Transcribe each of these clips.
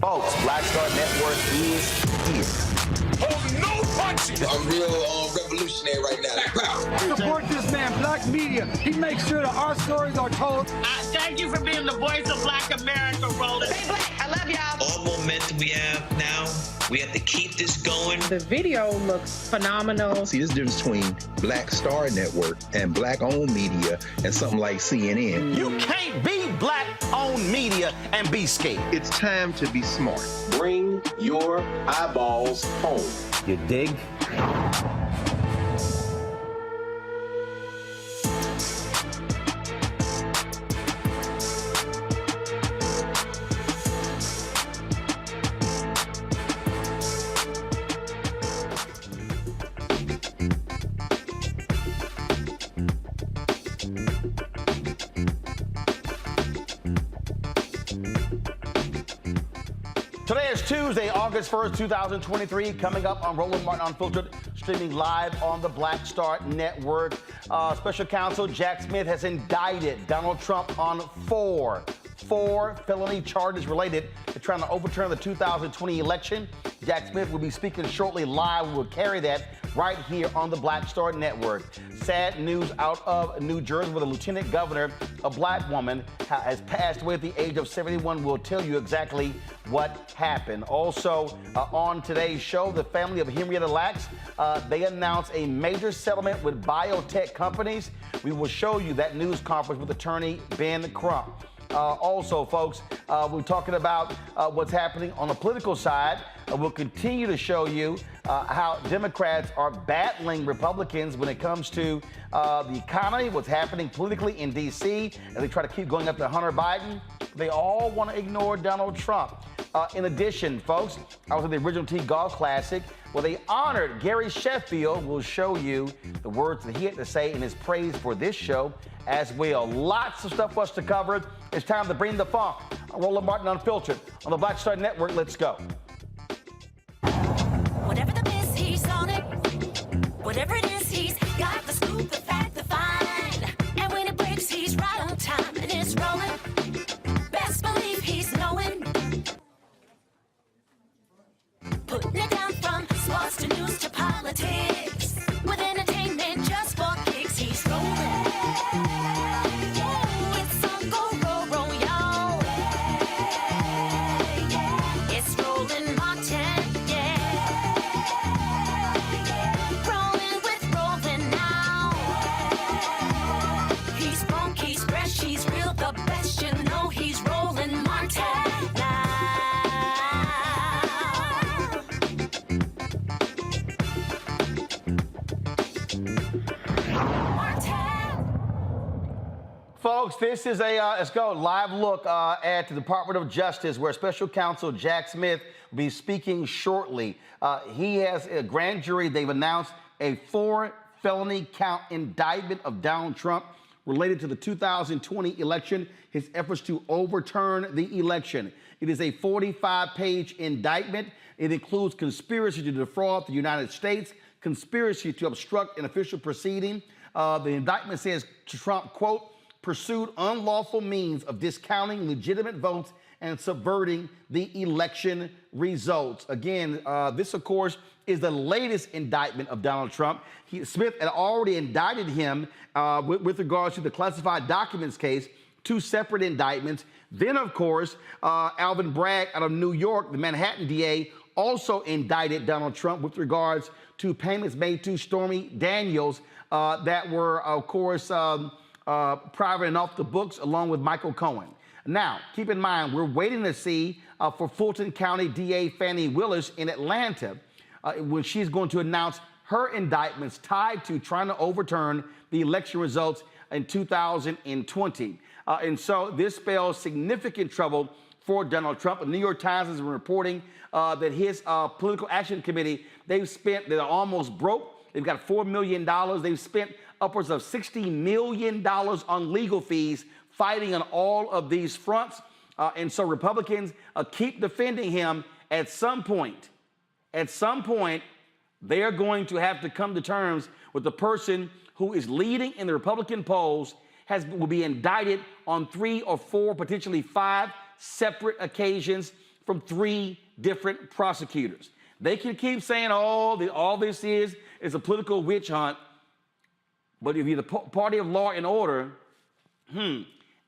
Folks, Black Star Network is here. Oh, no punching! I'm real revolutionary right now. Support this man, Black Media. He makes sure that our stories are told. Thank you for being the voice of Black America, Roland. Stay black. I love y'all. All momentum we have now, we have to keep this going. The video looks phenomenal. See, there's a difference between Black Star Network and Black-owned media and something like CNN. You can't be Black-owned media and be scared. It's time to be smart. Bring your eyeballs home. You dig? Today is Tuesday, August 1st, 2023. Coming up on Roland Martin Unfiltered, streaming live on the Black Star Network. Special counsel Jack Smith has indicted Donald Trump on four felony charges related to trying to overturn the 2020 election. Jack Smith will be speaking shortly live. We will carry that right here on the Black Star Network. Sad news out of New Jersey, where the lieutenant governor, a black woman, has passed away at the age of 71. We'll tell you exactly what happened. Also, on today's show, the family of Henrietta Lacks, they announced a major settlement with biotech companies. We will show you that news conference with attorney Ben Crump. Also, folks, we're talking about what's happening on the political side. We'll continue to show you how Democrats are battling Republicans when it comes to the economy, what's happening politically in D.C., and they try to keep going after Hunter Biden. They all want to ignore Donald Trump. In addition, folks, I was at the Original T Golf Classic where they honored Gary Sheffield. We'll show you the words that he had to say in his praise for this show as well. Lots of stuff for us to cover. It's time to bring the funk. Roland Martin Unfiltered on the Black Star Network. Let's go. Whatever the biz, he's on it. Whatever it is, he's got the scoop, the fact, the find. And when it breaks, he's right on time and it's rolling. Best believe he's knowing. Putting it down from sports to news to politics. With entertainment just for kicks, he's rolling. It's on go, roll, y'all. It's Roland Martin, rolling with Roland now. He's funk, he's fresh, he's real, the best, you know he's Roland Martin now. Folks, this is a, let's go, live look at the Department of Justice, where Special Counsel Jack Smith will be speaking shortly. He has a grand jury. They've announced a 4-felony count indictment of Donald Trump related to the 2020 election, his efforts to overturn the election. It is a 45-page indictment. It includes conspiracy to defraud the United States, conspiracy to obstruct an official proceeding. The indictment says Trump, quote, pursued unlawful means of discounting legitimate votes and subverting the election results. Again, this, of course, is the latest indictment of Donald Trump. Smith had already indicted him with regards to the classified documents case, 2 separate indictments. Then, of course, Alvin Bragg out of New York, the Manhattan DA, also indicted Donald Trump with regards to payments made to Stormy Daniels that were, of course, private and off the books, along with Michael Cohen. Now, keep in mind, we're waiting to see for Fulton County DA Fannie Willis in Atlanta when she's going to announce her indictments tied to trying to overturn the election results in 2020. And so this spells significant trouble for Donald Trump. The New York Times has been reporting that his political action committee, they're almost broke. They've got $4 million. They've spent upwards of $60 million on legal fees fighting on all of these fronts. And so Republicans keep defending him. At some point, they are going to have to come to terms with the person who is leading in the Republican polls will be indicted on 3 or 4, potentially 5 separate occasions from 3 different prosecutors. They can keep saying, oh, all this is a political witch hunt. But if you're the party of law and order,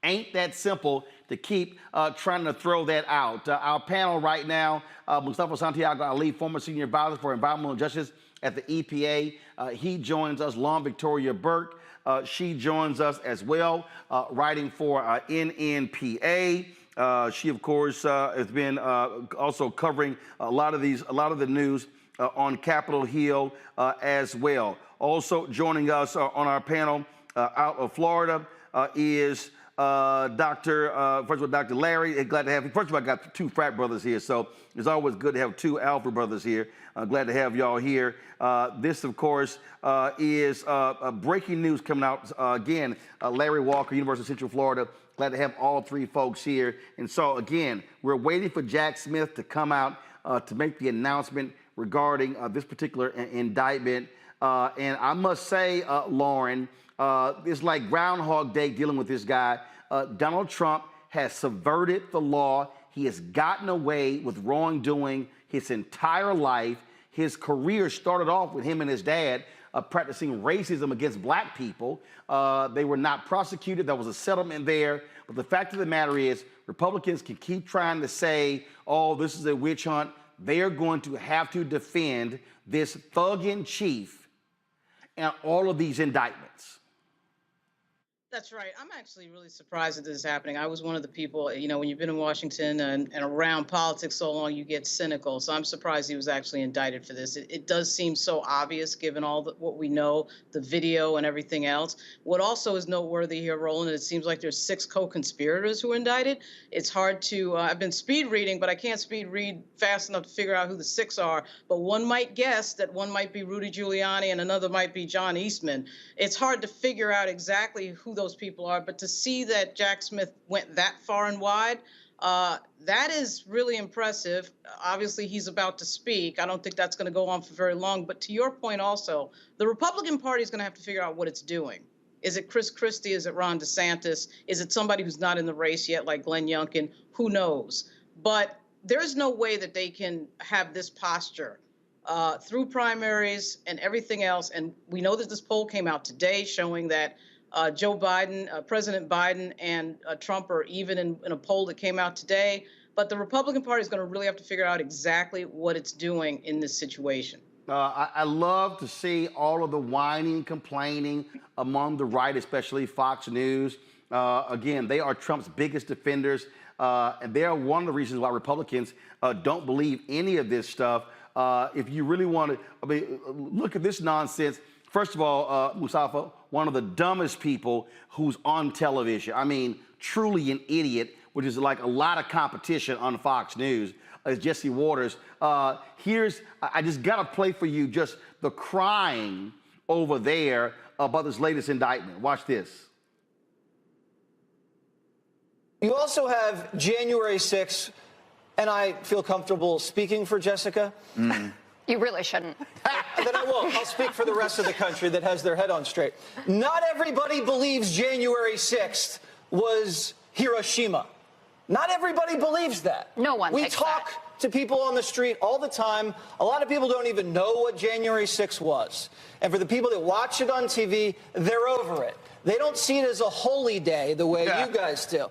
ain't that simple to keep trying to throw that out. Our panel right now, Mustafa Santiago Ali, former senior advisor for environmental justice at the EPA. He joins us. Long Victoria Burke, she joins us as well, writing for NNPA. She, of course, has been also covering a lot of the news on Capitol Hill as well. Also joining us on our panel out of Florida is Dr. Larry. Glad to have you. First of all, I got 2 frat brothers here, so it's always good to have 2 alpha brothers here. Glad to have y'all here. This, of course, is breaking news coming out again. Larry Walker, University of Central Florida. Glad to have all 3 folks here. And so, again, we're waiting for Jack Smith to come out to make the announcement regarding this particular indictment. And I must say, Lauren, it's like Groundhog Day dealing with this guy. Donald Trump has subverted the law. He has gotten away with wrongdoing his entire life. His career started off with him and his dad practicing racism against black people. They were not prosecuted. There was a settlement there. But the fact of the matter is, Republicans can keep trying to say, oh, this is a witch hunt. They are going to have to defend this thug-in-chief and all of these indictments. That's right. I'm actually really surprised that this is happening. I was one of the people, when you've been in Washington and around politics so long, you get cynical. So I'm surprised he was actually indicted for this. It does seem so obvious given all what we know, the video and everything else. What also is noteworthy here, Roland, it seems like there's 6 co-conspirators who were indicted. It's hard to, I've been speed reading, but I can't speed read fast enough to figure out who the 6 are. But one might guess that one might be Rudy Giuliani and another might be John Eastman. It's hard to figure out exactly who those people are, but to see that Jack Smith went that far and wide, that is really impressive. Obviously, he's about to speak. I don't think that's going to go on for very long. But to your point also, the Republican Party is going to have to figure out what it's doing. Is it Chris Christie? Is it Ron DeSantis? Is it somebody who's not in the race yet, like Glenn Youngkin? Who knows? But there's no way that they can have this posture through primaries and everything else. And we know that this poll came out today showing that Joe Biden, President Biden and Trump are even in a poll that came out today. But the Republican Party is going to really have to figure out exactly what it's doing in this situation. I love to see all of the whining, complaining among the right, especially Fox News. Again, they are Trump's biggest defenders. And they are one of the reasons why Republicans don't believe any of this stuff. If you really want to, look at this nonsense. First of all, Mustafa, one of the dumbest people who's on television. I mean, truly an idiot, which is like a lot of competition on Fox News. is Jesse Waters. I just got to play for you just the crying over there about this latest indictment. Watch this. You also have January 6th, and I feel comfortable speaking for Jessica. You really shouldn't. Then I won't. I'll speak for the rest of the country that has their head on straight. Not everybody believes January 6th was Hiroshima. Not everybody believes that. No one We thinks talk that. to people on the street all the time. A lot of people don't even know what January 6th was. And for the people that watch it on TV, they're over it. They don't see it as a holy day the way you guys do.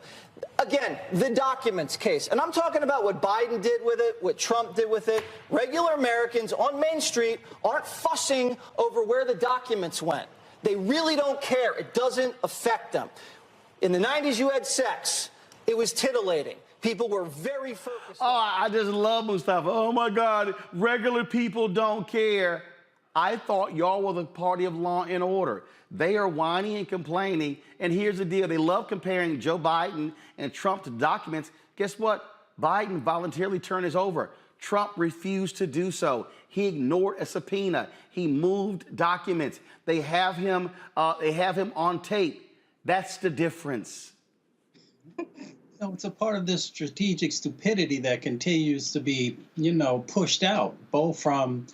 Again, the documents case. And I'm talking about what Biden did with it, what Trump did with it. Regular Americans on Main Street aren't fussing over where the documents went. They really don't care. It doesn't affect them. In the 90s, you had sex. It was titillating. People were very focused. Oh, I just love Mustafa. Oh, my God. Regular people don't care. I thought y'all were the party of law and order. They are whining and complaining. And here's the deal. They love comparing Joe Biden and Trump to documents. Guess what? Biden voluntarily turned his over. Trump refused to do so. He ignored a subpoena. He moved documents. They have him on tape. That's the difference. No, it's a part of this strategic stupidity that continues to be, pushed out, both from,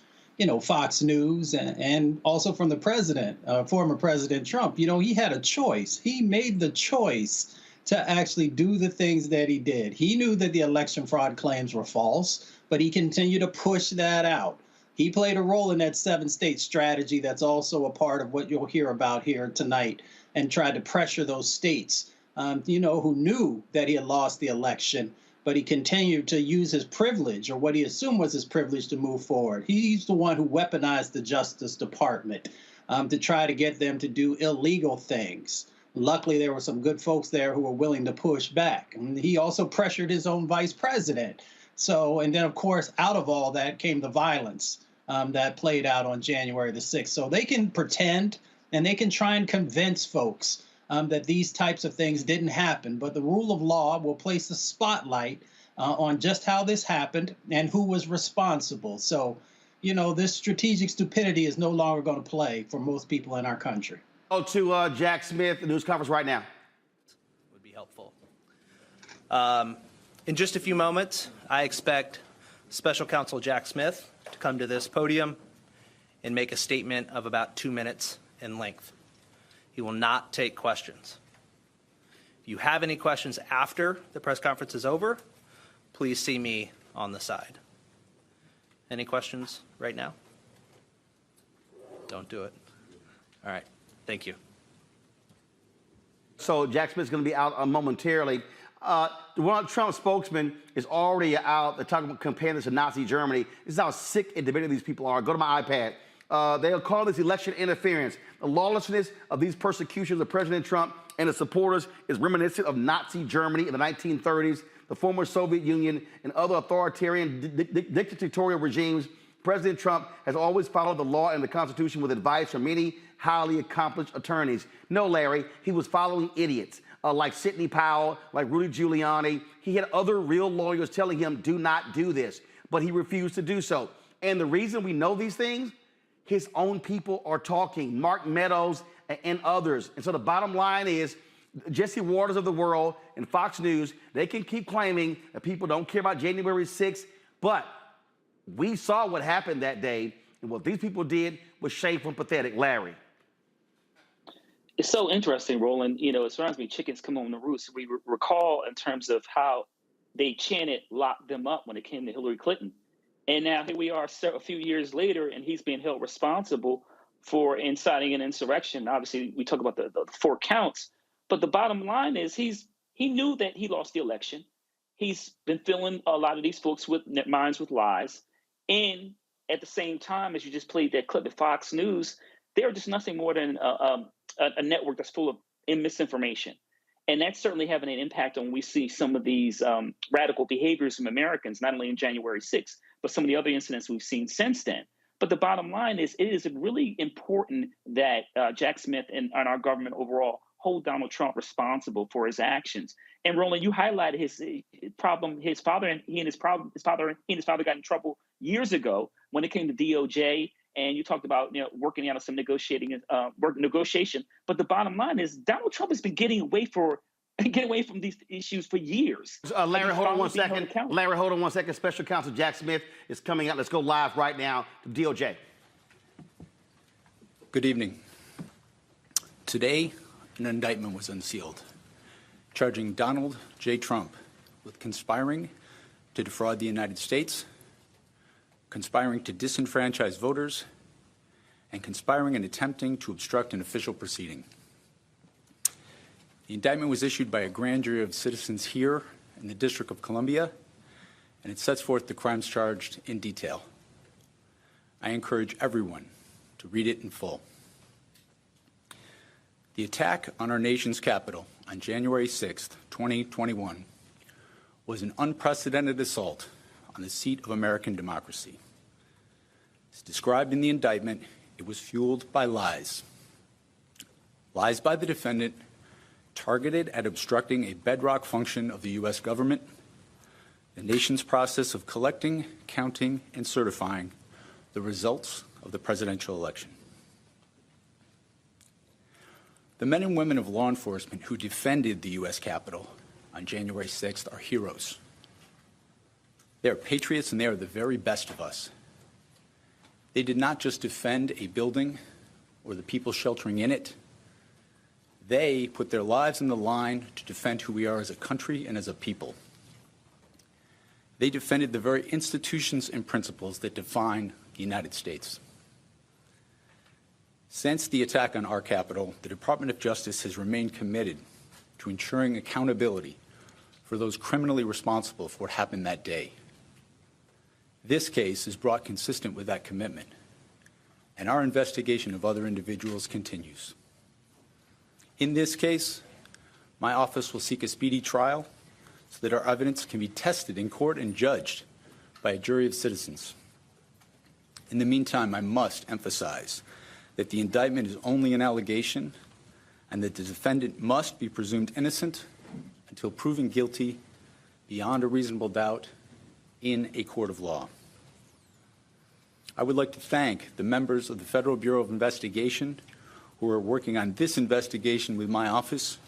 Fox News and also from the president, former President Trump. He had a choice. He made the choice to actually do the things that he did. He knew that the election fraud claims were false, but he continued to push that out. He played a role in that 7-state strategy that's also a part of what you'll hear about here tonight, and tried to pressure those states, who knew that he had lost the election, but he continued to use his privilege, or what he assumed was his privilege, to move forward. He's the one who weaponized the Justice Department to try to get them to do illegal things. Luckily, there were some good folks there who were willing to push back. And he also pressured his own vice president. And then, of course, out of all that came the violence that played out on January the 6th. So they can pretend and they can try and convince folks that these types of things didn't happen. But the rule of law will place the spotlight on just how this happened and who was responsible. So, this strategic stupidity is no longer going to play for most people in our country. Go to Jack Smith, the news conference right now. Would be helpful. In just a few moments, I expect Special Counsel Jack Smith to come to this podium and make a statement of about 2 minutes in length. He will not take questions. If you have any questions after the press conference is over, please see me on the side. Any questions right now? Don't do it. All right. Thank you. So Jack Smith's going to be out momentarily. Donald Trump's spokesman is already out. They're talking about comparing this to Nazi Germany. This is how sick and debated these people are. Go to my iPad. They'll call this election interference. The lawlessness of these persecutions of President Trump and his supporters is reminiscent of Nazi Germany in the 1930s, the former Soviet Union, and other authoritarian dictatorial regimes. President Trump has always followed the law and the Constitution with advice from many highly accomplished attorneys. No, Larry, he was following idiots like Sidney Powell, like Rudy Giuliani. He had other real lawyers telling him, do not do this, but he refused to do so. And the reason we know these things, his own people are talking, Mark Meadows and others. And so the bottom line is, Jesse Waters of the world and Fox News, they can keep claiming that people don't care about January 6th, but we saw what happened that day, and what these people did was shameful and pathetic. Larry. It's so interesting, Roland. It surrounds me, chickens come home to roost. We recall in terms of how they chanted, lock them up when it came to Hillary Clinton. And now here we are a few years later, and he's being held responsible for inciting an insurrection. Obviously, we talk about the 4 counts, but the bottom line is he knew that he lost the election. He's been filling a lot of these folks with minds with lies. And at the same time, as you just played that clip at Fox News, they're just nothing more than a network that's full of misinformation. And that's certainly having an impact on when we see some of these radical behaviors from Americans, not only in January 6th, but some of the other incidents we've seen since then. But the bottom line is, it is really important that Jack Smith and our government overall hold Donald Trump responsible for his actions. And Roland, you highlighted his problem. His father got in trouble years ago when it came to DOJ, and you talked about working out of some negotiation. But the bottom line is Donald Trump has been getting away from these issues for years. Larry, hold on 1 second. Larry, hold on 1 second. Special Counsel Jack Smith is coming out. Let's go live right now to DOJ. Good evening. Today, an indictment was unsealed, charging Donald J. Trump with conspiring to defraud the United States, conspiring to disenfranchise voters, and conspiring and attempting to obstruct an official proceeding. The indictment was issued by a grand jury of citizens here in the District of Columbia, and it sets forth the crimes charged in detail. I encourage everyone to read it in full. The attack on our nation's capital on January 6th, 2021 was an unprecedented assault on the seat of American democracy. As described in the indictment, it was fueled by lies. Lies by the defendant targeted at obstructing a bedrock function of the U.S. government, the nation's process of collecting, counting, and certifying the results of the presidential election. The men and women of law enforcement who defended the U.S. Capitol on January 6th are heroes. They are patriots, and they are the very best of us. They did not just defend a building or the people sheltering in it. They put their lives on the line to defend who we are as a country and as a people. They defended the very institutions and principles that define the United States. Since the attack on our Capitol, the Department of Justice has remained committed to ensuring accountability for those criminally responsible for what happened that day. This case is brought consistent with that commitment, and our investigation of other individuals continues. In this case, my office will seek a speedy trial so that our evidence can be tested in court and judged by a jury of citizens. In the meantime, I must emphasize that the indictment is only an allegation and that the defendant must be presumed innocent until proven guilty beyond a reasonable doubt in a court of law. I would like to thank the members of the Federal Bureau of Investigation who are working on this investigation with my office,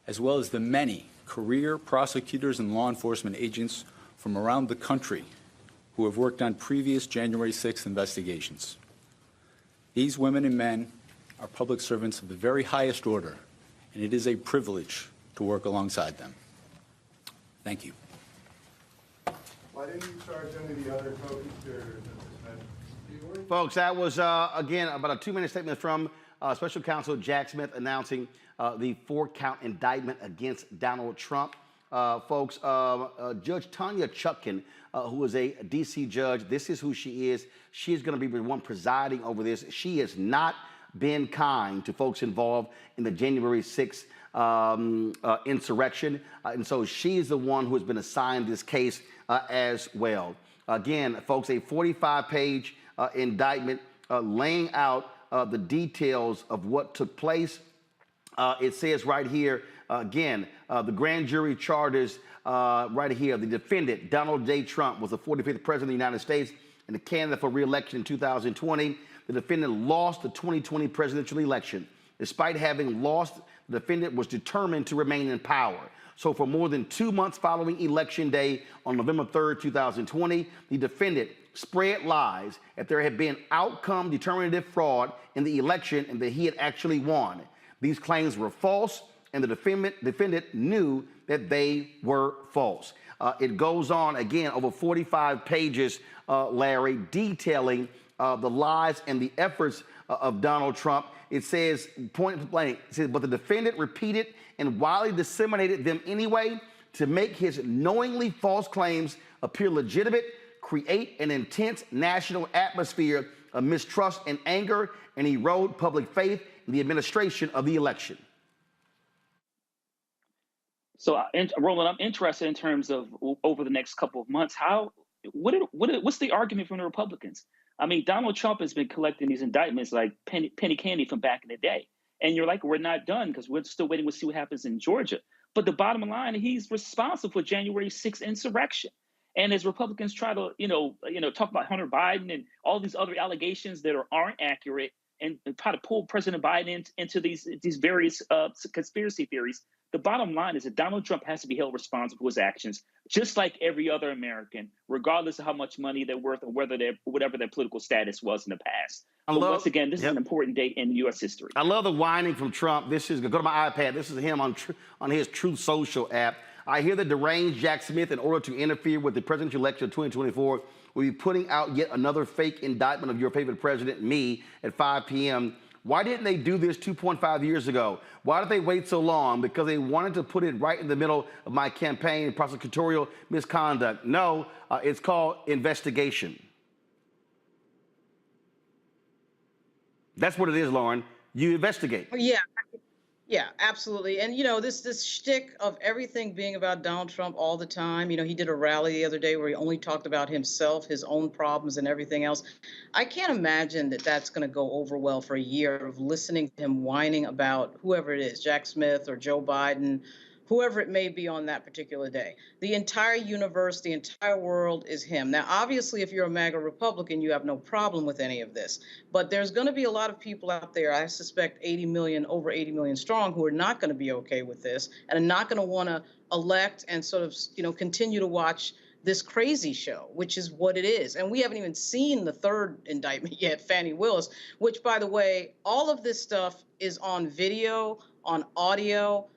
as well as the many career prosecutors and law enforcement agents from around the country who have worked on previous January 6th investigations. These women and men are public servants of the very highest order, and it is a privilege to work alongside them. Thank you. Why didn't you charge any of the other co-conspirators in this matter? Folks, that was, again, about a 2-minute statement from Special Counsel Jack Smith announcing the 4-count indictment against Donald Trump. Folks, Judge Tanya Chutkan, who is a D.C. judge, this is who she is. She is going to be the one presiding over this. She has not been kind to folks involved in the January 6th insurrection. And so she is the one who has been assigned this case as well. Again, folks, a 45-page indictment laying out the details of what took place. It says right here, again, the grand jury charges right here, the defendant, Donald J. Trump, was the 45th president of the United States and a candidate for re-election in 2020. The defendant lost the 2020 presidential election. Despite having lost, the defendant was determined to remain in power. So for more than 2 months following Election Day on November 3rd, 2020, the defendant spread lies that there had been outcome determinative fraud in the election and that he had actually won. These claims were false, and the defendant knew that they were false. It goes on, again, over 45 pages, Larry, detailing the lies and the efforts of Donald Trump. It says, point blank, it says, but the defendant repeated and widely disseminated them anyway to make his knowingly false claims appear legitimate, create an intense national atmosphere of mistrust and anger, and erode public faith in the administration of the election. So, Roland, I'm interested in terms of over the next couple of months, what's the argument from the Republicans? I mean, Donald Trump has been collecting these indictments like penny candy from back in the day. And you're like, we're not done because we're still waiting to see what happens in Georgia. But the bottom line, he's responsible for January 6th insurrection. And as Republicans try to, talk about Hunter Biden and all these other allegations that aren't accurate and try to pull President Biden into these various conspiracy theories, the bottom line is that Donald Trump has to be held responsible for his actions, just like every other American, regardless of how much money they're worth or whatever their political status was in the past. But once again, this is an important date in U.S. history. I love the whining from Trump. Go to my iPad. This is him on his Truth Social app. I hear the deranged Jack Smith, in order to interfere with the presidential election of 2024, will be putting out yet another fake indictment of your favorite president, me, at 5 p.m. Why didn't they do this 2.5 years ago? Why did they wait so long? Because they wanted to put it right in the middle of my campaign, prosecutorial misconduct. No, it's called investigation. That's what it is, Lauren. You investigate. Yeah, absolutely. And, this shtick of everything being about Donald Trump all the time. He did a rally the other day where he only talked about himself, his own problems and everything else. I can't imagine that that's going to go over well for a year of listening to him whining about whoever it is, Jack Smith or Joe Biden, whoever it may be on that particular day. The entire universe, the entire world is him. Now, obviously, if you're a MAGA Republican, you have no problem with any of this. But there's going to be a lot of people out there, I suspect 80 million, over 80 million strong, who are not going to be okay with this and are not going to want to elect and sort of, continue to watch this crazy show, which is what it is. And we haven't even seen the third indictment yet, Fani Willis, which, by the way, all of this stuff is on video, on audio.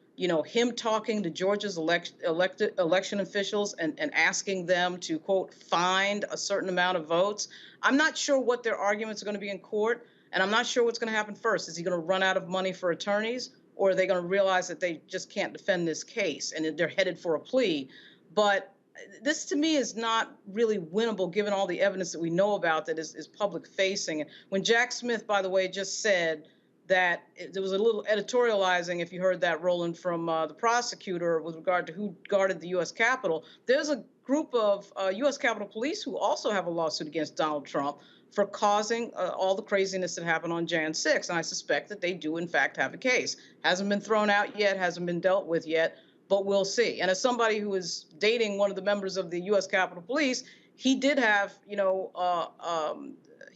Him talking to Georgia's election officials and asking them to, quote, find a certain amount of votes. I'm not sure what their arguments are going to be in court, and I'm not sure what's going to happen first. Is he going to run out of money for attorneys, or are they going to realize that they just can't defend this case and they're headed for a plea? But this, to me, is not really winnable, given all the evidence that we know about that is public facing. And when Jack Smith, by the way, just said that there was a little editorializing, if you heard that, Roland, from the prosecutor with regard to who guarded the U.S. Capitol. There's a group of U.S. Capitol Police who also have a lawsuit against Donald Trump for causing all the craziness that happened on Jan 6. And I suspect that they do, in fact, have a case. Hasn't been thrown out yet, hasn't been dealt with yet, but we'll see. And as somebody who is dating one of the members of the U.S. Capitol Police, he did have, he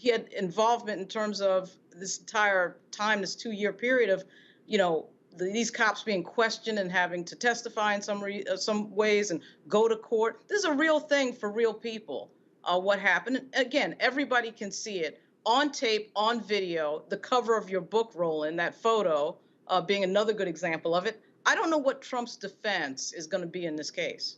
had involvement in terms of this entire time, this 2-year period of, these cops being questioned and having to testify in some ways and go to court. This is a real thing for real people, what happened. And again, everybody can see it on tape, on video, the cover of your book, Roland, that photo being another good example of it. I don't know what Trump's defense is going to be in this case.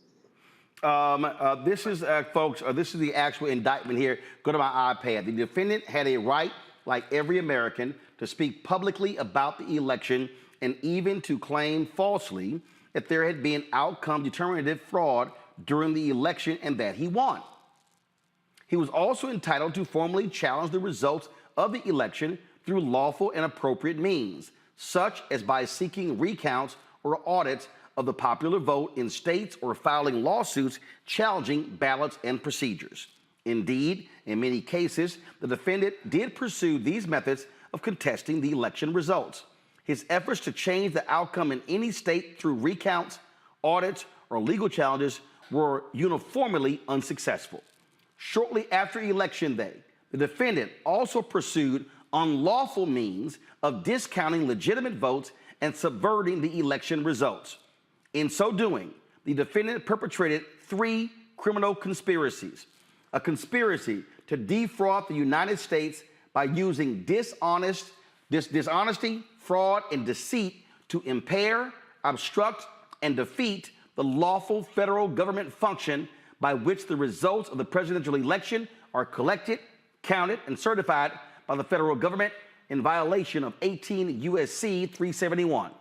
This is, folks, this is the actual indictment here. Go to my iPad. The defendant had a right, like every American, to speak publicly about the election and even to claim falsely that there had been outcome determinative fraud during the election and that he won. He was also entitled to formally challenge the results of the election through lawful and appropriate means, such as by seeking recounts or audits of the popular vote in states or filing lawsuits challenging ballots and procedures. Indeed, in many cases, the defendant did pursue these methods of contesting the election results. His efforts to change the outcome in any state through recounts, audits, or legal challenges were uniformly unsuccessful. Shortly after Election Day, the defendant also pursued unlawful means of discounting legitimate votes and subverting the election results. In so doing, the defendant perpetrated 3 criminal conspiracies: a conspiracy to defraud the United States by using dishonesty, fraud, and deceit to impair, obstruct, and defeat the lawful federal government function by which the results of the presidential election are collected, counted, and certified by the federal government in violation of 18 U.S.C. 371.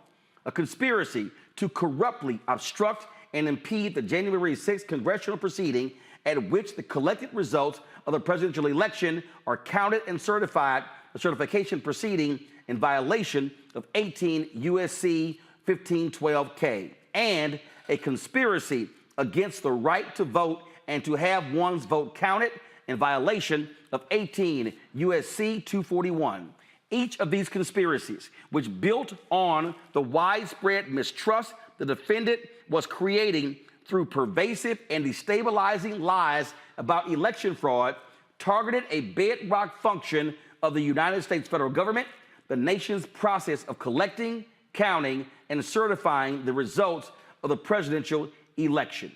A conspiracy to corruptly obstruct and impede the January 6th congressional proceeding at which the collected results of the presidential election are counted and certified, the certification proceeding in violation of 18 U.S.C. 1512K, and a conspiracy against the right to vote and to have one's vote counted in violation of 18 U.S.C. 241. Each of these conspiracies, which built on the widespread mistrust the defendant was creating through pervasive and destabilizing lies about election fraud, targeted a bedrock function of the United States federal government, the nation's process of collecting, counting, and certifying the results of the presidential election.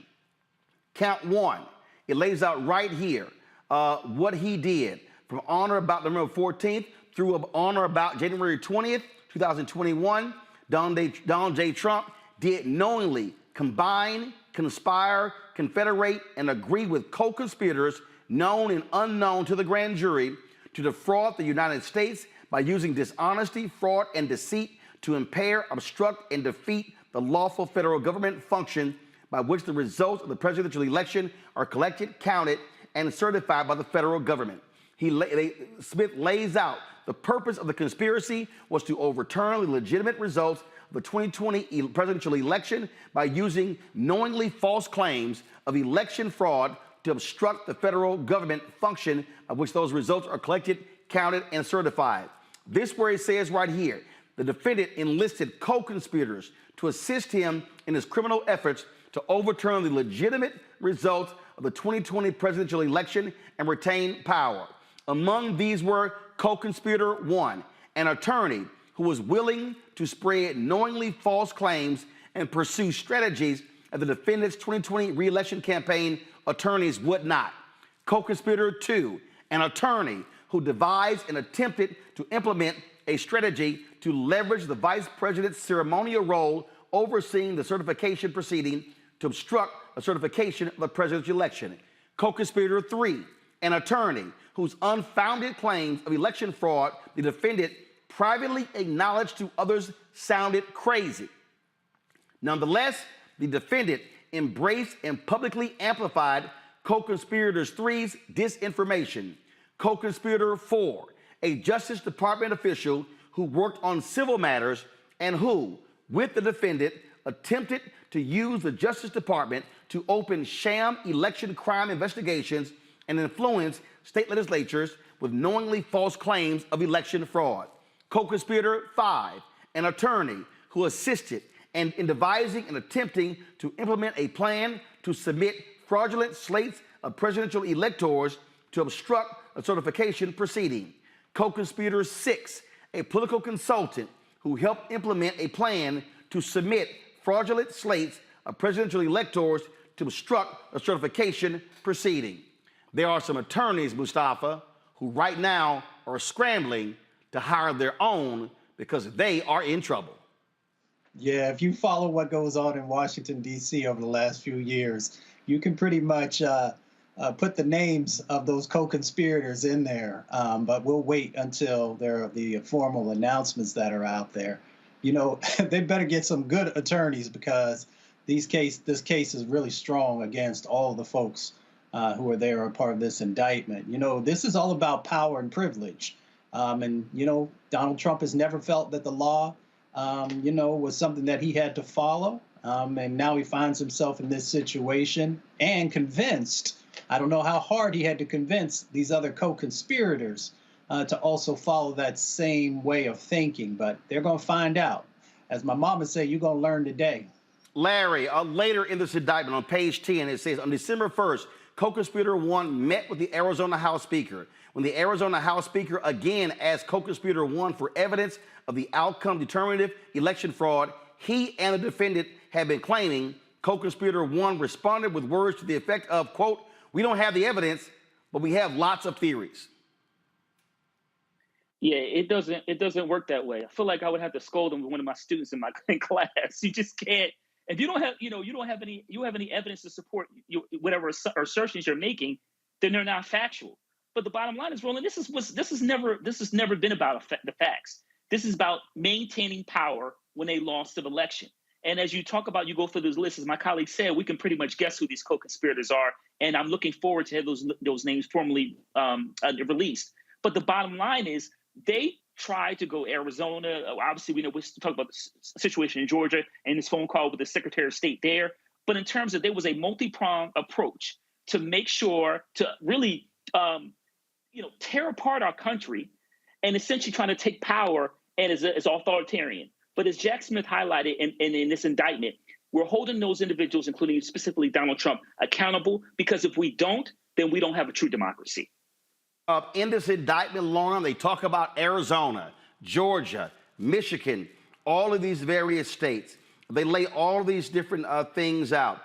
Count one, it lays out right here what he did from on or about November 14th through on or about January 20th, 2021. Donald J. Trump did knowingly combine, conspire, confederate, and agree with co-conspirators known and unknown to the grand jury to defraud the United States by using dishonesty, fraud, and deceit to impair, obstruct, and defeat the lawful federal government function by which the results of the presidential election are collected, counted, and certified by the federal government. Smith lays out the purpose of the conspiracy was to overturn the legitimate results of the 2020 presidential election by using knowingly false claims of election fraud to obstruct the federal government function of which those results are collected, counted, and certified. This where it says right here, the defendant enlisted co-conspirators to assist him in his criminal efforts to overturn the legitimate results of the 2020 presidential election and retain power. Among these were co-conspirator one, an attorney who was willing to spread knowingly false claims and pursue strategies that the defendant's 2020 re-election campaign attorneys would not. Co-conspirator two, an attorney who devised and attempted to implement a strategy to leverage the vice president's ceremonial role overseeing the certification proceeding to obstruct the certification of the presidential election. Co-conspirator three, an attorney whose unfounded claims of election fraud the defendant privately acknowledged to others sounded crazy. Nonetheless, the defendant embraced and publicly amplified co-conspirator three's disinformation. Co-conspirator four, a Justice Department official who worked on civil matters and who, with the defendant, attempted to use the Justice Department to open sham election crime investigations and influence state legislatures with knowingly false claims of election fraud. Co-conspirator five, an attorney who assisted in devising and attempting to implement a plan to submit fraudulent slates of presidential electors to obstruct a certification proceeding. Co-conspirator six, a political consultant who helped implement a plan to submit fraudulent slates of presidential electors to obstruct a certification proceeding. There are some attorneys, Mustafa, who right now are scrambling to hire their own because they are in trouble. Yeah, if you follow what goes on in Washington, D.C. over the last few years, you can pretty much put the names of those co-conspirators in there. But we'll wait until there are the formal announcements that are out there. You know, they better get some good attorneys because this case is really strong against all the folks who are there or part of this indictment. You know, this is all about power and privilege. And, you know, Donald Trump has never felt that the law, you know, was something that he had to follow. And now he finds himself in this situation and convinced, I don't know how hard he had to convince these other co-conspirators to also follow that same way of thinking. But they're going to find out. As my mama said, you're going to learn today. Larry, later in this indictment on page 10, it says on December 1st, co-conspirator one met with the Arizona House Speaker. When the Arizona House Speaker again asked co-conspirator one for evidence of the outcome determinative election fraud he and the defendant had been claiming, co-conspirator one responded with words to the effect of, quote, "We don't have the evidence, but we have lots of theories." Yeah, it doesn't work that way. I feel like I would have to scold him with one of my students in my class. You just can't. If you don't have any evidence to support whatever assertions you're making, then they're not factual. But the bottom line is, Roland, this has never been about the facts. This is about maintaining power when they lost the election. And as you talk about, you go through those lists, as my colleague said, we can pretty much guess who these co-conspirators are. And I'm looking forward to have those names formally released. But the bottom line is they tried to go Arizona. Obviously, we know we talk about the situation in Georgia and this phone call with the Secretary of State there. But in terms of there was a multi-pronged approach to make sure to really, tear apart our country and essentially trying to take power and is authoritarian. But as Jack Smith highlighted in this indictment, we're holding those individuals, including specifically Donald Trump, accountable, because if we don't, then we don't have a true democracy. In this indictment, Lauren, they talk about Arizona, Georgia, Michigan, all of these various states. They lay all of these different things out.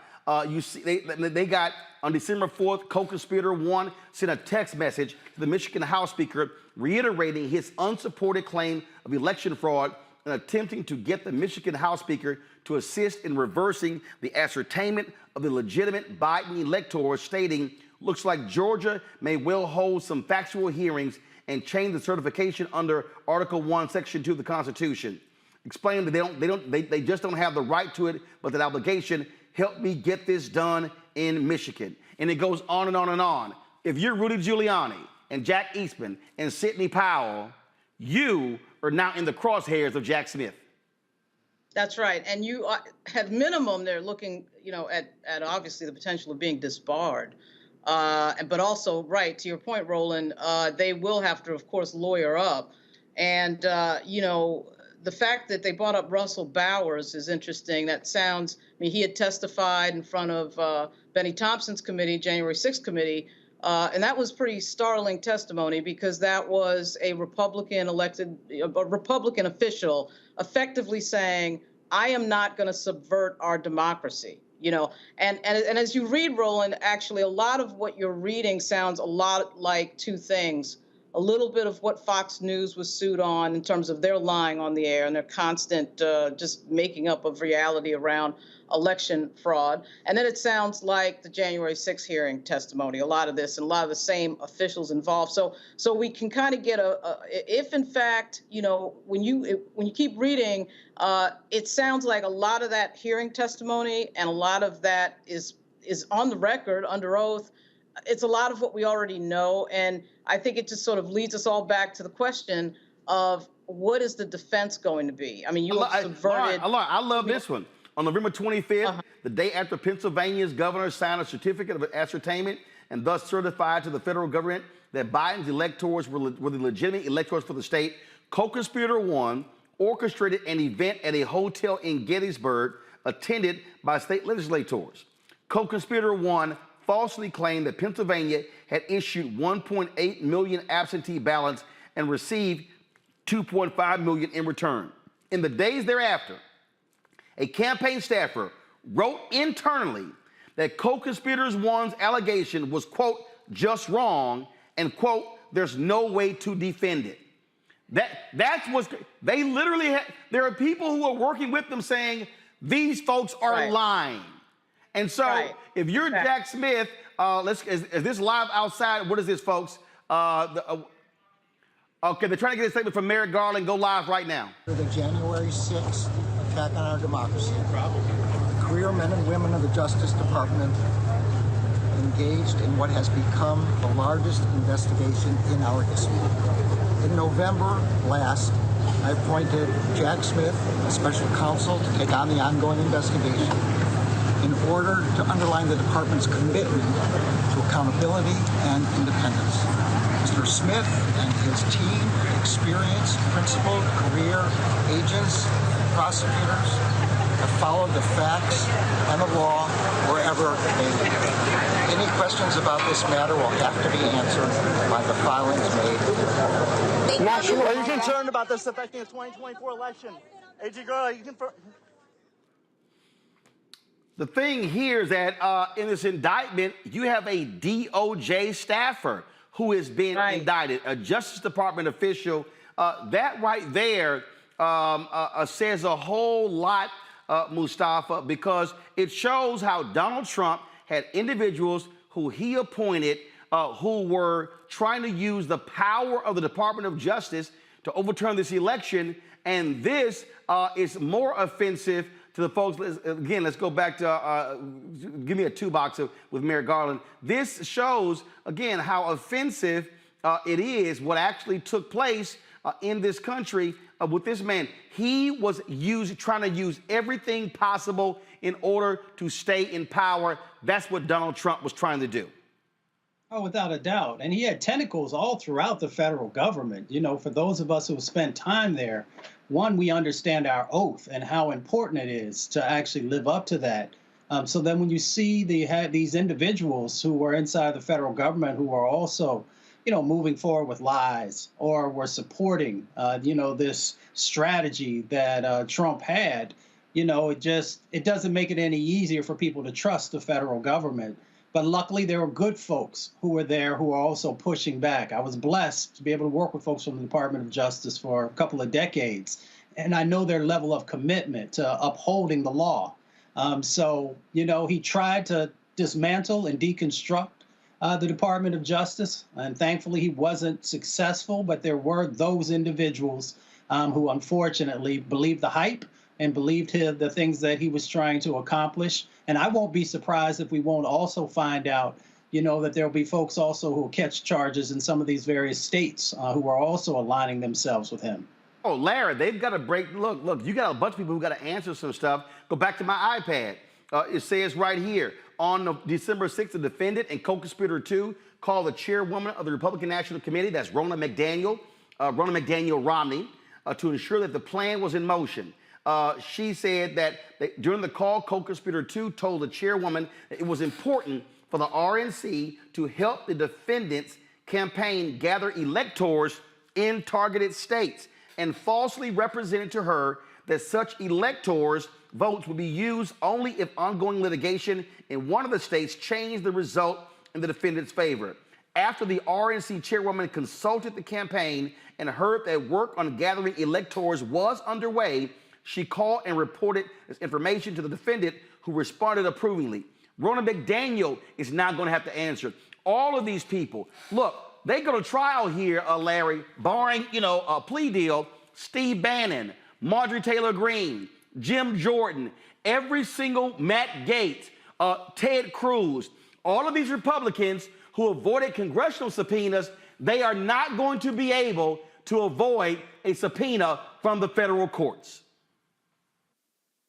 You see, they got, on December 4th, co-conspirator 1 sent a text message to the Michigan House Speaker reiterating his unsupported claim of election fraud and attempting to get the Michigan House Speaker to assist in reversing the ascertainment of the legitimate Biden electors, stating, looks like Georgia may well hold some factual hearings and change the certification under Article 1, Section 2 of the Constitution. Explaining that they just don't have the right to it, but that obligation. Help me get this done in Michigan. And it goes on and on and on. If you're Rudy Giuliani and Jack Eastman and Sidney Powell, you are now in the crosshairs of Jack Smith. That's right. And you at minimum, they're looking, at obviously the potential of being disbarred. But also, right, to your point, Roland, they will have to, of course, lawyer up. And, the fact that they brought up Russell Bowers is interesting. That sounds, he had testified in front of Benny Thompson's committee, January 6th committee, and that was pretty startling testimony because that was a Republican official effectively saying, I am not going to subvert our democracy. And as you read, Roland, actually, a lot of what you're reading sounds a lot like two things. A little bit of what Fox News was sued on in terms of their lying on the air and their constant just making up of reality around election fraud. And then it sounds like the January 6th hearing testimony, a lot of this and a lot of the same officials involved. So we can kind of get if in fact, when you keep reading, it sounds like a lot of that hearing testimony and a lot of that is on the record under oath. It's a lot of what we already know. And I think it just sort of leads us all back to the question of what is the defense going to be? You have subverted. I love this one. On November 25th, the day after Pennsylvania's governor signed a certificate of ascertainment and thus certified to the federal government that Biden's electors were the legitimate electors for the state, co-conspirator 1 orchestrated an event at a hotel in Gettysburg attended by state legislators. Co-conspirator 1 falsely claimed that Pennsylvania had issued 1.8 million absentee ballots and received 2.5 million in return. In the days thereafter, a campaign staffer wrote internally that co-conspirators 1's allegation was, quote, just wrong, and, quote, there's no way to defend it. That's what's, they literally, there are people who are working with them saying, these folks are lying. And so if you're Jack Smith, is this live outside? What is this, folks? Okay, they're trying to get a statement from Merrick Garland. Go live right now. The January 6th attack on our democracy. Career men and women of the Justice Department engaged in what has become the largest investigation in our history. In November last, I appointed Jack Smith, a special counsel, to take on the ongoing investigation in order to underline the department's commitment to accountability and independence. Mr. Smith and his team, experienced, principled, career agents, prosecutors, have followed the facts and the law wherever they lead. Any questions about this matter will have to be answered by the filings made. Are you concerned about this affecting the 2024 election? AG Girl, are you concerned? The thing here is that in this indictment, you have a DOJ staffer who is being indicted, a Justice Department official. That right there says a whole lot, Mustafa, because it shows how Donald Trump had individuals who he appointed who were trying to use the power of the Department of Justice to overturn this election. And this is more offensive to the folks. Again, let's go back to, give me a 2-box with Merrick Garland. This shows, again, how offensive it is what actually took place in this country with this man. He was trying to use everything possible in order to stay in power. That's what Donald Trump was trying to do. Oh, without a doubt. And he had tentacles all throughout the federal government. You know, for those of us who have spent time there, one, we understand our oath and how important it is to actually live up to that. So then when you see these individuals who were inside the federal government who are also, you know, moving forward with lies or were supporting, you know, this strategy that Trump had, you know, it doesn't make it any easier for people to trust the federal government. But luckily, there were good folks who were there who were also pushing back. I was blessed to be able to work with folks from the Department of Justice for a couple of decades. And I know their level of commitment to upholding the law. So, you know, he tried to dismantle and deconstruct the Department of Justice. And thankfully, he wasn't successful. But there were those individuals who unfortunately believed the hype and believed the things that he was trying to accomplish. And I won't be surprised if we won't also find out, you know, that there'll be folks also who will catch charges in some of these various states who are also aligning themselves with him. Oh, Larry, they've got to break. Look, you got a bunch of people who got to answer some stuff. Go back to my iPad. It says right here, on December 6th, the defendant and co-conspirator 2 called the chairwoman of the Republican National Committee, that's Ronna McDaniel Romney, to ensure that the plan was in motion. She said that during the call, co-conspirator 2 told the chairwoman that it was important for the RNC to help the defendant's campaign gather electors in targeted states, and falsely represented to her that such electors' votes would be used only if ongoing litigation in one of the states changed the result in the defendant's favor. After the RNC chairwoman consulted the campaign and heard that work on gathering electors was underway, she called and reported this information to the defendant, who responded approvingly. Ronna McDaniel is now going to have to answer. All of these people, look, they go to trial here, Larry, barring, you know, a plea deal. Steve Bannon, Marjorie Taylor Greene, Jim Jordan, every single Matt Gaetz, Ted Cruz, all of these Republicans who avoided congressional subpoenas, they are not going to be able to avoid a subpoena from the federal courts.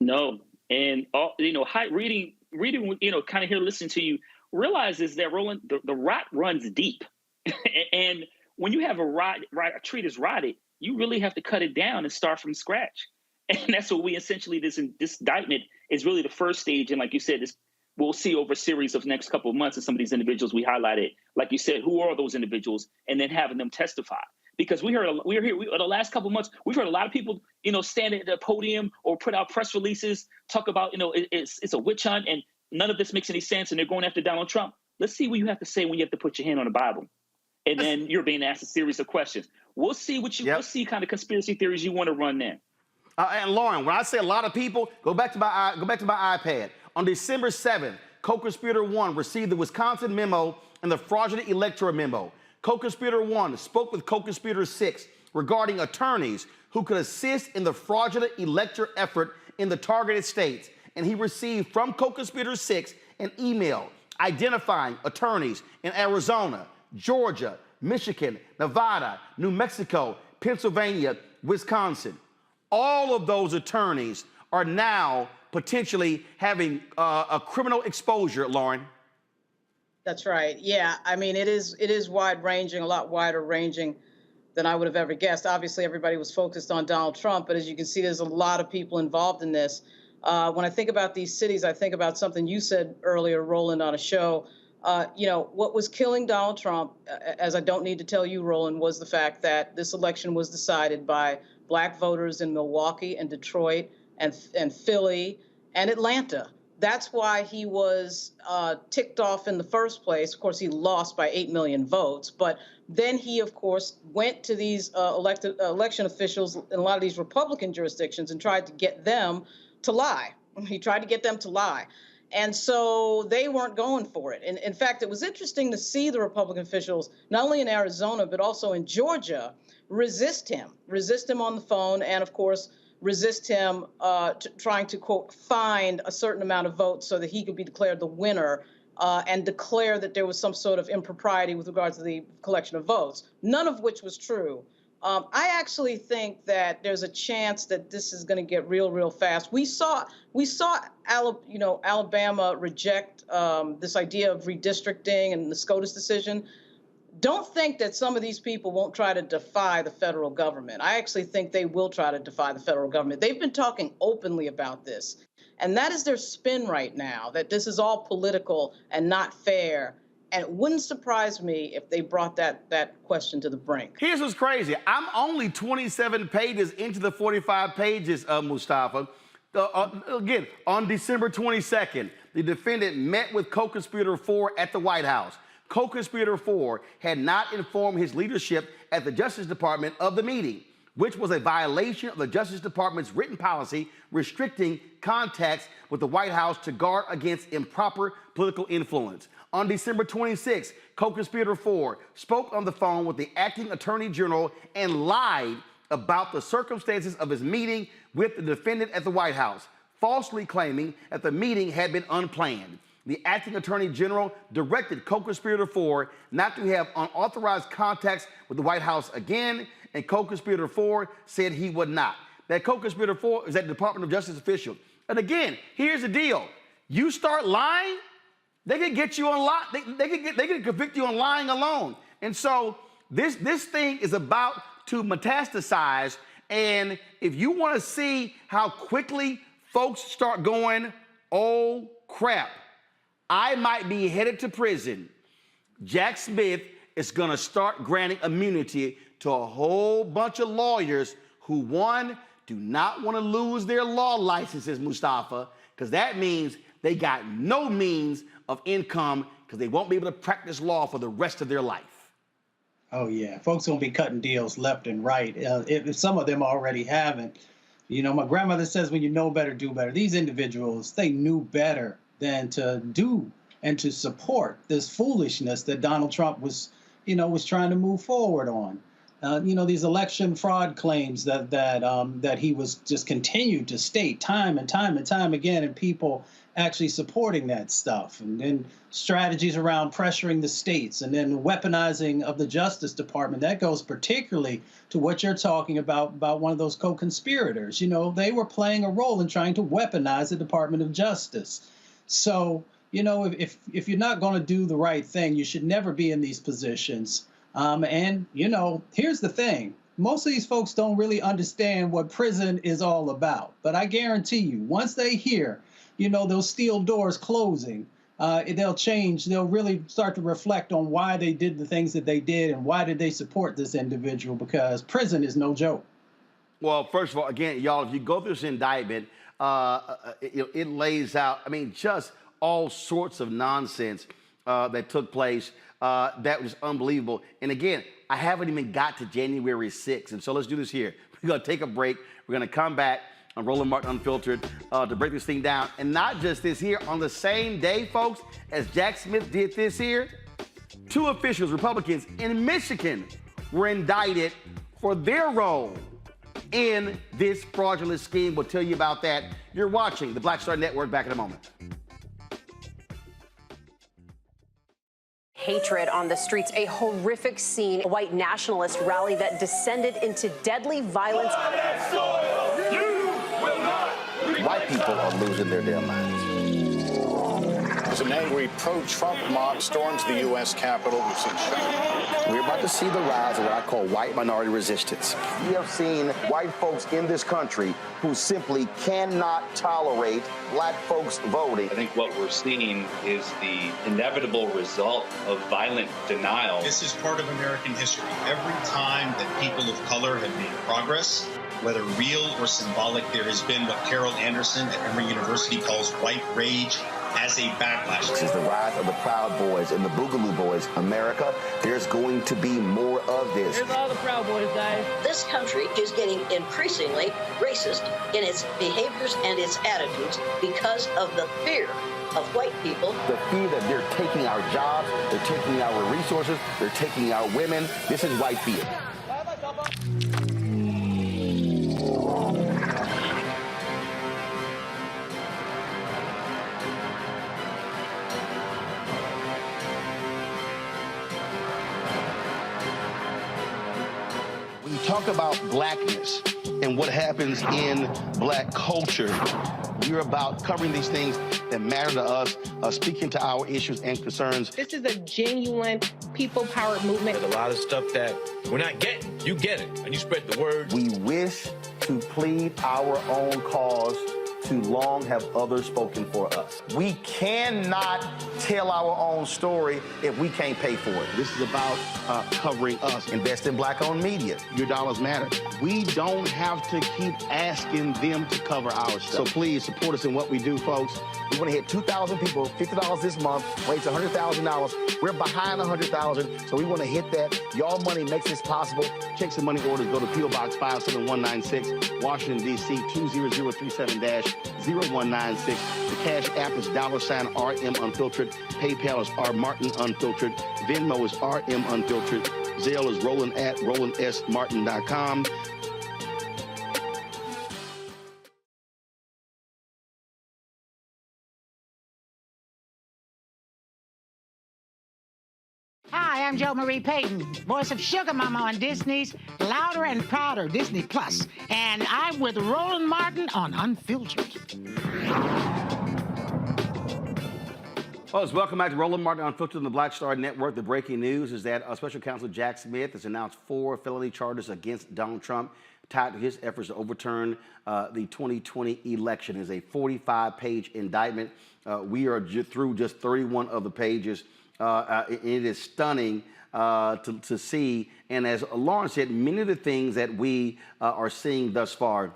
No, and you know, reading, you know, kind of here listening to you, realizes that Roland, the rot runs deep, and when you have a tree that's rotted, you really have to cut it down and start from scratch, and that's what we essentially this indictment is really the first stage, and like you said, we'll see over a series of next couple of months, and some of these individuals we highlighted, like you said, who are those individuals, and then having them testify. Because we in the last couple of months, we've heard a lot of people, you know, stand at the podium or put out press releases, talk about, you know, it's a witch hunt and none of this makes any sense and they're going after Donald Trump. Let's see what you have to say when you have to put your hand on the Bible. And then you're being asked a series of questions. We'll see we'll see kind of conspiracy theories you want to run then. And Lauren, when I say a lot of people, go back to my iPad. On December 7th, co-conspirator 1 received the Wisconsin memo and the fraudulent electoral memo. Co-conspirator 1 spoke with co-conspirator 6 regarding attorneys who could assist in the fraudulent electoral effort in the targeted states, and he received from co-conspirator 6 an email identifying attorneys in Arizona, Georgia, Michigan, Nevada, New Mexico, Pennsylvania, Wisconsin. All of those attorneys are now potentially having a criminal exposure, Lauren. That's right. Yeah, I mean, it is wide-ranging, a lot wider-ranging than I would have ever guessed. Obviously, everybody was focused on Donald Trump, but as you can see, there's a lot of people involved in this. When I think about these cities, I think about something you said earlier, Roland, on a show. You know, what was killing Donald Trump, as I don't need to tell you, Roland, was the fact that this election was decided by Black voters in Milwaukee and Detroit and Philly and Atlanta. That's why he was ticked off in the first place. Of course, he lost by 8 million votes. But then he, of course, went to these election officials in a lot of these Republican jurisdictions and tried to get them to lie. He tried to get them to lie. And so they weren't going for it. And in fact, it was interesting to see the Republican officials, not only in Arizona, but also in Georgia, resist him on the phone and, of course, resist him trying to, quote, find a certain amount of votes so that he could be declared the winner and declare that there was some sort of impropriety with regard to the collection of votes, none of which was true. I actually think that there's a chance that this is going to get real fast. We saw Alabama reject this idea of redistricting and the SCOTUS decision. Don't think that some of these people won't try to defy the federal government. I actually think they will try to defy the federal government. They've been talking openly about this. And that is their spin right now, that this is all political and not fair. And it wouldn't surprise me if they brought that question to the brink. Here's what's crazy. I'm only 27 pages into the 45 pages of Mustafa. Again, on December 22nd, the defendant met with co-conspirator 4 at the White House. Co-conspirator 4 had not informed his leadership at the Justice Department of the meeting, which was a violation of the Justice Department's written policy restricting contacts with the White House to guard against improper political influence. On December 26, co-conspirator 4 spoke on the phone with the acting attorney general and lied about the circumstances of his meeting with the defendant at the White House, falsely claiming that the meeting had been unplanned. The acting attorney general directed co-conspirator 4 not to have unauthorized contacts with the White House again, and co-conspirator 4 said he would not. That co-conspirator 4 is at the Department of Justice official. And again, here's the deal. You start lying, they can get you on they can convict you on lying alone. And so this thing is about to metastasize. And if you want to see how quickly folks start going, oh crap, I might be headed to prison, Jack Smith is going to start granting immunity to a whole bunch of lawyers who, one, do not want to lose their law licenses, Mustafa, because that means they got no means of income because they won't be able to practice law for the rest of their life. Oh, yeah. Folks going to be cutting deals left and right. If some of them already haven't. You know, my grandmother says when you know better, do better. These individuals, they knew better than to do and to support this foolishness that Donald Trump was trying to move forward on. These election fraud claims that he was just continued to state time and time again, and people actually supporting that stuff, and then strategies around pressuring the states, and then weaponizing of the Justice Department. That goes particularly to what you're talking about one of those co-conspirators. They were playing a role in trying to weaponize the Department of Justice. So, if you're not going to do the right thing, you should never be in these positions. Here's the thing. Most of these folks don't really understand what prison is all about. But I guarantee you, once they hear, those steel doors closing, they'll change. They'll really start to reflect on why they did the things that they did and why did they support this individual, because prison is no joke. Well, first of all, again, y'all, if you go through this indictment, it lays out, just all sorts of nonsense that took place. That was unbelievable. And again, I haven't even got to January 6th. And so let's do this here. We're going to take a break. We're going to come back on Roland Martin Unfiltered to break this thing down. And not just this here, on the same day, folks, as Jack Smith did this here, 2 officials, Republicans in Michigan, were indicted for their role in this fraudulent scheme. We'll tell you about that. You're watching the Black Star Network. Back in a moment. Hatred on the streets, a horrific scene, a white nationalist rally that descended into deadly violence. White people are losing their damn minds. As an angry pro-Trump mob storms the U.S. Capitol, we've seen shooting. We're about to see the rise of what I call white minority resistance. We have seen white folks in this country who simply cannot tolerate black folks voting. I think what we're seeing is the inevitable result of violent denial. This is part of American history. Every time that people of color have made progress, whether real or symbolic, there has been what Carol Anderson at Emory University calls white rage as a backlash. This is the rise of the Proud Boys and the Boogaloo Boys. America, there's going to be more of this. Here's all the Proud Boys, guys. This country is getting increasingly racist in its behaviors and its attitudes because of the fear of white people. The fear that they're taking our jobs, they're taking our resources, they're taking our women. This is white fear. about blackness and what happens in black culture, we're about covering these things that matter to us, speaking to our issues and concerns. This is a genuine people-powered movement. There's a lot of stuff that we're not getting. You get it, and you spread the word. We wish to plead our own cause. Too long have others spoken for us. We cannot tell our own story if we can't pay for it. This is about covering us. Invest in black-owned media. Your dollars matter. We don't have to keep asking them to cover our stuff. So please support us in what we do, folks. We want to hit 2,000 people, $50 this month, raise $100,000. We're behind 100,000, so we want to hit that. Y'all money makes this possible. Checks and money orders go to P.O. Box 57196, Washington, D.C. 20037-0196. The Cash App is $RM Unfiltered. PayPal is R Martin Unfiltered. Venmo is RM Unfiltered. Zelle is Roland at RolandSMartin.com. Hi, I'm Jo Marie Payton, voice of Sugar Mama on Disney's Louder and Prouder Disney Plus, and I'm with Roland Martin on Unfiltered. Folks, welcome back to Roland Martin Unfiltered on the Black Star Network. The breaking news is that Special Counsel Jack Smith has announced 4 felony charges against Donald Trump tied to his efforts to overturn the 2020 election. It is a 45-page indictment. We are through just 31 of the pages. It is stunning to see. And as Lauren said, many of the things that we are seeing thus far,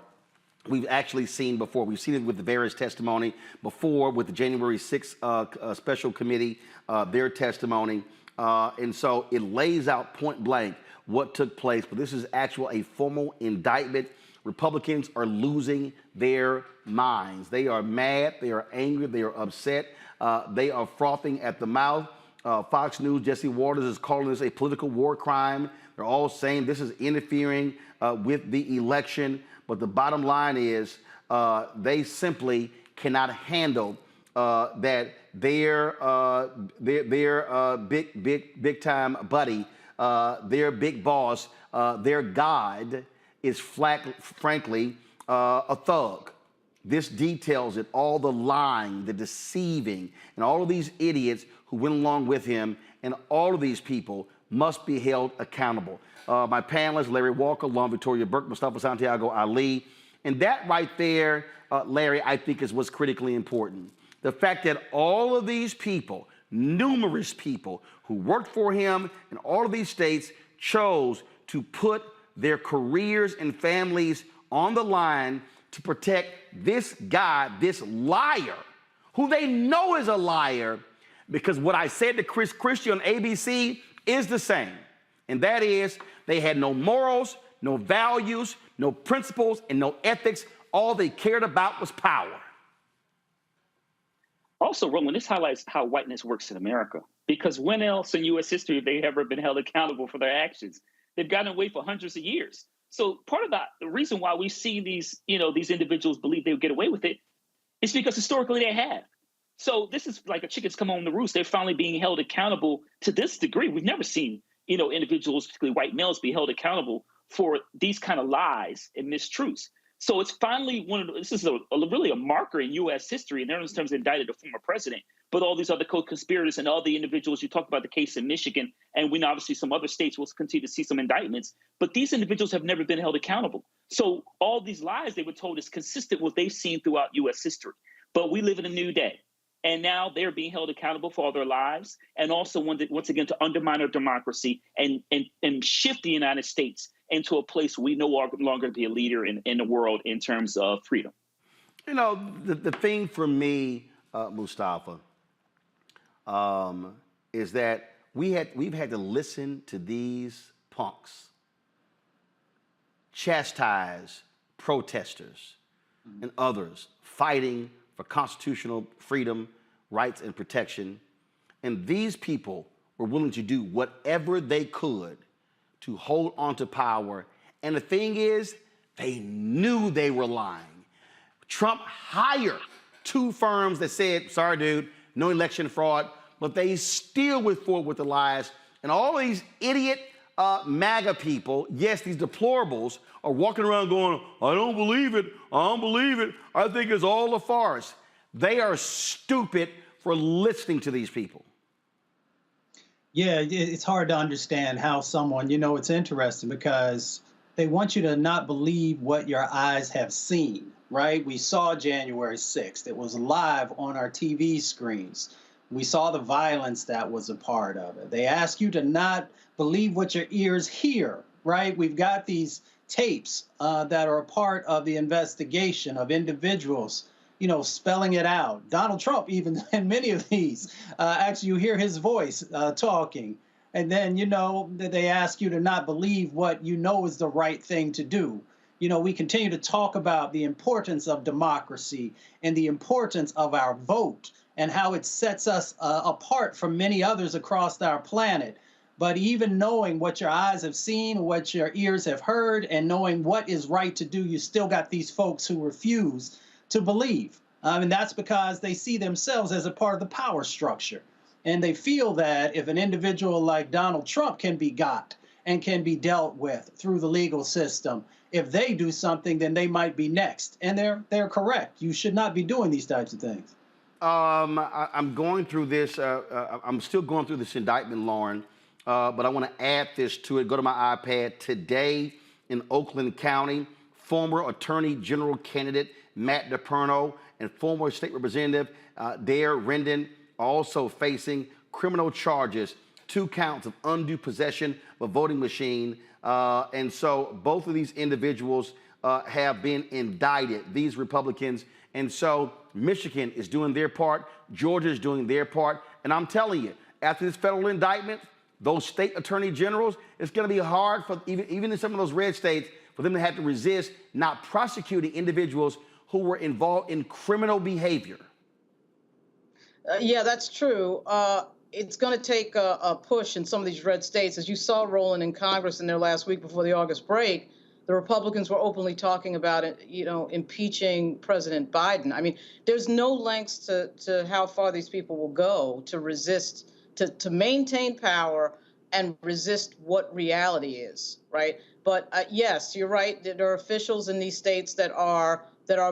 we've actually seen before. We've seen it with the various testimony before, with the January 6th special committee, their testimony. And so it lays out point blank what took place. But this is a formal indictment. Republicans are losing their minds. They are mad. They are angry. They are upset. They are frothing at the mouth. Fox News, Jesse Waters is calling this a political war crime. They're all saying this is interfering with the election. But the bottom line is they simply cannot handle that their big time buddy, their big boss, their God is frankly a thug. This details it, all the lying, the deceiving, and all of these idiots who went along with him, and all of these people must be held accountable. My panelists, Larry Walker, Lon Victoria Burke, Mustafa Santiago Ali, and that right there, Larry, I think is what's critically important. The fact that all of these people, numerous people who worked for him in all of these states, chose to put their careers and families on the line to protect this guy, this liar, who they know is a liar, because what I said to Chris Christie on ABC is the same. And that is, they had no morals, no values, no principles, and no ethics. All they cared about was power. Also, Roland, this highlights how whiteness works in America. Because when else in U.S. history have they ever been held accountable for their actions? They've gotten away for hundreds of years. So part of the reason why we see these individuals believe they'll get away with it is because historically they have. So this is like a chicken's come home to roost. They're finally being held accountable to this degree. We've never seen, individuals, particularly white males, be held accountable for these kind of lies and mistruths. So it's finally this is really a marker in U.S. history, and in terms of indicted a former president, but all these other co-conspirators and all the individuals. You talked about the case in Michigan, and we know obviously some other states will continue to see some indictments, but these individuals have never been held accountable. So all these lies they were told is consistent with what they've seen throughout U.S. history. But we live in a new day. And now they're being held accountable for all their lives, and also once again to undermine our democracy and shift the United States into a place we no longer be a leader in the world in terms of freedom. The thing for me, Mustafa, is that we've had to listen to these punks chastise protesters and others fighting for constitutional freedom, rights, and protection. And these people were willing to do whatever they could to hold on to power. And the thing is, they knew they were lying. Trump hired 2 firms that said, sorry, dude, no election fraud, but they still went forward with the lies. And all these idiot MAGA people, yes, these deplorables, are walking around going, I don't believe it, I don't believe it, I think it's all a farce. They are stupid for listening to these people. Yeah, it's hard to understand how someone, you know, it's interesting because they want you to not believe what your eyes have seen, right? We saw January 6th. It was live on our TV screens. We saw the violence that was a part of it. They ask you to not believe what your ears hear, right? We've got these tapes that are a part of the investigation of individuals, you know, spelling it out. Donald Trump, even in many of these, actually you hear his voice talking. And then, you know, they ask you to not believe what you know is the right thing to do. You know, we continue to talk about the importance of democracy and the importance of our vote and how it sets us apart from many others across our planet. But even knowing what your eyes have seen, what your ears have heard, and knowing what is right to do, you still got these folks who refuse to believe. And that's because they see themselves as a part of the power structure. And they feel that if an individual like Donald Trump can be got and can be dealt with through the legal system, if they do something, then they might be next. And they're correct. You should not be doing these types of things. I'm going through this. I'm still going through this indictment, Lauren, but I want to add this to it. Go to my iPad. Today in Oakland County, former Attorney General candidate Matt DePerno and former state representative Dare Rendon also facing criminal charges, 2 counts of undue possession of a voting machine. And so both of these individuals have been indicted, these Republicans. And so Michigan is doing their part, Georgia is doing their part. And I'm telling you, after this federal indictment, those state attorney generals, it's going to be hard for even in some of those red states for them to have to resist not prosecuting individuals who were involved in criminal behavior. Yeah, that's true. It's going to take a push in some of these red states. As you saw, Roland, in Congress in their last week before the August break, the Republicans were openly talking about it, you know, impeaching President Biden. I mean, there's no lengths to how far these people will go to resist, to maintain power and resist what reality is, right? But yes, you're right. There are officials in these states that are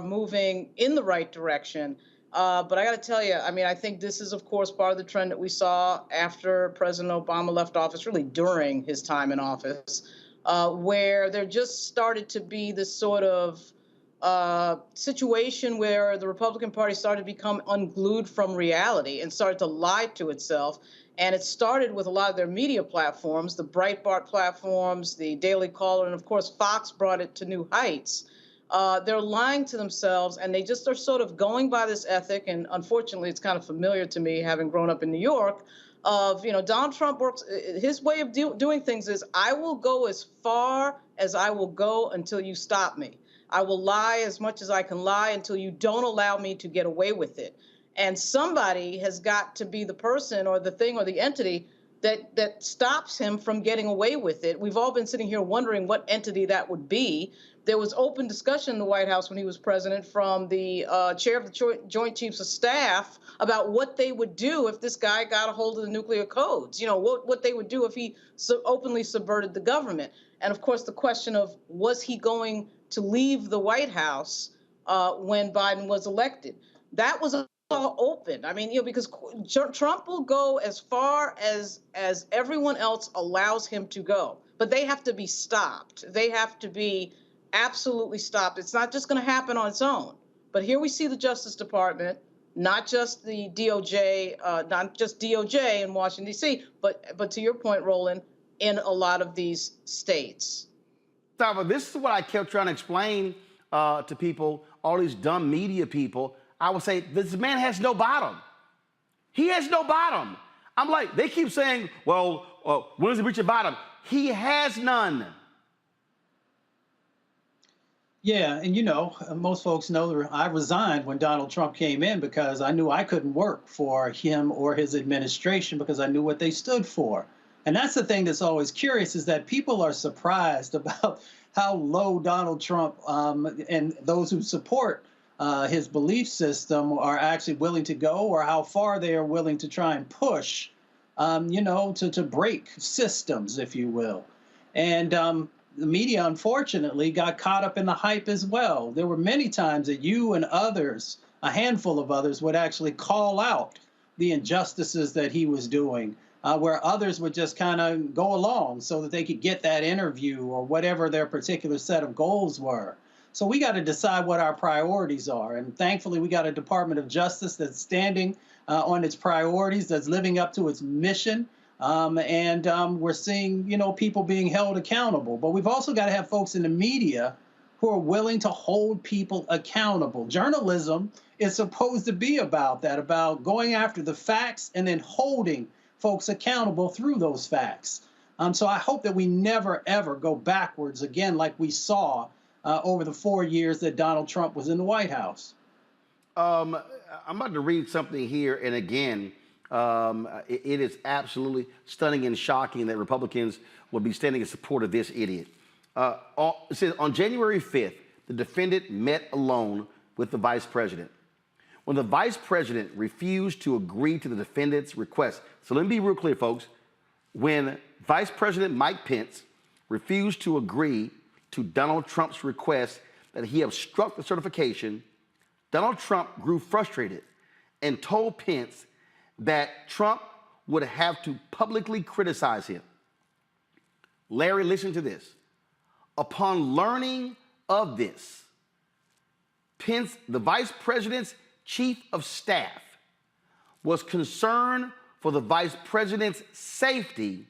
moving in the right direction. But I got to tell you, I mean, I think this is, of course, part of the trend that we saw after President Obama left office, really during his time in office, where there just started to be this sort of situation where the Republican Party started to become unglued from reality and started to lie to itself. And it started with a lot of their media platforms, the Breitbart platforms, the Daily Caller, and of course, Fox brought it to new heights. They're lying to themselves, and they just are sort of going by this ethic. And unfortunately, it's kind of familiar to me, having grown up in New York, of, you know, Donald Trump works, his way of doing things is, I will go as far as I will go until you stop me. I will lie as much as I can lie until you don't allow me to get away with it. And somebody has got to be the person or the thing or the entity that stops him from getting away with it. We've all been sitting here wondering what entity that would be. There was open discussion in the White House when he was president from the chair of the Joint Chiefs of Staff about what they would do if this guy got a hold of the nuclear codes, you know, what they would do if he openly subverted the government. And of course, the question of, was he going to leave the White House when Biden was elected? That was all open. I mean, you know, because Trump will go as far as everyone else allows him to go, but they have to be stopped. They have to be absolutely stopped. It's not just going to happen on its own. But here we see the Justice Department, not just the DOJ, not just DOJ in Washington, D.C., but to your point, Roland, in a lot of these states. But this is what I kept trying to explain to people, all these dumb media people. I would say, this man has no bottom. He has no bottom. I'm like, they keep saying, well, when does he reach a bottom? He has none. Yeah, and you know, most folks know I resigned when Donald Trump came in because I knew I couldn't work for him or his administration because I knew what they stood for. And that's the thing that's always curious, is that people are surprised about how low Donald Trump and those who support his belief system are actually willing to go, or how far they are willing to try and push, you know, to break systems, if you will. And the media, unfortunately, got caught up in the hype as well. There were many times that you and others, a handful of others, would actually call out the injustices that he was doing, where others would just kind of go along so that they could get that interview or whatever their particular set of goals were. So we got to decide what our priorities are. And thankfully, we got a Department of Justice that's standing on its priorities, that's living up to its mission. And we're seeing, people being held accountable. But we've also got to have folks in the media who are willing to hold people accountable. Journalism is supposed to be about that, about going after the facts and then holding folks accountable through those facts. So I hope that we never, ever go backwards again like we saw over the 4 years that Donald Trump was in the White House. I'm about to read something here, and again, it is absolutely stunning and shocking that Republicans would be standing in support of this idiot. It says, on January 5th, the defendant met alone with the vice president. When the vice president refused to agree to the defendant's request, so let me be real clear, folks. When Vice President Mike Pence refused to agree to Donald Trump's request that he obstruct the certification, Donald Trump grew frustrated and told Pence that Trump would have to publicly criticize him. Larry, listen to this. Upon learning of this, Pence, the vice president's chief of staff, was concerned for the vice president's safety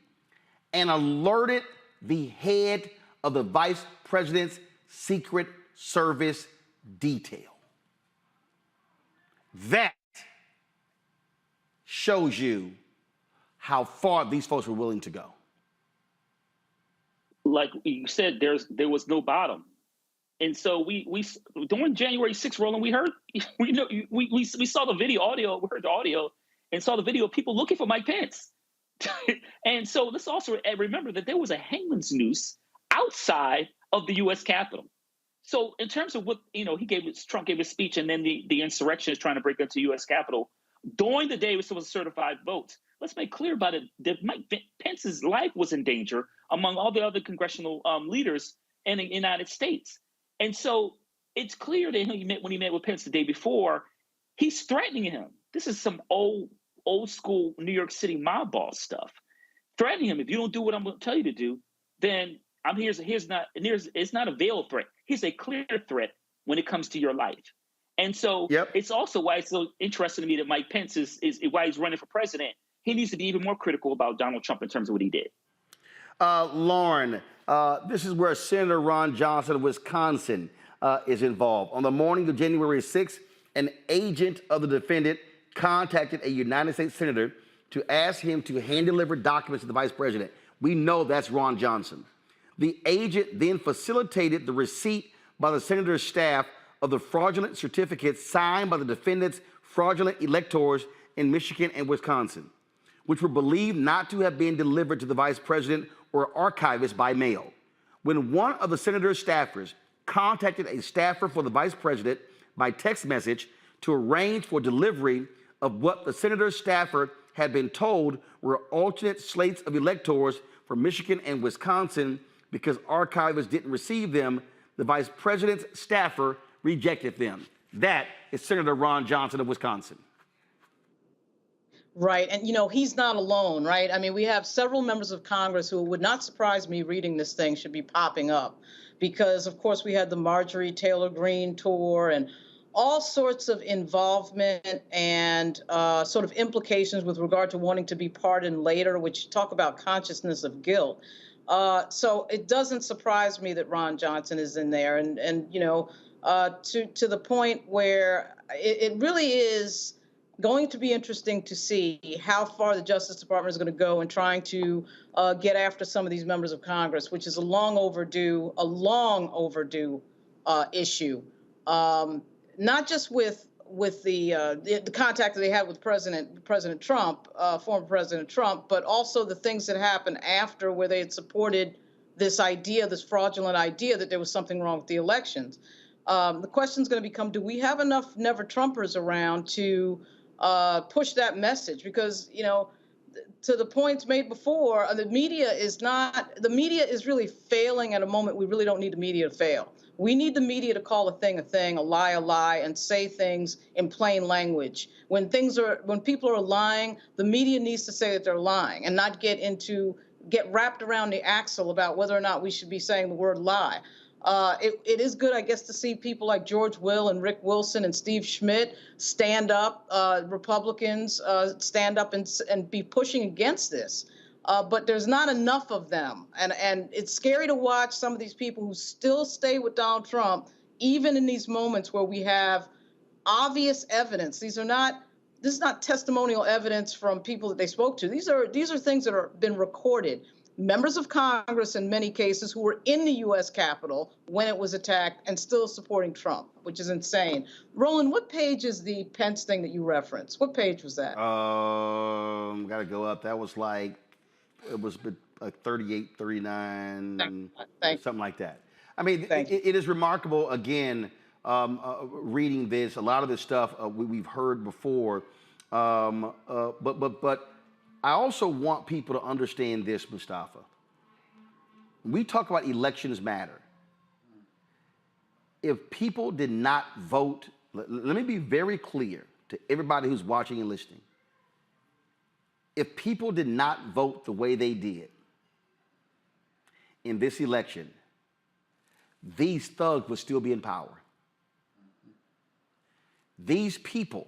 and alerted the head of the vice president's Secret Service detail. That shows you how far these folks were willing to go. Like you said, there was no bottom. And so we during January 6th, Roland, we saw the video audio, we heard the audio and saw the video of people looking for Mike Pence. And so let's also remember that there was a hangman's noose outside of the U.S. Capitol. So in terms of what, Trump gave his speech, and then the insurrection is trying to break into U.S. Capitol, during the day, it was certified votes. Let's make clear about it that Mike Pence's life was in danger among all the other congressional leaders in the United States. And so it's clear that when he met with Pence the day before, he's threatening him. This is some old school New York City mob boss stuff. Threatening him, if you don't do what I'm going to tell you to do, then it's not a veiled threat. Here's a clear threat when it comes to your life. And so It's also why it's so interesting to me that Mike Pence is why he's running for president. He needs to be even more critical about Donald Trump in terms of what he did. Lauren, this is where Senator Ron Johnson of Wisconsin is involved. On the morning of January 6th, an agent of the defendant contacted a United States senator to ask him to hand-deliver documents to the vice president. We know that's Ron Johnson. The agent then facilitated the receipt by the senator's staff of the fraudulent certificates signed by the defendant's fraudulent electors in Michigan and Wisconsin, which were believed not to have been delivered to the vice president or archivist by mail. When one of the senator's staffers contacted a staffer for the vice president by text message to arrange for delivery of what the senator's staffer had been told were alternate slates of electors for Michigan and Wisconsin, because archivists didn't receive them, the vice president's staffer rejected them. That is Senator Ron Johnson of Wisconsin. Right. And, he's not alone, right? I mean, we have several members of Congress who would not surprise me reading this thing should be popping up because, of course, we had the Marjorie Taylor Greene tour and all sorts of involvement and sort of implications with regard to wanting to be pardoned later, which talk about consciousness of guilt. So it doesn't surprise me that Ron Johnson is in there. And to the point where it really is going to be interesting to see how far the Justice Department is going to go in trying to get after some of these members of Congress, which is a long overdue issue. Not just with the contact that they had with President Trump, former President Trump, but also the things that happened after, where they had supported this fraudulent idea that there was something wrong with the elections. The question is going to become: do we have enough Never Trumpers around to push that message? Because to the points made before, the media is really failing at a moment we really don't need the media to fail. We need the media to call a thing, a lie, and say things in plain language. When people are lying, the media needs to say that they're lying and not get wrapped around the axle about whether or not we should be saying the word lie. It is good, I guess, to see people like George Will and Rick Wilson and Steve Schmidt stand up, Republicans stand up and be pushing against this. But there's not enough of them. And it's scary to watch some of these people who still stay with Donald Trump, even in these moments where we have obvious evidence. This is not testimonial evidence from people that they spoke to. These are things that have been recorded. Members of Congress, in many cases, who were in the U.S. Capitol when it was attacked and still supporting Trump, which is insane. Roland, what page is the Pence thing that you referenced? What page was that? Gotta go up. That was it was like 38, 39, something like that. I mean, it is remarkable, again, reading this. A lot of this stuff we've heard before, but I also want people to understand this, Mustafa. We talk about elections matter. If people did not vote, let me be very clear to everybody who's watching and listening. If people did not vote the way they did in this election, these thugs would still be in power. These people,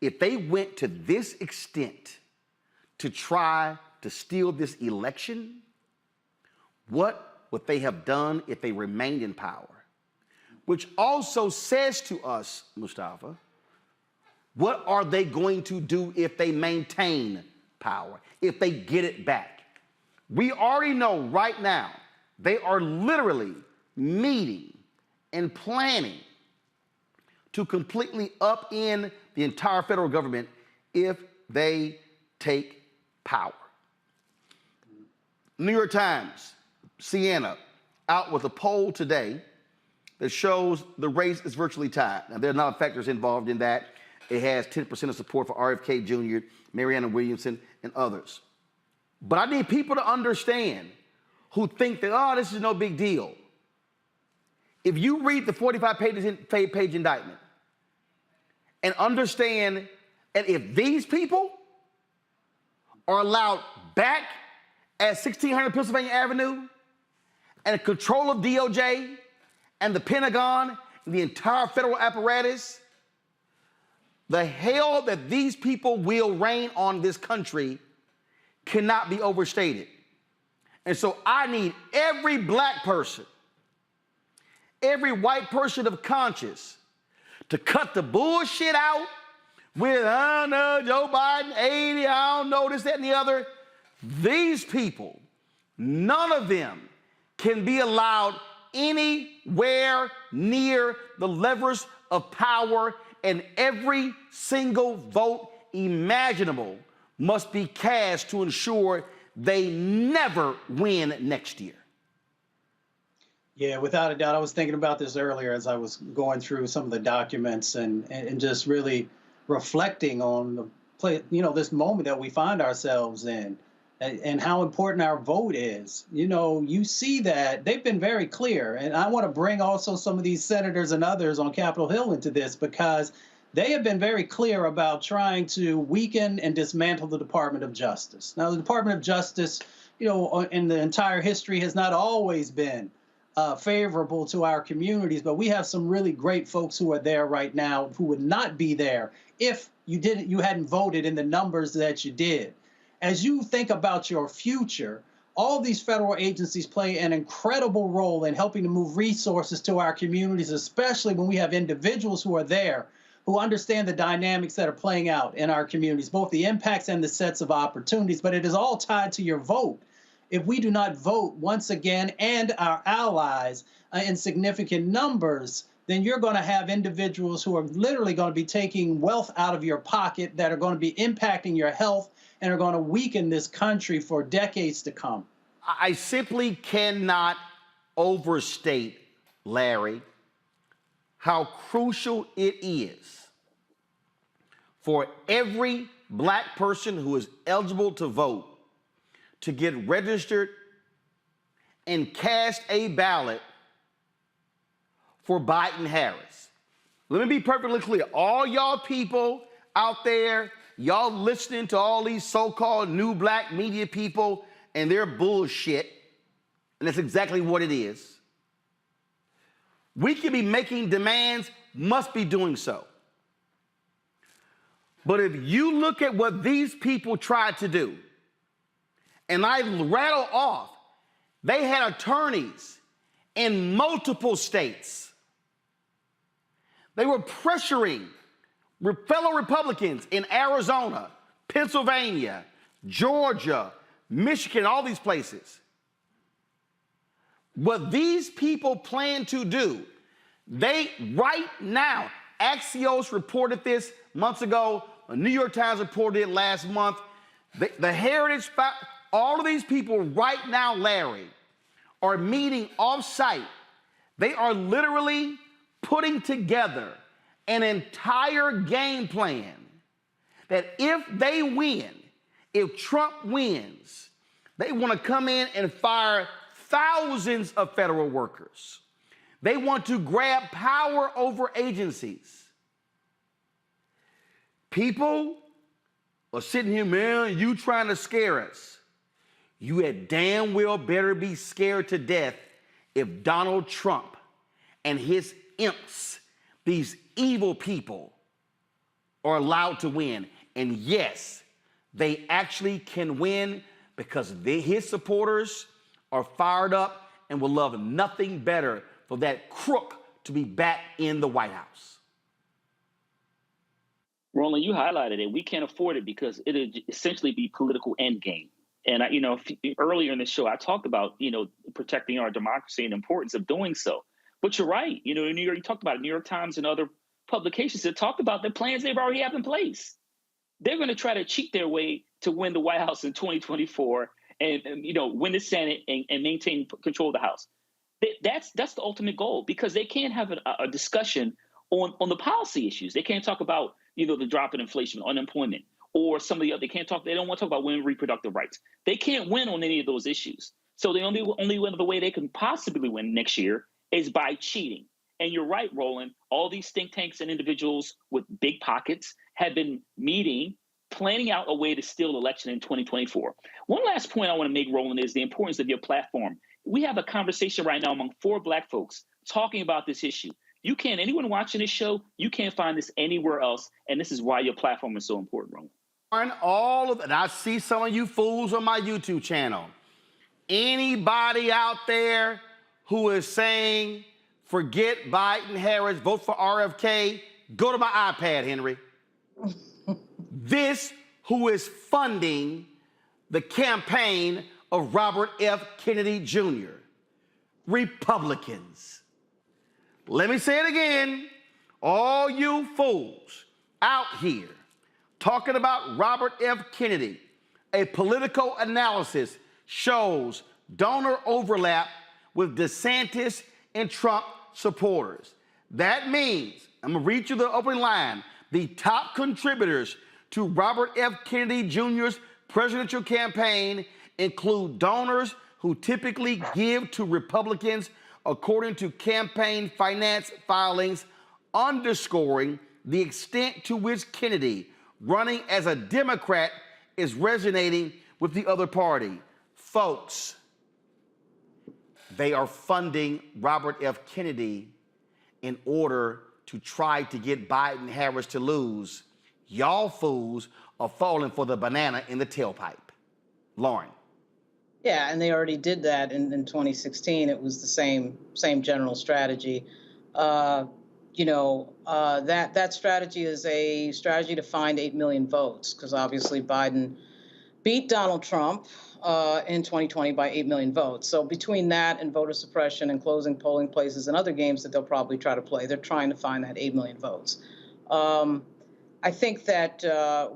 if they went to this extent to try to steal this election, what would they have done if they remained in power? Which also says to us, Mustafa, what are they going to do if they maintain power, if they get it back? We already know right now they are literally meeting and planning to completely upend the entire federal government if they take power. New York Times, Siena, out with a poll today that shows the race is virtually tied. Now, there are not factors involved in that. It has 10% of support for RFK Jr., Marianne Williamson, and others. But I need people to understand who think that, oh, this is no big deal. If you read the 45-page indictment and understand that if these people are allowed back at 1600 Pennsylvania Avenue and in control of DOJ and the Pentagon and the entire federal apparatus, the hell that these people will reign on this country cannot be overstated. And so I need every black person, every white person of conscience to cut the bullshit out with, I don't know, Joe Biden, 80, I don't know, this, that, and the other. These people, none of them can be allowed anywhere near the levers of power, and every single vote imaginable must be cast to ensure they never win next year. Yeah, without a doubt. I was thinking about this earlier as I was going through some of the documents and just really reflecting on this moment that we find ourselves in and how important our vote is. You see that they've been very clear. And I want to bring also some of these senators and others on Capitol Hill into this, because they have been very clear about trying to weaken and dismantle the Department of Justice. Now, the Department of Justice, in the entire history has not always been favorable to our communities, but we have some really great folks who are there right now who would not be there if you hadn't voted in the numbers that you did. As you think about your future, all these federal agencies play an incredible role in helping to move resources to our communities, especially when we have individuals who are there who understand the dynamics that are playing out in our communities, both the impacts and the sets of opportunities. But it is all tied to your vote. If we do not vote once again, and our allies in significant numbers, then you're going to have individuals who are literally going to be taking wealth out of your pocket, that are going to be impacting your health and are going to weaken this country for decades to come. I simply cannot overstate, Larry, how crucial it is for every black person who is eligible to vote to get registered and cast a ballot for Biden-Harris. Let me be perfectly clear. All y'all people out there, y'all listening to all these so-called new black media people and their bullshit, and that's exactly what it is. We can be making demands, must be doing so. But if you look at what these people tried to do, and I rattle off, they had attorneys in multiple states. They were pressuring fellow Republicans in Arizona, Pennsylvania, Georgia, Michigan, all these places. What these people plan to do, they right now, Axios reported this months ago, the New York Times reported it last month. The Heritage, all of these people right now, Larry, are meeting off-site. They are literally putting together an entire game plan that if they win, if Trump wins, they want to come in and fire thousands of federal workers. They want to grab power over agencies. People are sitting here, man, you trying to scare us. You had damn well better be scared to death if Donald Trump and his imps, these evil people, are allowed to win. And yes, they actually can win because his supporters are fired up and will love nothing better for that crook to be back in the White House. Roland, you highlighted it. We can't afford it because it'd essentially be political endgame. And earlier in the show, I talked about protecting our democracy and the importance of doing so. But you're right. In New York, you talked about it, New York Times and other publications that talked about the plans they've already have in place. They're going to try to cheat their way to win the White House in 2024 and win the Senate and maintain control of the House. That's the ultimate goal, because they can't have a discussion on the policy issues. They can't talk about the drop in inflation, unemployment, or some of the other. They don't want to talk about women's reproductive rights. They can't win on any of those issues. So the only way they can possibly win next year is by cheating. And you're right, Roland. All these think tanks and individuals with big pockets have been meeting, planning out a way to steal the election in 2024. One last point I want to make, Roland, is the importance of your platform. We have a conversation right now among 4 black folks talking about this issue. Anyone watching this show, you can't find this anywhere else. And this is why your platform is so important, Roland. And I see some of you fools on my YouTube channel. Anybody out there who is saying, forget Biden-Harris, vote for RFK, go to my iPad, Henry. This who is funding the campaign of Robert F. Kennedy Jr. Republicans. Let me say it again. All you fools out here talking about Robert F. Kennedy, a political analysis shows donor overlap with DeSantis and Trump supporters. That means, I'm going to read you the opening line, the top contributors to Robert F. Kennedy Jr.'s presidential campaign include donors who typically give to Republicans according to campaign finance filings, underscoring the extent to which Kennedy, running as a Democrat, is resonating with the other party. Folks, they are funding Robert F. Kennedy in order to try to get Biden-Harris to lose. Y'all fools are falling for the banana in the tailpipe. Lauren. Yeah, and they already did that in 2016. It was the same general strategy. That strategy is a strategy to find 8 million votes, because obviously Biden beat Donald Trump in 2020 by 8 million votes. So between that and voter suppression and closing polling places and other games that they'll probably try to play, they're trying to find that 8 million votes. I think that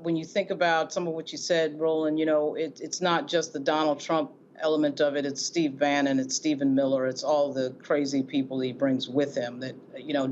when you think about some of what you said, Roland, it's not just the Donald Trump element of it. It's Steve Bannon, it's Stephen Miller, it's all the crazy people he brings with him that,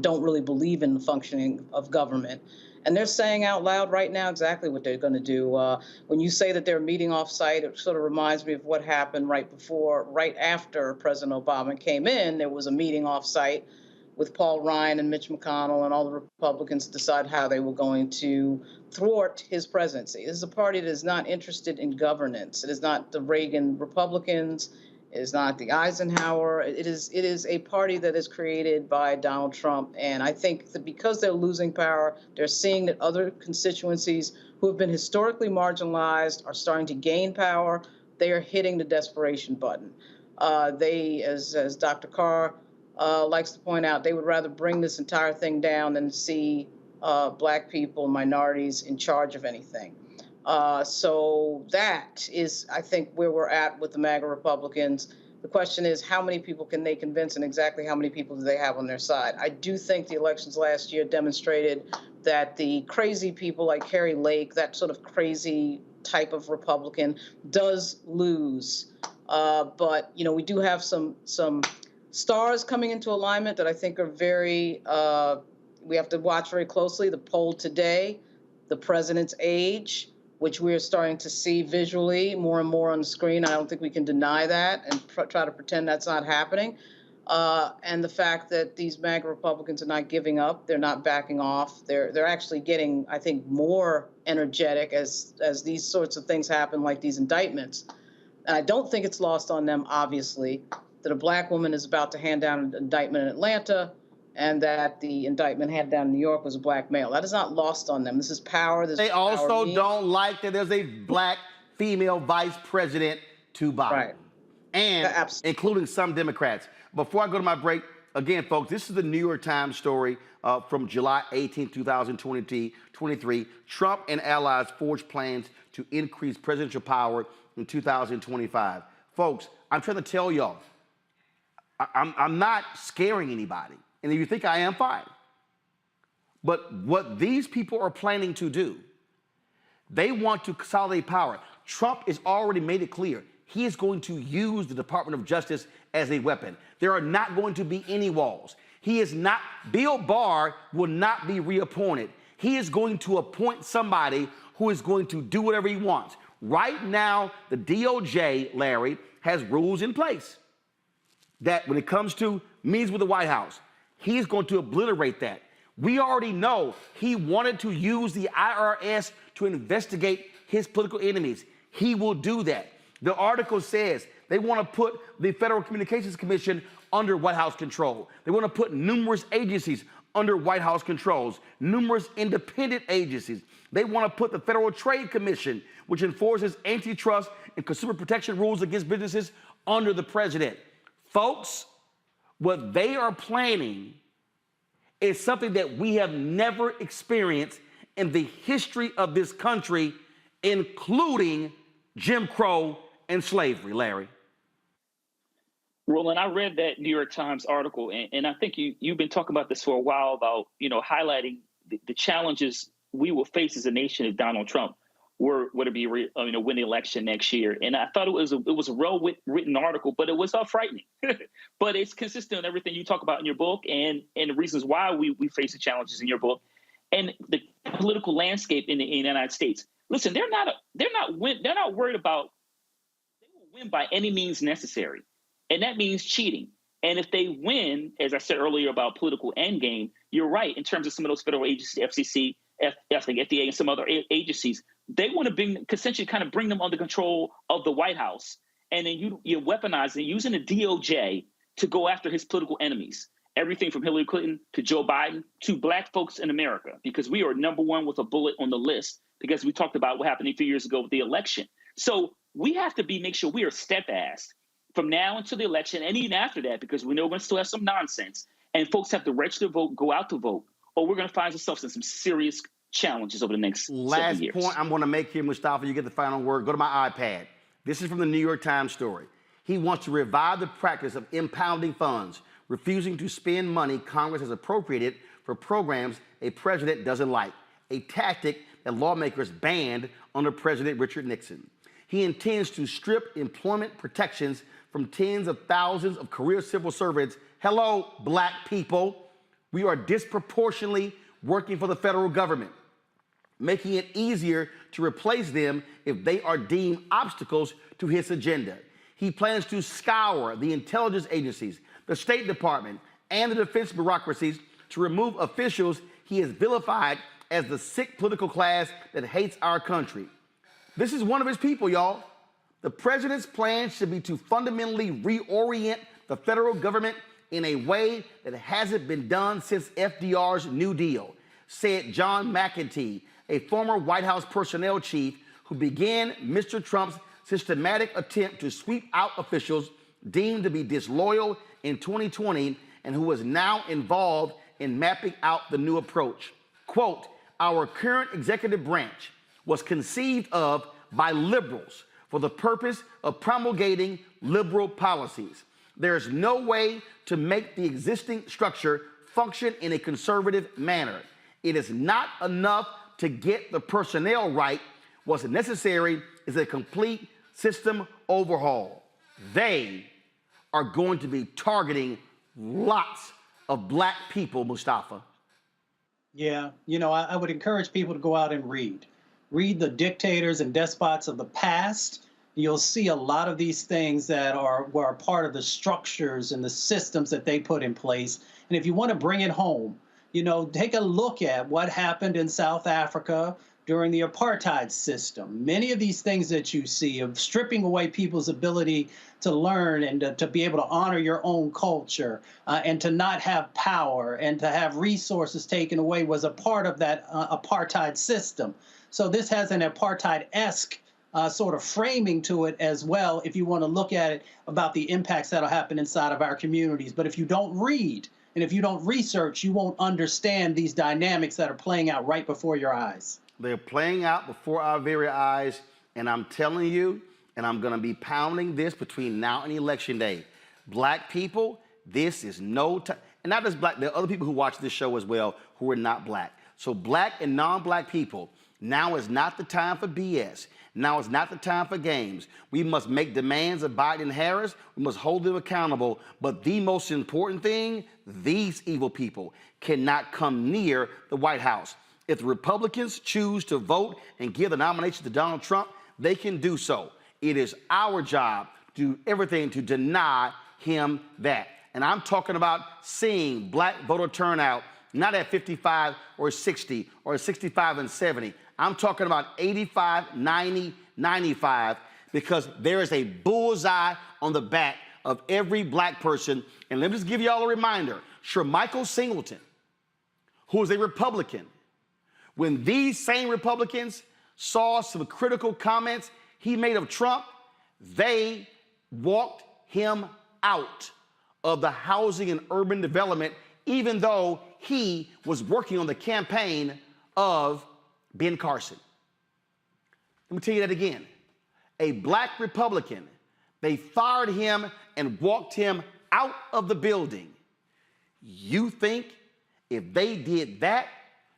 don't really believe in the functioning of government And they're saying out loud right now exactly what they're going to do. When you say that they're meeting off-site, it sort of reminds me of what happened right after President Obama came in. There was a meeting off-site with Paul Ryan and Mitch McConnell and all the Republicans to decide how they were going to thwart his presidency. This is a party that is not interested in governance. It is not the Reagan Republicans. It is not the Eisenhower. It is a party that is created by Donald Trump. And I think that because they're losing power, they're seeing that other constituencies who have been historically marginalized are starting to gain power. They are hitting the desperation button. They, as Dr. Carr likes to point out, they would rather bring this entire thing down than see Black people, minorities in charge of anything. So that is, I think, where we're at with the MAGA Republicans. The question is, how many people can they convince, and exactly how many people do they have on their side? I do think the elections last year demonstrated that the crazy people like Carrie Lake, that sort of crazy type of Republican, does lose. But, you know, we do have some stars coming into alignment that I think are very, we have to watch very closely. The poll today, the president's age, which we're starting to see visually more and more on the screen. I don't think we can deny that and try to pretend that's not happening. And the fact that these MAGA Republicans are not giving up, they're not backing off. They're actually getting, I think, more energetic as these sorts of things happen, like these indictments. And I don't think it's lost on them, obviously, that a Black woman is about to hand down an indictment in Atlanta, and that the indictment handed down in New York was a Black male. That is not lost on them. This is power. They also don't like that there's a Black female vice president to Biden. Right. And including some Democrats. Before I go to my break, again, folks, this is the New York Times story from July 18, 2023. Trump and allies forge plans to increase presidential power in 2025. Folks, I'm trying to tell y'all, I'm not scaring anybody. And if you think I am, fine. But what these people are planning to do, they want to consolidate power. Trump has already made it clear he is going to use the Department of Justice as a weapon. There are not going to be any walls. Bill Barr will not be reappointed. He is going to appoint somebody who is going to do whatever he wants. Right now, the DOJ, Larry, has rules in place that when it comes to meetings with the White House, he is going to obliterate that. We already know he wanted to use the IRS to investigate his political enemies. He will do that. The article says they want to put the Federal Communications Commission under White House control. They want to put numerous agencies under White House controls, numerous independent agencies. They want to put the Federal Trade Commission, which enforces antitrust and consumer protection rules against businesses, under the president. Folks, what they are planning is something that we have never experienced in the history of this country, including Jim Crow and slavery, Larry. Roland, I read that New York Times article, and I think you've been talking about this for a while about, highlighting the challenges we will face as a nation if Donald Trump were to be win the election next year. And I thought it was a well-written article, but it was frightening. But it's consistent with everything you talk about in your book and the reasons why we face the challenges in your book and the political landscape in the United States. Listen, they're not worried about, they will win by any means necessary. And that means cheating. And if they win, as I said earlier about political endgame, you're right in terms of some of those federal agencies, FCC, FDA, and some other agencies. They want to essentially kind of bring them under control of the White House. And then you're weaponizing, using the DOJ to go after his political enemies. Everything from Hillary Clinton to Joe Biden to Black folks in America, because we are number one with a bullet on the list, because we talked about what happened a few years ago with the election. So we have to make sure we are steadfast from now until the election and even after that, because we know we're going to still have some nonsense. And folks have to register to vote, go out to vote, or we're going to find ourselves in some serious challenges over the next several years. Last point I'm going to make here, Mustafa, you get the final word. Go to my iPad. This is from the New York Times story. He wants to revive the practice of impounding funds, refusing to spend money Congress has appropriated for programs a president doesn't like, a tactic that lawmakers banned under President Richard Nixon. He intends to strip employment protections from tens of thousands of career civil servants. Hello, Black people. We are disproportionately working for the federal government. making it easier to replace them if they are deemed obstacles to his agenda. He plans to scour the intelligence agencies, the State Department, and the defense bureaucracies to remove officials he has vilified as the sick political class that hates our country. This is one of his people, y'all. The president's plan should be to fundamentally reorient the federal government in a way that hasn't been done since FDR's New Deal, said John McEntee, a former White House personnel chief who began Mr. Trump's systematic attempt to sweep out officials deemed to be disloyal in 2020 and who is now involved in mapping out the new approach. Quote, our current executive branch was conceived of by liberals for the purpose of promulgating liberal policies. There's no way to make the existing structure function in a conservative manner. It is not enough to get the personnel right. What's necessary is a complete system overhaul. They are going to be targeting lots of black people, Mustafa. Yeah, you know, I would encourage people to go out and read. Read the dictators and despots of the past. You'll see a lot of these things that were part of the structures and the systems that they put in place. And if you want to bring it home, you know, take a look at what happened in South Africa during the apartheid system. Many of these things that you see of stripping away people's ability to learn and to be able to honor your own culture and to not have power and to have resources taken away was a part of that apartheid system. So this has an apartheid-esque sort of framing to it as well, if you want to look at it about the impacts that'll happen inside of our communities. But if you don't read and if you don't research, you won't understand these dynamics that are playing out right before your eyes. They're playing out before our very eyes, and I'm telling you, and I'm going to be pounding this between now and Election Day. Black people, this is no time. And not just black, there are other people who watch this show as well who are not black. So black and non-black people, now is not the time for BS. Now is not the time for games. We must make demands of Biden and Harris. We must hold them accountable. But the most important thing, these evil people cannot come near the White House. If the Republicans choose to vote and give the nomination to Donald Trump, they can do so. It is our job to do everything to deny him that. And I'm talking about seeing black voter turnout not at 55 or 60 or 65 and 70. I'm talking about 85, 90, 95, because there is a bullseye on the back of every black person. And let me just give you all a reminder. Michael Singleton, who is a Republican, when these same Republicans saw some critical comments he made of Trump, they walked him out of the housing and urban development, even though he was working on the campaign of Ben Carson. Let me tell you that again. A black Republican, they fired him and walked him out of the building. You think if they did that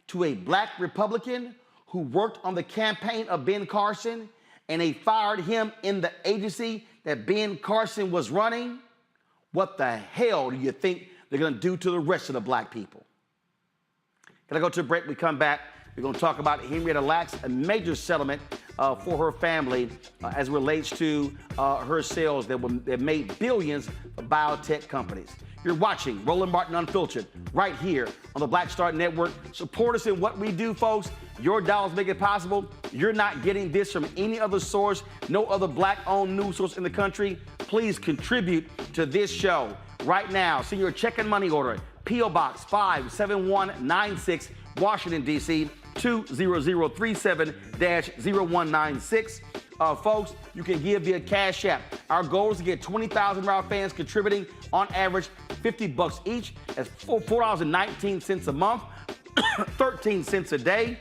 to a black Republican who worked on the campaign of Ben Carson and they fired him in the agency that Ben Carson was running, what the hell do you think they're going to do to the rest of the black people? Can I go to a break? We come back. We're going to talk about Henrietta Lacks, a major settlement for her family as it relates to her sales that made billions for biotech companies. You're watching Roland Martin Unfiltered right here on the Black Star Network. Support us in what we do, folks. Your dollars make it possible. You're not getting this from any other source, no other black-owned news source in the country. Please contribute to this show right now. Send your check and money order, P.O. Box 57196, Washington, D.C., 20037-0196. Folks, you can give via Cash App. Our goal is to get 20,000 of our fans contributing on average $50 each. That's $4.19 a month, 13 cents a day.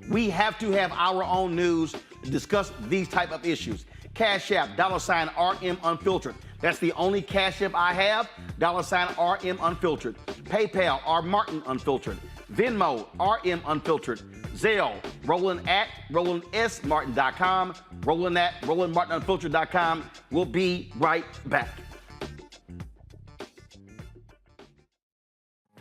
We have to have our own news to discuss these type of issues. Cash App, $RM Unfiltered. That's the only Cash App I have, $RM Unfiltered. PayPal, R Martin Unfiltered. Venmo, RM Unfiltered. Zelle, Roland at RolandSMartin.com. Roland at RolandMartinUnfiltered.com. We'll be right back.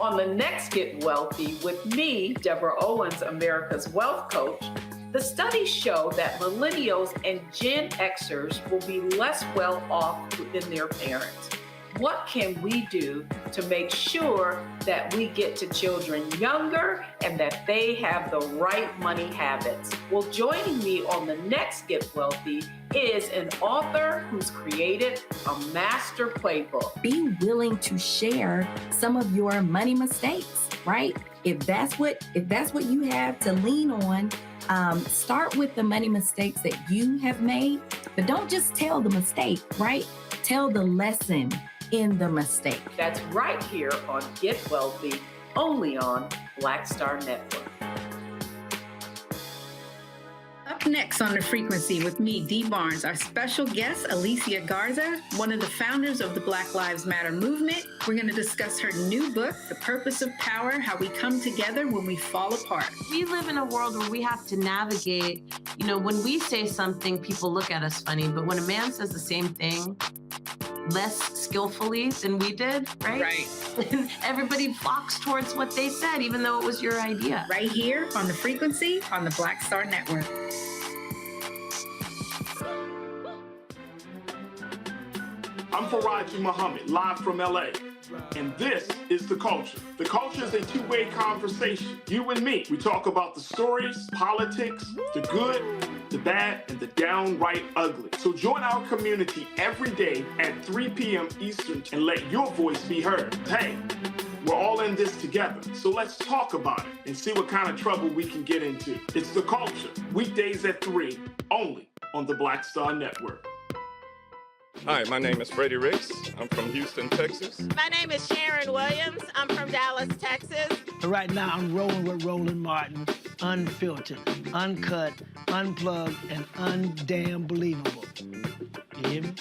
On the next Get Wealthy with me, Deborah Owens, America's Wealth Coach, the studies show that millennials and Gen Xers will be less well off than their parents. What can we do to make sure that we get to children younger and that they have the right money habits? Well, joining me on the next Get Wealthy is an author who's created a master playbook. Be willing to share some of your money mistakes, right? If that's what you have to lean on, start with the money mistakes that you have made, but don't just tell the mistake, right? Tell the lesson in the mistake. That's right here on Get Wealthy, only on Black Star Network. Up next on The Frequency with me, Dee Barnes, our special guest, Alicia Garza, one of the founders of the Black Lives Matter movement. We're going to discuss her new book, The Purpose of Power, How We Come Together When We Fall Apart. We live in a world where we have to navigate, when we say something, people look at us funny, but when a man says the same thing, less skillfully than we did, right? Right. And everybody flocks towards what they said, even though it was your idea. Right here on The Frequency on the Black Star Network. I'm Faraji Muhammad, live from LA. And this is The Culture. The Culture is a two-way conversation. You and me. We talk about the stories, politics, the good, the bad, and the downright ugly. So join our community every day at 3 p.m. Eastern and let your voice be heard. Hey, we're all in this together. So let's talk about it and see what kind of trouble we can get into. It's The Culture, weekdays at 3, only on the Black Star Network. Hi, my name is Freddie Ricks. I'm from Houston, Texas. My name is Sharon Williams. I'm from Dallas, Texas. Right now, I'm rolling with Roland Martin, unfiltered, uncut, unplugged, and undamn believable. You hear me?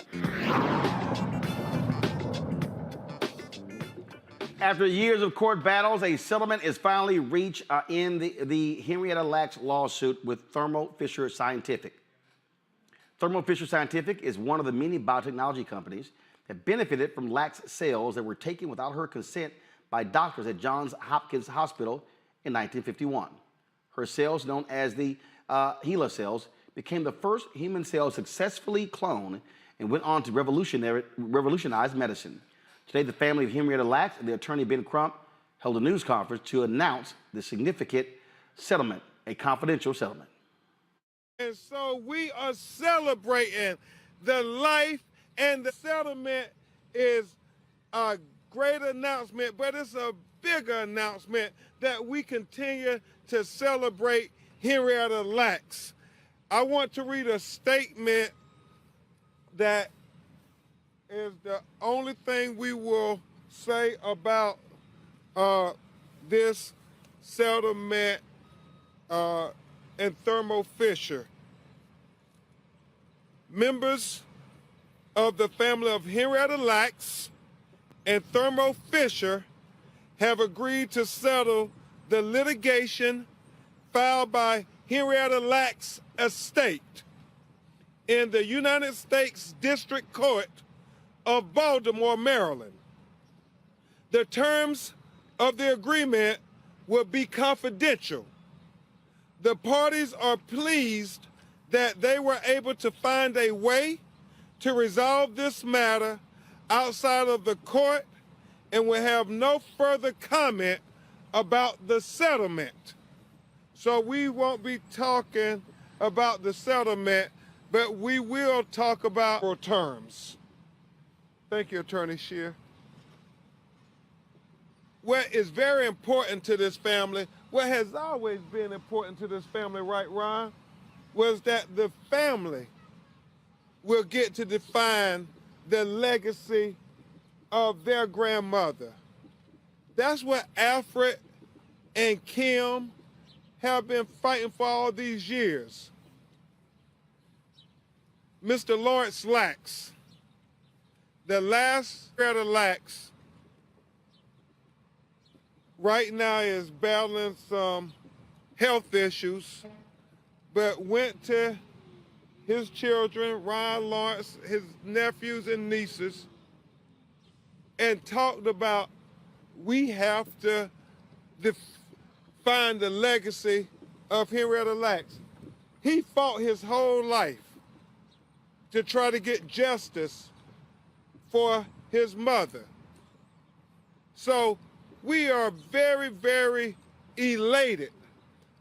After years of court battles, a settlement is finally reached in the Henrietta Lacks lawsuit with Thermo Fisher Scientific. Thermo Fisher Scientific is one of the many biotechnology companies that benefited from Lacks' cells that were taken without her consent by doctors at Johns Hopkins Hospital in 1951. Her cells, known as the HeLa cells, became the first human cells successfully cloned and went on to revolutionize medicine. Today, the family of Henrietta Lacks and the attorney Ben Crump held a news conference to announce the significant settlement, a confidential settlement. And so we are celebrating the life, and the settlement is a great announcement, but it's a bigger announcement that we continue to celebrate Henrietta Lacks. I want to read a statement that is the only thing we will say about this settlement and Thermo Fisher. Members of the family of Henrietta Lacks and Thermo Fisher have agreed to settle the litigation filed by Henrietta Lacks' estate in the United States District Court of Baltimore, Maryland. The terms of the agreement will be confidential. The parties are pleased that they were able to find a way to resolve this matter outside of the court and will have no further comment about the settlement. So we won't be talking about the settlement, but we will talk about terms. Thank you, Attorney Scheer. What is very important to this family, what has always been important to this family, right, Ron, was that the family will get to define the legacy of their grandmother. That's what Alfred and Kim have been fighting for all these years. Mr. Lawrence Lacks, the last Henrietta Lacks, right now is battling some health issues, but went to his children, Ron Lawrence, his nephews and nieces, and talked about we have to find the legacy of Henrietta Lacks. He fought his whole life to try to get justice for his mother. So we are very, very elated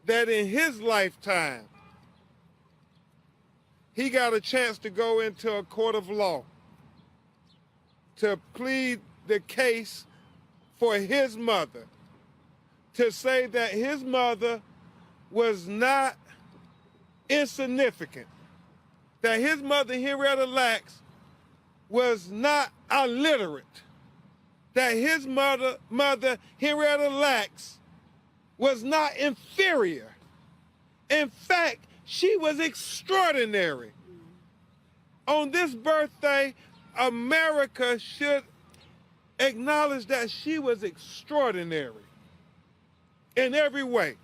that in his lifetime, he got a chance to go into a court of law to plead the case for his mother, to say that his mother was not insignificant, that his mother, Henrietta Lacks, was not illiterate, that his mother, Henrietta Lacks, was not inferior. In fact, she was extraordinary. On this birthday, America should acknowledge that she was extraordinary in every way.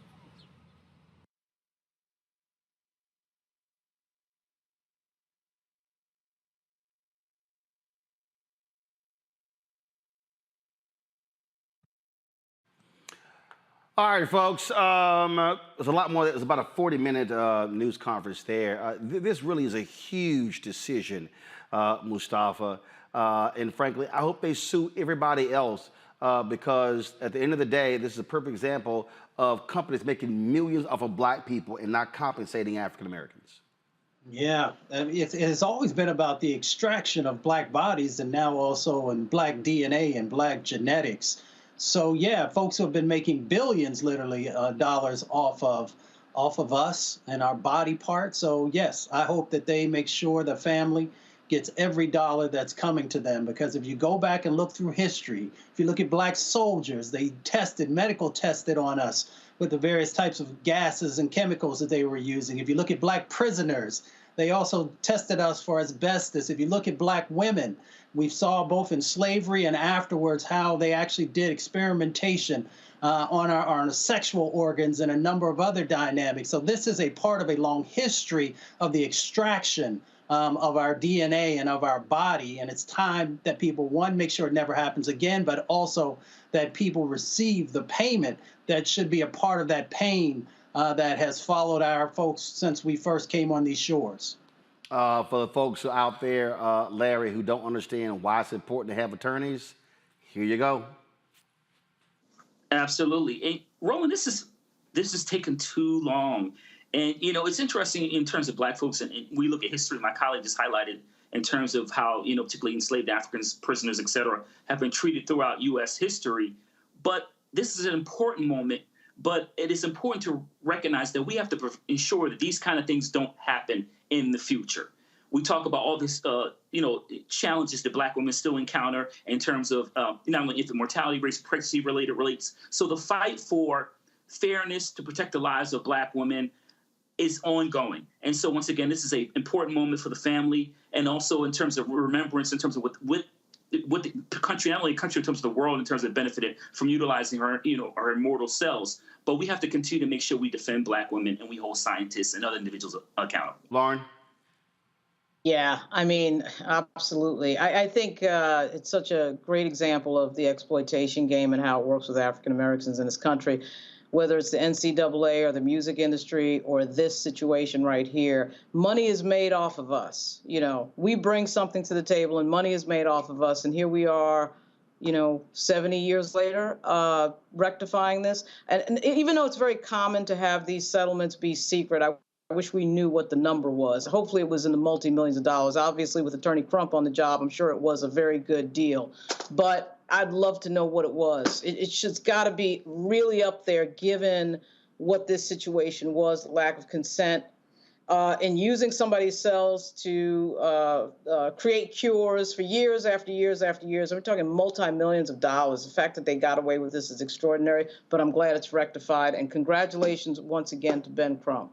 All right, folks. There's a lot more. There's about a 40-minute news conference there. This really is a huge decision, Mustafa. And frankly, I hope they sue everybody else because at the end of the day, this is a perfect example of companies making millions off of black people and not compensating African Americans. Yeah, it has always been about the extraction of black bodies and now also in black DNA and black genetics. So yeah, folks who have been making billions, literally, dollars off of us and our body parts. So yes, I hope that they make sure the family gets every dollar that's coming to them. Because if you go back and look through history, if you look at black soldiers, they medical tested on us with the various types of gases and chemicals that they were using. If you look at black prisoners, they also tested us for asbestos. If you look at black women, we saw both in slavery and afterwards how they actually did experimentation on our sexual organs and a number of other dynamics. So this is a part of a long history of the extraction of our DNA and of our body. And it's time that people, one, make sure it never happens again, but also that people receive the payment that should be a part of that pain that has followed our folks since we first came on these shores. For the folks out there, Larry, who don't understand why it's important to have attorneys, here you go. Absolutely. And Roland, this is taken too long. And, you know, it's interesting in terms of black folks, and we look at history, my colleague just highlighted in terms of how, you know, particularly enslaved Africans, prisoners, et cetera, have been treated throughout U.S. history. But this is an important moment. But it is important to recognize that we have to ensure that these kind of things don't happen in the future. We talk about all this, you know, challenges that black women still encounter in terms of not only infant mortality rates, pregnancy-related rates. So the fight for fairness to protect the lives of black women is ongoing. And so once again, this is an important moment for the family, and also in terms of remembrance, in terms of what the country, not only the country in terms of the world, in terms of benefited from utilizing our, you know, our immortal cells. But we have to continue to make sure we defend black women and we hold scientists and other individuals accountable. Lauren? Yeah, I mean, absolutely. I think it's such a great example of the exploitation game and how it works with African Americans in this country. Whether it's the NCAA or the music industry or this situation right here, money is made off of us. You know, we bring something to the table and money is made off of us. And here we are, you know, 70 years later, rectifying this. And even though it's very common to have these settlements be secret, I wish we knew what the number was. Hopefully it was in the multi-millions of dollars. Obviously, with Attorney Crump on the job, I'm sure it was a very good deal. But I'd love to know what it was. It's just got to be really up there, given what this situation was, the lack of consent, and using somebody's cells to create cures for years after years after years. We're talking multi-millions of dollars. The fact that they got away with this is extraordinary, but I'm glad it's rectified. And congratulations once again to Ben Crump.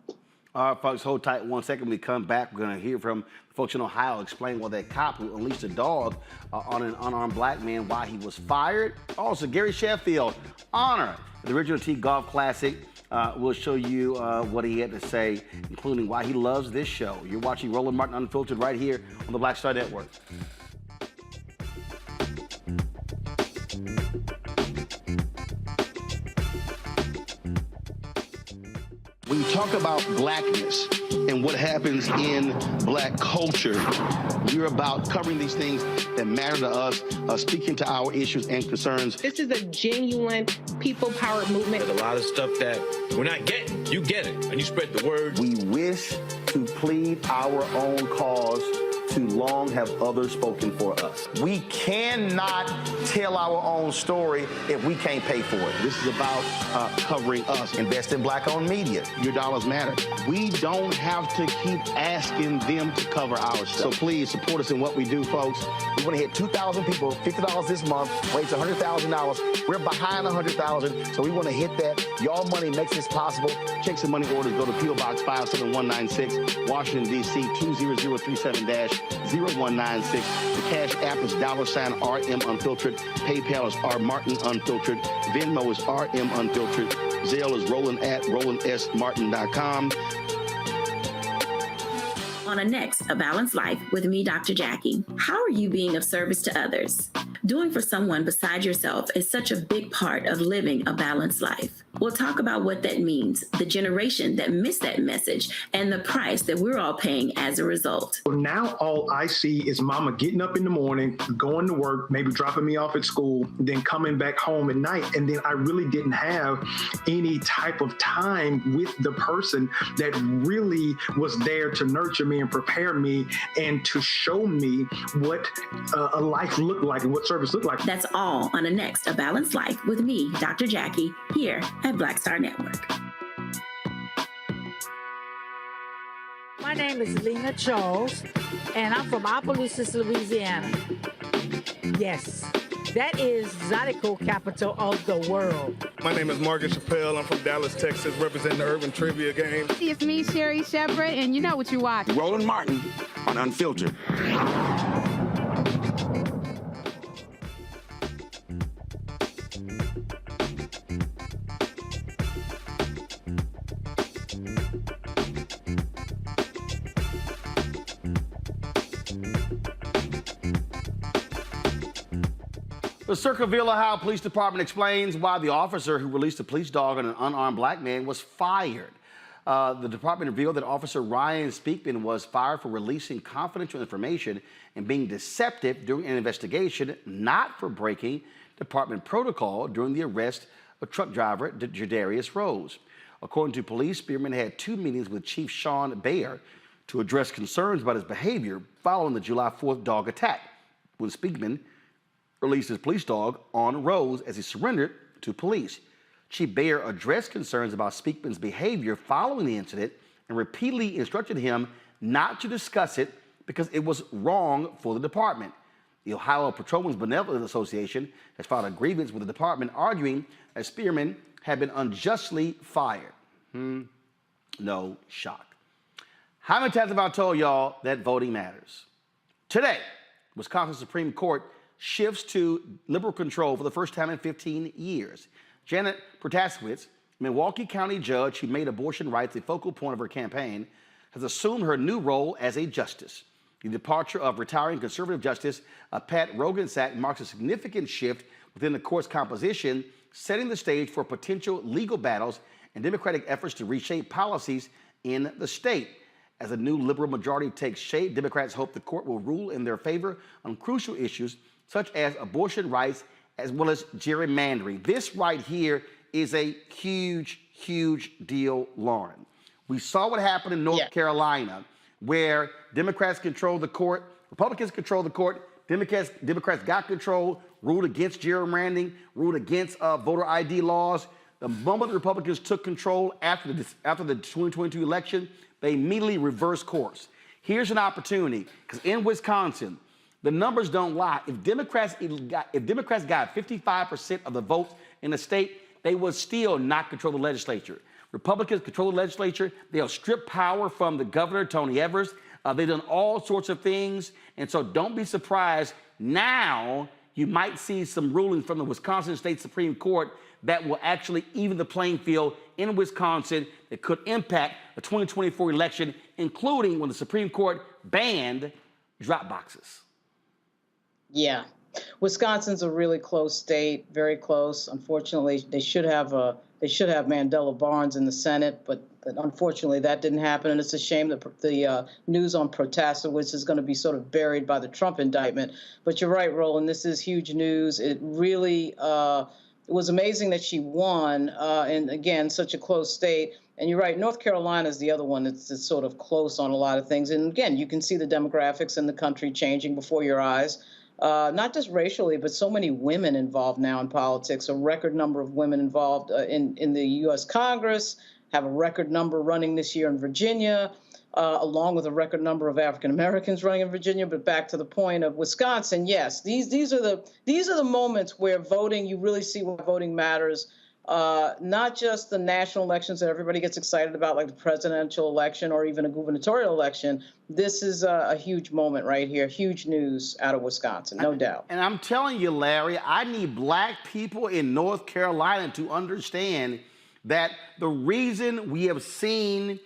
All right, folks, hold tight 1 second. When we come back, we're going to hear from folks in Ohio explain why that cop who unleashed a dog on an unarmed black man, why he was fired. Also, Gary Sheffield, Honor, the original T Golf Classic. We'll show you what he had to say, including why he loves this show. You're watching Roland Martin Unfiltered right here on the Black Star Network. When you talk about blackness and what happens in black culture, you're about covering these things that matter to us, speaking to our issues and concerns. This is a genuine people-powered movement. There's a lot of stuff that we're not getting. You get it, and you spread the word. We wish to plead our own cause. Too long have others spoken for us. We cannot tell our own story if we can't pay for it. This is about covering us. Invest in black-owned media. Your dollars matter. We don't have to keep asking them to cover our stuff. So please support us in what we do, folks. We want to hit 2,000 people, $50 this month, raise $100,000. We're behind $100,000, so we want to hit that. Y'all money makes this possible. Check some money orders. Go to P.O. Box 57196, Washington, D.C. 20037-0196. The Cash App is $RM Unfiltered. PayPal is R Martin Unfiltered. Venmo is RM Unfiltered. Zelle is Roland at RolandSMartin.com. On a next, A Balanced Life with me, Dr. Jackie. How are you being of service to others? Doing for someone beside yourself is such a big part of living a balanced life. We'll talk about what that means, the generation that missed that message, and the price that we're all paying as a result. Now all I see is mama getting up in the morning, going to work, maybe dropping me off at school, then coming back home at night. And then I really didn't have any type of time with the person that really was there to nurture me and prepare me and to show me what a life looked like and what service looked like. That's all on the next A Balanced Life with me, Dr. Jackie, here at Black Star Network. My name is Lena Charles, and I'm from Opelousas, Louisiana. Yes, that is Zydeco capital of the world. My name is Margaret Chappelle. I'm from Dallas, Texas, representing the Urban Trivia Game. It's me, Sherry Shepherd, and you know what you watch. Roland Martin on Unfiltered. The Circleville, Ohio Police Department explains why the officer who released a police dog on an unarmed black man was fired. The department revealed that Officer Ryan Speakman was fired for releasing confidential information and being deceptive during an investigation, not for breaking department protocol during the arrest of truck driver Jadarius Rose. According to police, Spearman had 2 meetings with Chief Sean Bayer to address concerns about his behavior following the July 4th dog attack, when Speakman released his police dog on Rose as he surrendered to police. Chief Bayer addressed concerns about Speakman's behavior following the incident and repeatedly instructed him not to discuss it because it was wrong for the department. The Ohio Patrolmen's Benevolent Association has filed a grievance with the department arguing that Spearman had been unjustly fired. No shock. How many times have I told y'all that voting matters? Today, Wisconsin Supreme Court shifts to liberal control for the first time in 15 years. Janet Protasewicz, Milwaukee County judge who made abortion rights a focal point of her campaign, has assumed her new role as a justice. The departure of retiring conservative justice Pat Rogensack marks a significant shift within the court's composition, setting the stage for potential legal battles and Democratic efforts to reshape policies in the state. As a new liberal majority takes shape, Democrats hope the court will rule in their favor on crucial issues such as abortion rights, as well as gerrymandering. This right here is a huge, huge deal, Lauren. We saw what happened in North Carolina, where Democrats controlled the court, Republicans controlled the court, Democrats got control, ruled against gerrymandering, ruled against voter ID laws. The moment the Republicans took control after the 2022 election, they immediately reversed course. Here's an opportunity, because in Wisconsin, the numbers don't lie. If Democrats got 55% of the votes in the state, they would still not control the legislature. Republicans control the legislature. They'll strip power from the governor, Tony Evers. They've done all sorts of things. And so don't be surprised. Now you might see some rulings from the Wisconsin State Supreme Court that will actually even the playing field in Wisconsin that could impact the 2024 election, including when the Supreme Court banned drop boxes. Yeah. Wisconsin's a really close state, very close. Unfortunately, they should have a They should have Mandela Barnes in the Senate, but unfortunately that didn't happen. And it's a shame that the news on Protasewicz is going to be sort of buried by the Trump indictment. But you're right, Roland, this is huge news. It really it was amazing that she won, and again, such a close state. And you're right, North Carolina is the other one that's sort of close on a lot of things. And again, you can see the demographics in the country changing before your eyes. Not just racially, but so many women involved now in politics, a record number of women involved in the U.S. Congress, have a record number running this year in Virginia, along with a record number of African Americans running in Virginia. But back to the point of Wisconsin, yes, these are the moments where voting, you really see why voting matters. Not just the national elections that everybody gets excited about, like the presidential election or even a gubernatorial election. This is a huge moment right here, huge news out of Wisconsin, no doubt. And I'm telling you, Larry, I need black people in North Carolina to understand that the reason we have seen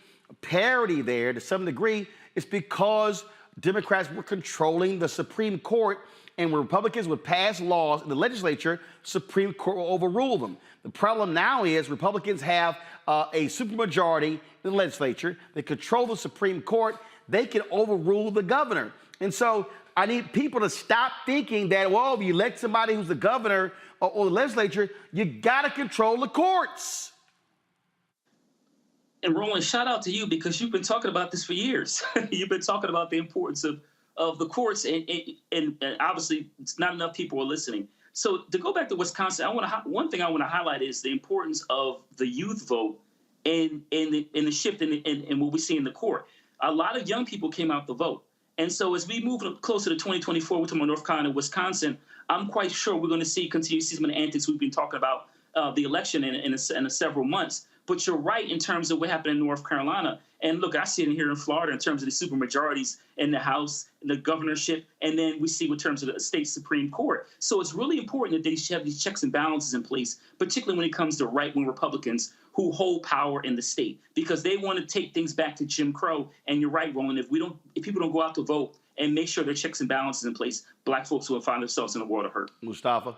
parity there to some degree is because Democrats were controlling the Supreme Court, and when Republicans would pass laws in the legislature, Supreme Court will overrule them. The problem now is Republicans have a supermajority in the legislature. They control the Supreme Court. They can overrule the governor. And so I need people to stop thinking that, well, if you elect somebody who's the governor or the legislature, you got to control the courts. And Roland, shout out to you because you've been talking about this for years. You've been talking about the importance of the courts, and obviously not enough people are listening. So to go back to Wisconsin, one thing I want to highlight is the importance of the youth vote and the shift in what we see in the court. A lot of young people came out to vote. And so as we move closer to 2024, we're talking about North Carolina and Wisconsin, continue to see some of the antics we've been talking about the election in several months. But you're right in terms of what happened in North Carolina. And look, I see it here in Florida in terms of the supermajorities in the House, in the governorship, and then we see in terms of the state Supreme Court. So it's really important that they should have these checks and balances in place, particularly when it comes to right-wing Republicans who hold power in the state, because they want to take things back to Jim Crow. And you're right, Roland, if people don't go out to vote and make sure there are checks and balances in place, black folks will find themselves in a world of hurt. Mustafa?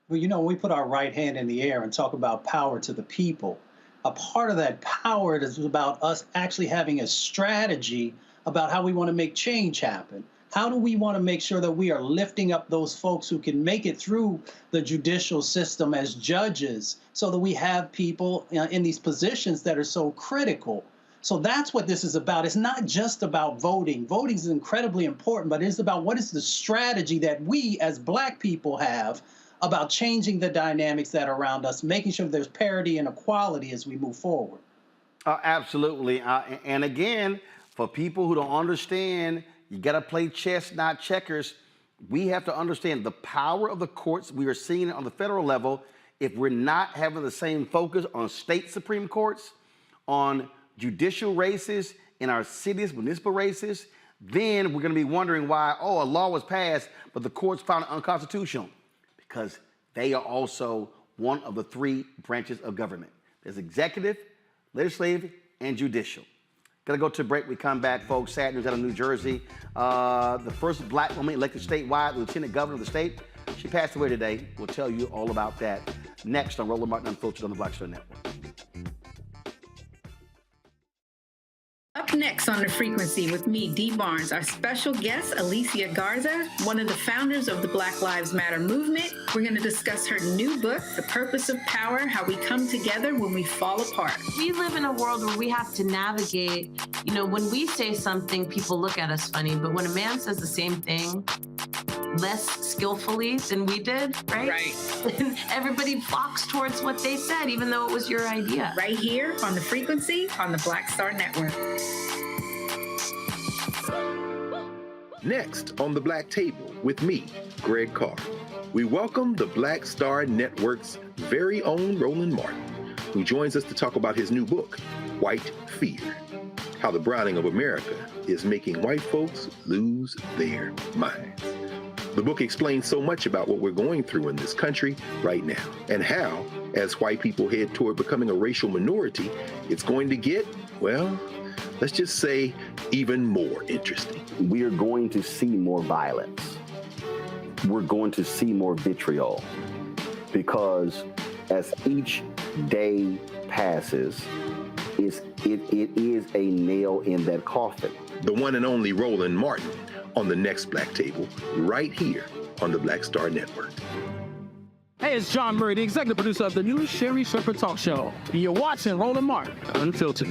Well, when we put our right hand in the air and talk about power to the people, a part of that power is about us actually having a strategy about how we want to make change happen. How do we want to make sure that we are lifting up those folks who can make it through the judicial system as judges so that we have people in these positions that are so critical? So that's what this is about. It's not just about voting. Voting is incredibly important, but it's about what is the strategy that we as black people have about changing the dynamics that are around us, making sure there's parity and equality as we move forward. Absolutely. And again, for people who don't understand, you got to play chess, not checkers. We have to understand the power of the courts. We are seeing it on the federal level. If we're not having the same focus on state Supreme Courts, on judicial races in our cities, municipal races, then we're going to be wondering why, a law was passed, but the courts found it unconstitutional. Because they are also one of the three branches of government. There's executive, legislative, and judicial. Gonna go to a break. We come back, folks. Sad news out of New Jersey. The first black woman elected statewide, the lieutenant governor of the state. She passed away today. We'll tell you all about that next on Roland Martin Unfiltered on the Black Star Network. Up next on The Frequency with me, Dee Barnes, our special guest, Alicia Garza, one of the founders of the Black Lives Matter movement. We're going to discuss her new book, The Purpose of Power, How We Come Together When We Fall Apart. We live in a world where we have to navigate, when we say something, people look at us funny, but when a man says the same thing less skillfully than we did, right? Right. Everybody flocks towards what they said, even though it was your idea. Right here on The Frequency on the Black Star Network. Next on The Black Table with me, Greg Carr, we welcome the Black Star Network's very own Roland Martin, who joins us to talk about his new book, White Fear, How the Browning of America is Making White Folks Lose Their Minds. The book explains so much about what we're going through in this country right now, and how, as white people head toward becoming a racial minority, it's going to get, well, let's just say, even more interesting. We are going to see more violence. We're going to see more vitriol, because as each day passes, it is a nail in that coffin. The one and only Roland Martin on the next Black Table, right here on the Black Star Network. Hey, it's John Murray, the executive producer of the new Sherry Shepherd Talk Show. And you're watching Roland Martin Unfiltered.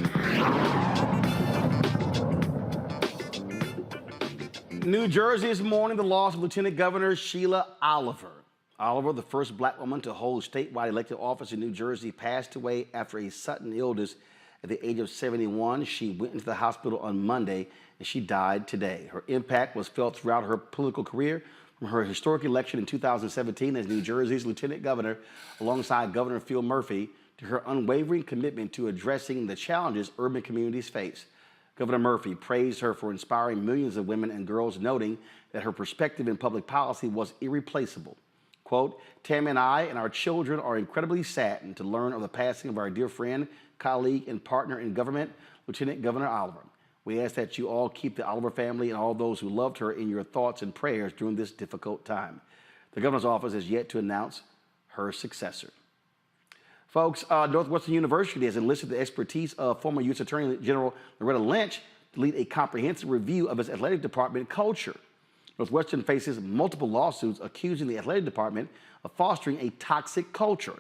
New Jersey this morning, the loss of Lieutenant Governor Sheila Oliver. Oliver, the first black woman to hold statewide elected office in New Jersey, passed away after a sudden illness at the age of 71. She went into the hospital on Monday, and she died today. Her impact was felt throughout her political career, from her historic election in 2017 as New Jersey's lieutenant governor, alongside Governor Phil Murphy, to her unwavering commitment to addressing the challenges urban communities face. Governor Murphy praised her for inspiring millions of women and girls, noting that her perspective in public policy was irreplaceable. Quote, Tam and I and our children are incredibly saddened to learn of the passing of our dear friend, colleague, and partner in government, Lieutenant Governor Oliver. We ask that you all keep the Oliver family and all those who loved her in your thoughts and prayers during this difficult time. The governor's office has yet to announce her successor. Folks, Northwestern University has enlisted the expertise of former U.S. Attorney General Loretta Lynch to lead a comprehensive review of its athletic department culture. Northwestern faces multiple lawsuits accusing the athletic department of fostering a toxic culture.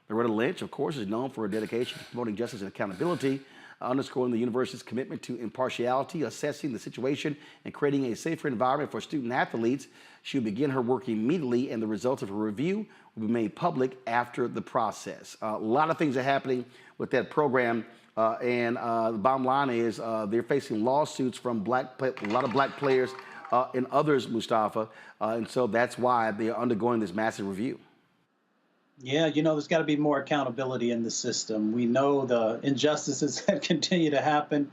Loretta Lynch, of course, is known for her dedication to promoting justice and accountability, underscoring the university's commitment to impartiality, assessing the situation, and creating a safer environment for student athletes. She will begin her work immediately, and the results of her review will be made public after the process. A lot of things are happening with that program, and the bottom line is they're facing lawsuits from a lot of black players and others, Mustafa, and so that's why they are undergoing this massive review. Yeah, there's got to be more accountability in the system. We know the injustices that continue to happen.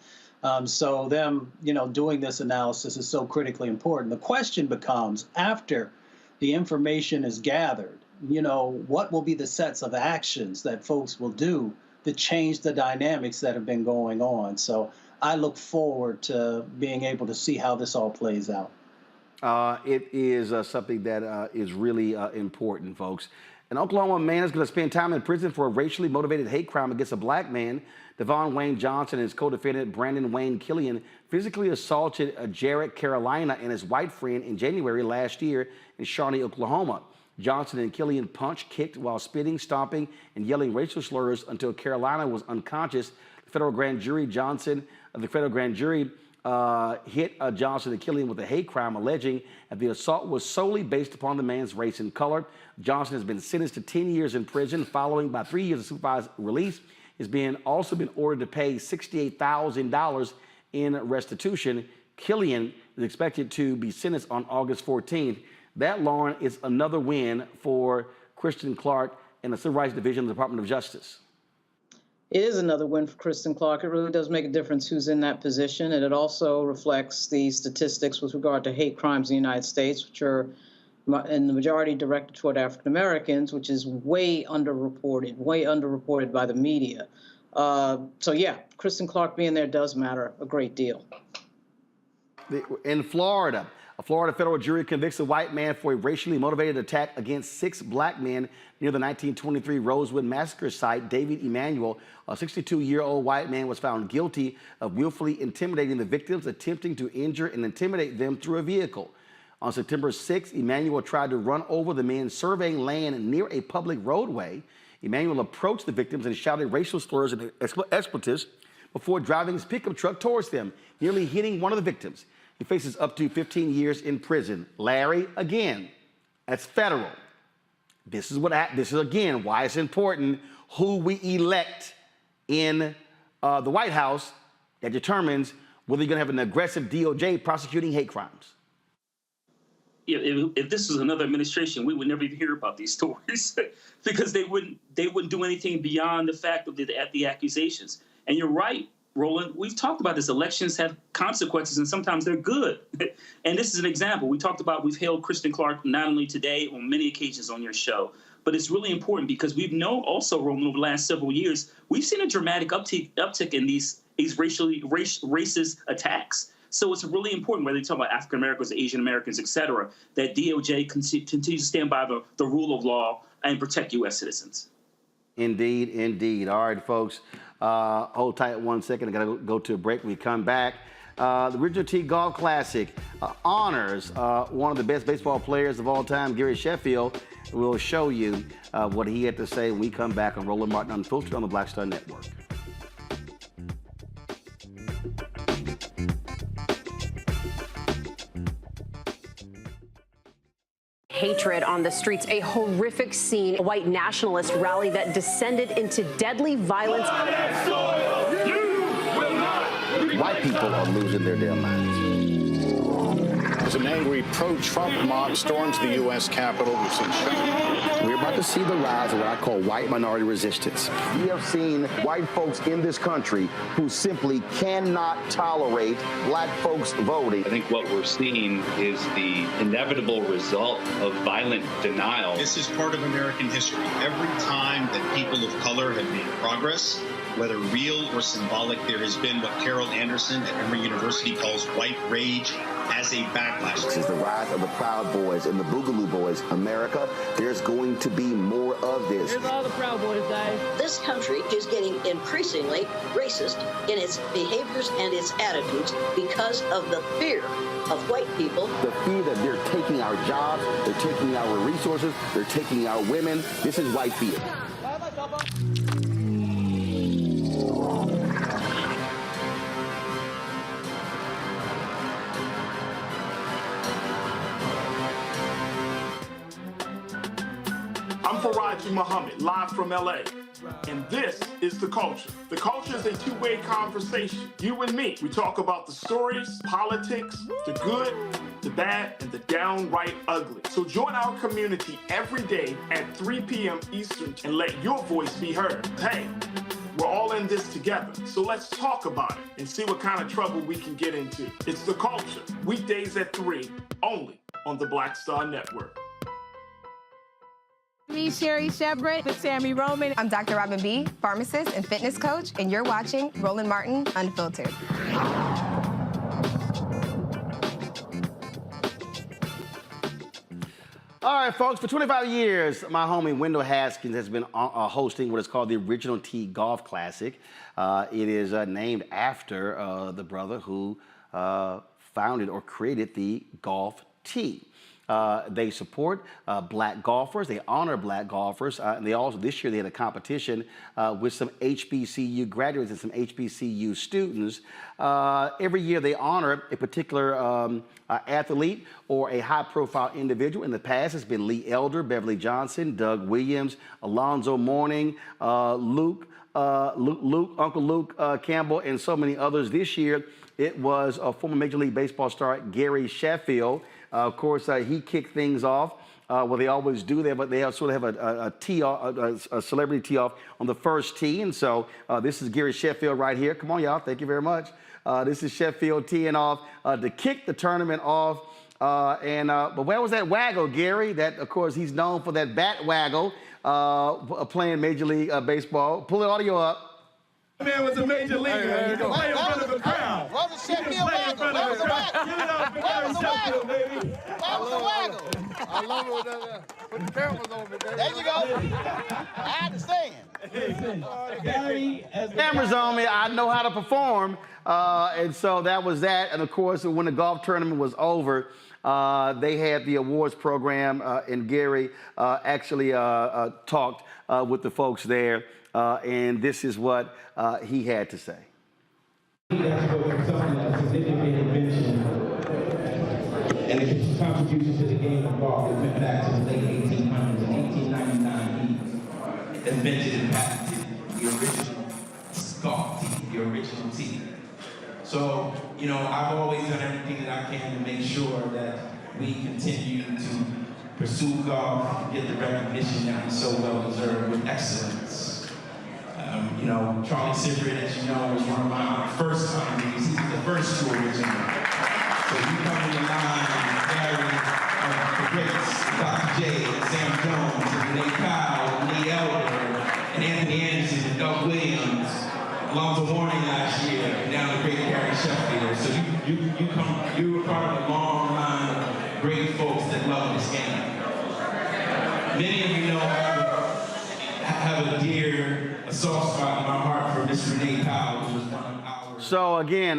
So them, doing this analysis is so critically important. The question becomes, after the information is gathered, what will be the sets of actions that folks will do to change the dynamics that have been going on? So I look forward to being able to see how this all plays out. It is something that is really important, folks. An Oklahoma man is going to spend time in prison for a racially motivated hate crime against a black man. Devon Wayne Johnson and his co-defendant Brandon Wayne Killian physically assaulted Jarrett Carolina and his white friend in January last year in Shawnee, Oklahoma. Johnson and Killian punched, kicked while spitting, stomping, and yelling racial slurs until Carolina was unconscious. The federal grand jury hit Johnson and Killian with a hate crime, alleging that the assault was solely based upon the man's race and color. Johnson has been sentenced to 10 years in prison, following by 3 years of supervised release. He's also been ordered to pay $68,000 in restitution. Killian is expected to be sentenced on August 14th. That, Lauren, is another win for Kristen Clark and the Civil Rights Division of the Department of Justice. It is another win for Kristen Clark. It really does make a difference who's in that position, and it also reflects the statistics with regard to hate crimes in the United States, which are in the majority directed toward African Americans, which is way underreported by the media. So yeah, Kristen Clark being there does matter a great deal. In Florida, a Florida federal jury convicts a white man for a racially motivated attack against 6 black men near the 1923 Rosewood Massacre site. David Emanuel, a 62-year-old white man, was found guilty of willfully intimidating the victims, attempting to injure and intimidate them through a vehicle. On September 6th, Emanuel tried to run over the men surveying land near a public roadway. Emanuel approached the victims and shouted racial slurs and expletives before driving his pickup truck towards them, nearly hitting one of the victims. He faces up to 15 years in prison. Larry, again, that's federal. This is again why it's important who we elect in the White House that determines whether you're going to have an aggressive DOJ prosecuting hate crimes. If this was another administration, we would never even hear about these stories because they wouldn't do anything beyond the fact of the accusations. And you're right, Roland, we've talked about this. Elections have consequences, and sometimes they're good. And this is an example. We've hailed Kristen Clark not only today, on many occasions on your show, but it's really important because we've known also, Roland, over the last several years, we've seen a dramatic uptick in these racist attacks. So it's really important, whether you talk about African Americans, Asian Americans, et cetera, that DOJ continues to stand by the rule of law and protect U.S. citizens. Indeed, indeed. All right, folks, hold tight 1 second. I got to go to a break. When we come back, the Original T Golf Classic honors one of the best baseball players of all time, Gary Sheffield. We'll show you what he had to say when we come back on Roland Martin Unfiltered on the Black Star Network. Hatred on the streets, a horrific scene, a white nationalist rally that descended into deadly violence. White people are losing their damn minds. As an angry pro-Trump mob storms the U.S. Capitol, we've seen We're about to see the rise of what I call white minority resistance. We have seen white folks in this country who simply cannot tolerate black folks voting. I think what we're seeing is the inevitable result of violent denial. This is part of American history. Every time that people of color have made progress, whether real or symbolic, there has been what Carol Anderson at Emory University calls white rage as a backlash. This is the rise of the Proud Boys and the Boogaloo Boys. America, there's going to be more of this. Here's all the Proud Boys, guys. This country is getting increasingly racist in its behaviors and its attitudes because of the fear of white people. The fear that they're taking our jobs, they're taking our resources, they're taking our women. This is white fear. I'm Faraji Muhammad, live from LA. And this is The Culture. The Culture is a two-way conversation. You and me. We talk about the stories, politics, the good, the bad, and the downright ugly. So join our community every day at 3 p.m. Eastern and let your voice be heard. Hey, we're all in this together. So let's talk about it and see what kind of trouble we can get into. It's The Culture, weekdays at 3, only on the Black Star Network. Me, Sherry Shepard, with Sammy Roman. I'm Dr. Robin B., pharmacist and fitness coach, and you're watching Roland Martin Unfiltered. All right, folks, for 25 years, my homie Wendell Haskins has been hosting what is called the Original T Golf Classic. It is named after the brother who founded or created the golf tee. They support black golfers. They honor black golfers. And they also, this year, they had a competition with some HBCU graduates and some HBCU students. Every year, they honor a particular athlete or a high-profile individual. In the past, it's been Lee Elder, Beverly Johnson, Doug Williams, Alonzo Mourning, Uncle Luke Campbell, and so many others. This year, it was a former Major League Baseball star, Gary Sheffield. Of course, he kicked things off. Well, they always do that, but they sort of have a tee off, a celebrity tee off on the first tee. And so this is Gary Sheffield right here. Come on, y'all. Thank you very much. This is Sheffield teeing off to kick the tournament off. But where was that waggle, Gary? That, of course, he's known for that bat waggle playing Major League Baseball. Pull the audio up. Man was a major leaguer. You can play in front of a crowd. What was the Sheffield waggle? Where was the waggle? Give it up for Gary Sheffield, baby. Where was the waggle? I love it when the cameras on me, baby. There you go. I understand. Cameras on me. I know how to perform. And so that was that. And, of course, when the golf tournament was over, they had the awards program, and Gary actually talked with the folks there. And this is what he had to say. He has to go for something that's a significant invention, and its contribution to the game of golf has been back to the late 1800s. In 1899, he invented and patented the original golf tee, the original tee. So, you know, I've always done everything that I can to make sure that we continue to pursue golf, get the recognition that we so well deserve with excellence. You know, Charlie Sifford, as you know, was one of my first honorees. He was the first to original. So you come in the line, Gary, the greats, Dr. J, and Sam Jones, and Renee Kyle, and Lee Elder, and Anthony Anderson, and Doug Williams, Alonzo Mourning last year, and now the great Gary Sheffield. So you were part of a long line of great folks that love this game. Many of you know have a have a soft spot in my heart for Miss Renee Powell, who was one of our... So again,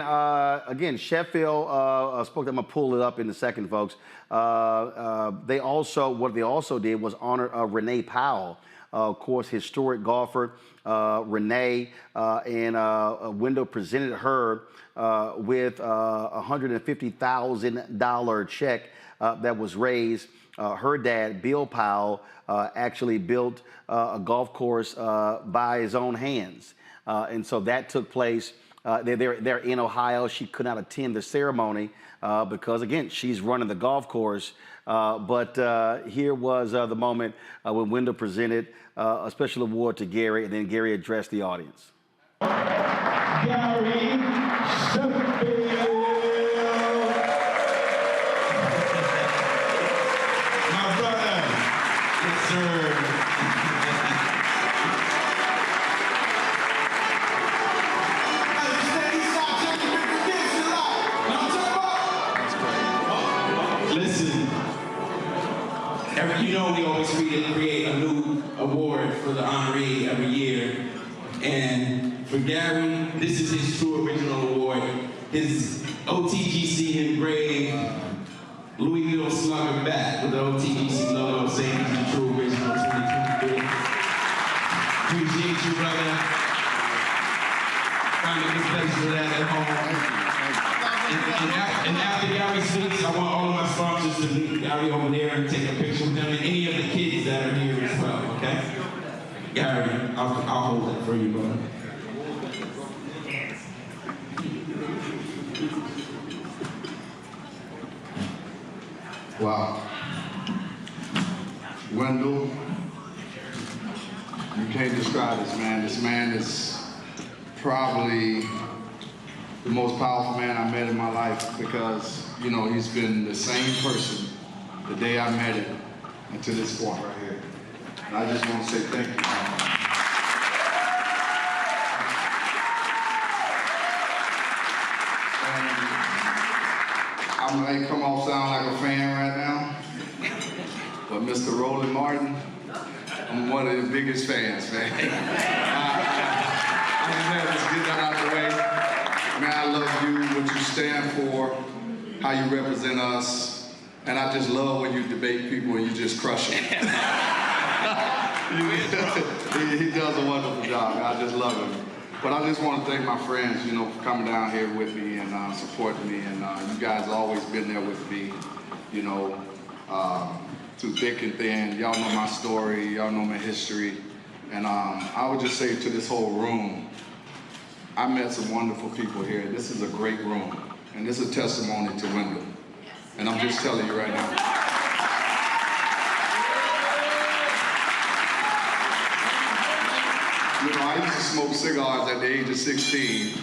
Sheffield spoke. I'm gonna pull it up in a second, folks. What they also did was honor Renee Powell, of course, historic golfer. Renee and Window presented her with a $150,000 check that was raised. Her dad, Bill Powell, actually built a golf course by his own hands, and so that took place. They're in Ohio. She could not attend the ceremony because, again, she's running the golf course. But here was the moment when Wendell presented a special award to Gary, and then Gary addressed the audience. Gary Circleville. My brother. Yes, sir. You know, we always create a new award for the honoree every year. And for Gary, this is his true original award. His OTGC engraved Louisville Slugger bat with the OTGC logo saying he's the true original 2023. Appreciate you, brother. Find a good place for that at home. And after Gary speaks, I want all of my sponsors to meet Gary over there and take a picture with him and any of the kids that are here as well, okay? Gary, I'll hold it for you, brother. Wow. Wendell, you can't describe this man. This man is probably the most powerful man I met in my life because, you know, he's been the same person the day I met him and to this point right here. And I just want to say thank you, man. And I may come off sound like a fan right now, but Mr. Roland Martin, I'm one of his biggest fans, man. I just had to get that out of the way. Man, I love you, what you stand for, how you represent us, and I just love when you debate people and you just crush them. He does a wonderful job, man. I just love him. But I just want to thank my friends, you know, for coming down here with me and supporting me, and you guys have always been there with me, you know, through thick and thin. Y'all know my story, y'all know my history, and I would just say to this whole room, I met some wonderful people here. This is a great room, and this is a testimony to Wendell. And I'm just telling you right now. You know, I used to smoke cigars at the age of 16,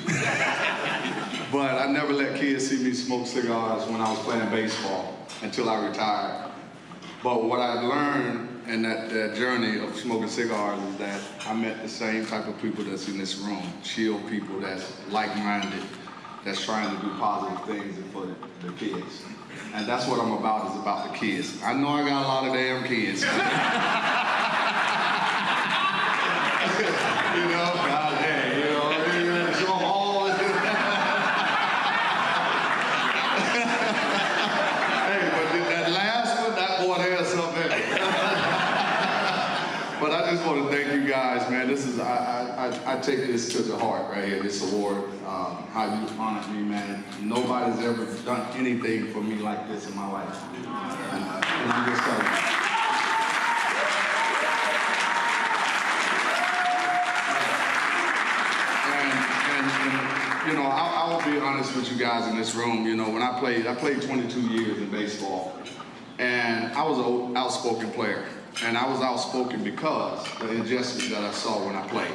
but I never let kids see me smoke cigars when I was playing baseball until I retired. But what I learned in that journey of smoking cigars is that I met the same type of people that's in this room, chill people that's like-minded, that's trying to do positive things for the kids. And that's what I'm about, is about the kids. I know I got a lot of damn kids. You know, God damn, you know, show them all. Hey, but that last one, that boy has something. But I just want to thank you guys, man. This is, I take this to the heart right here, this award, how you honored me, man. Nobody's ever done anything for me like this in my life. And I'm just telling you. You know, I'll be honest with you guys in this room. You know, when I played 22 years in baseball, and I was an outspoken player. And I was outspoken because of the injustice that I saw when I played.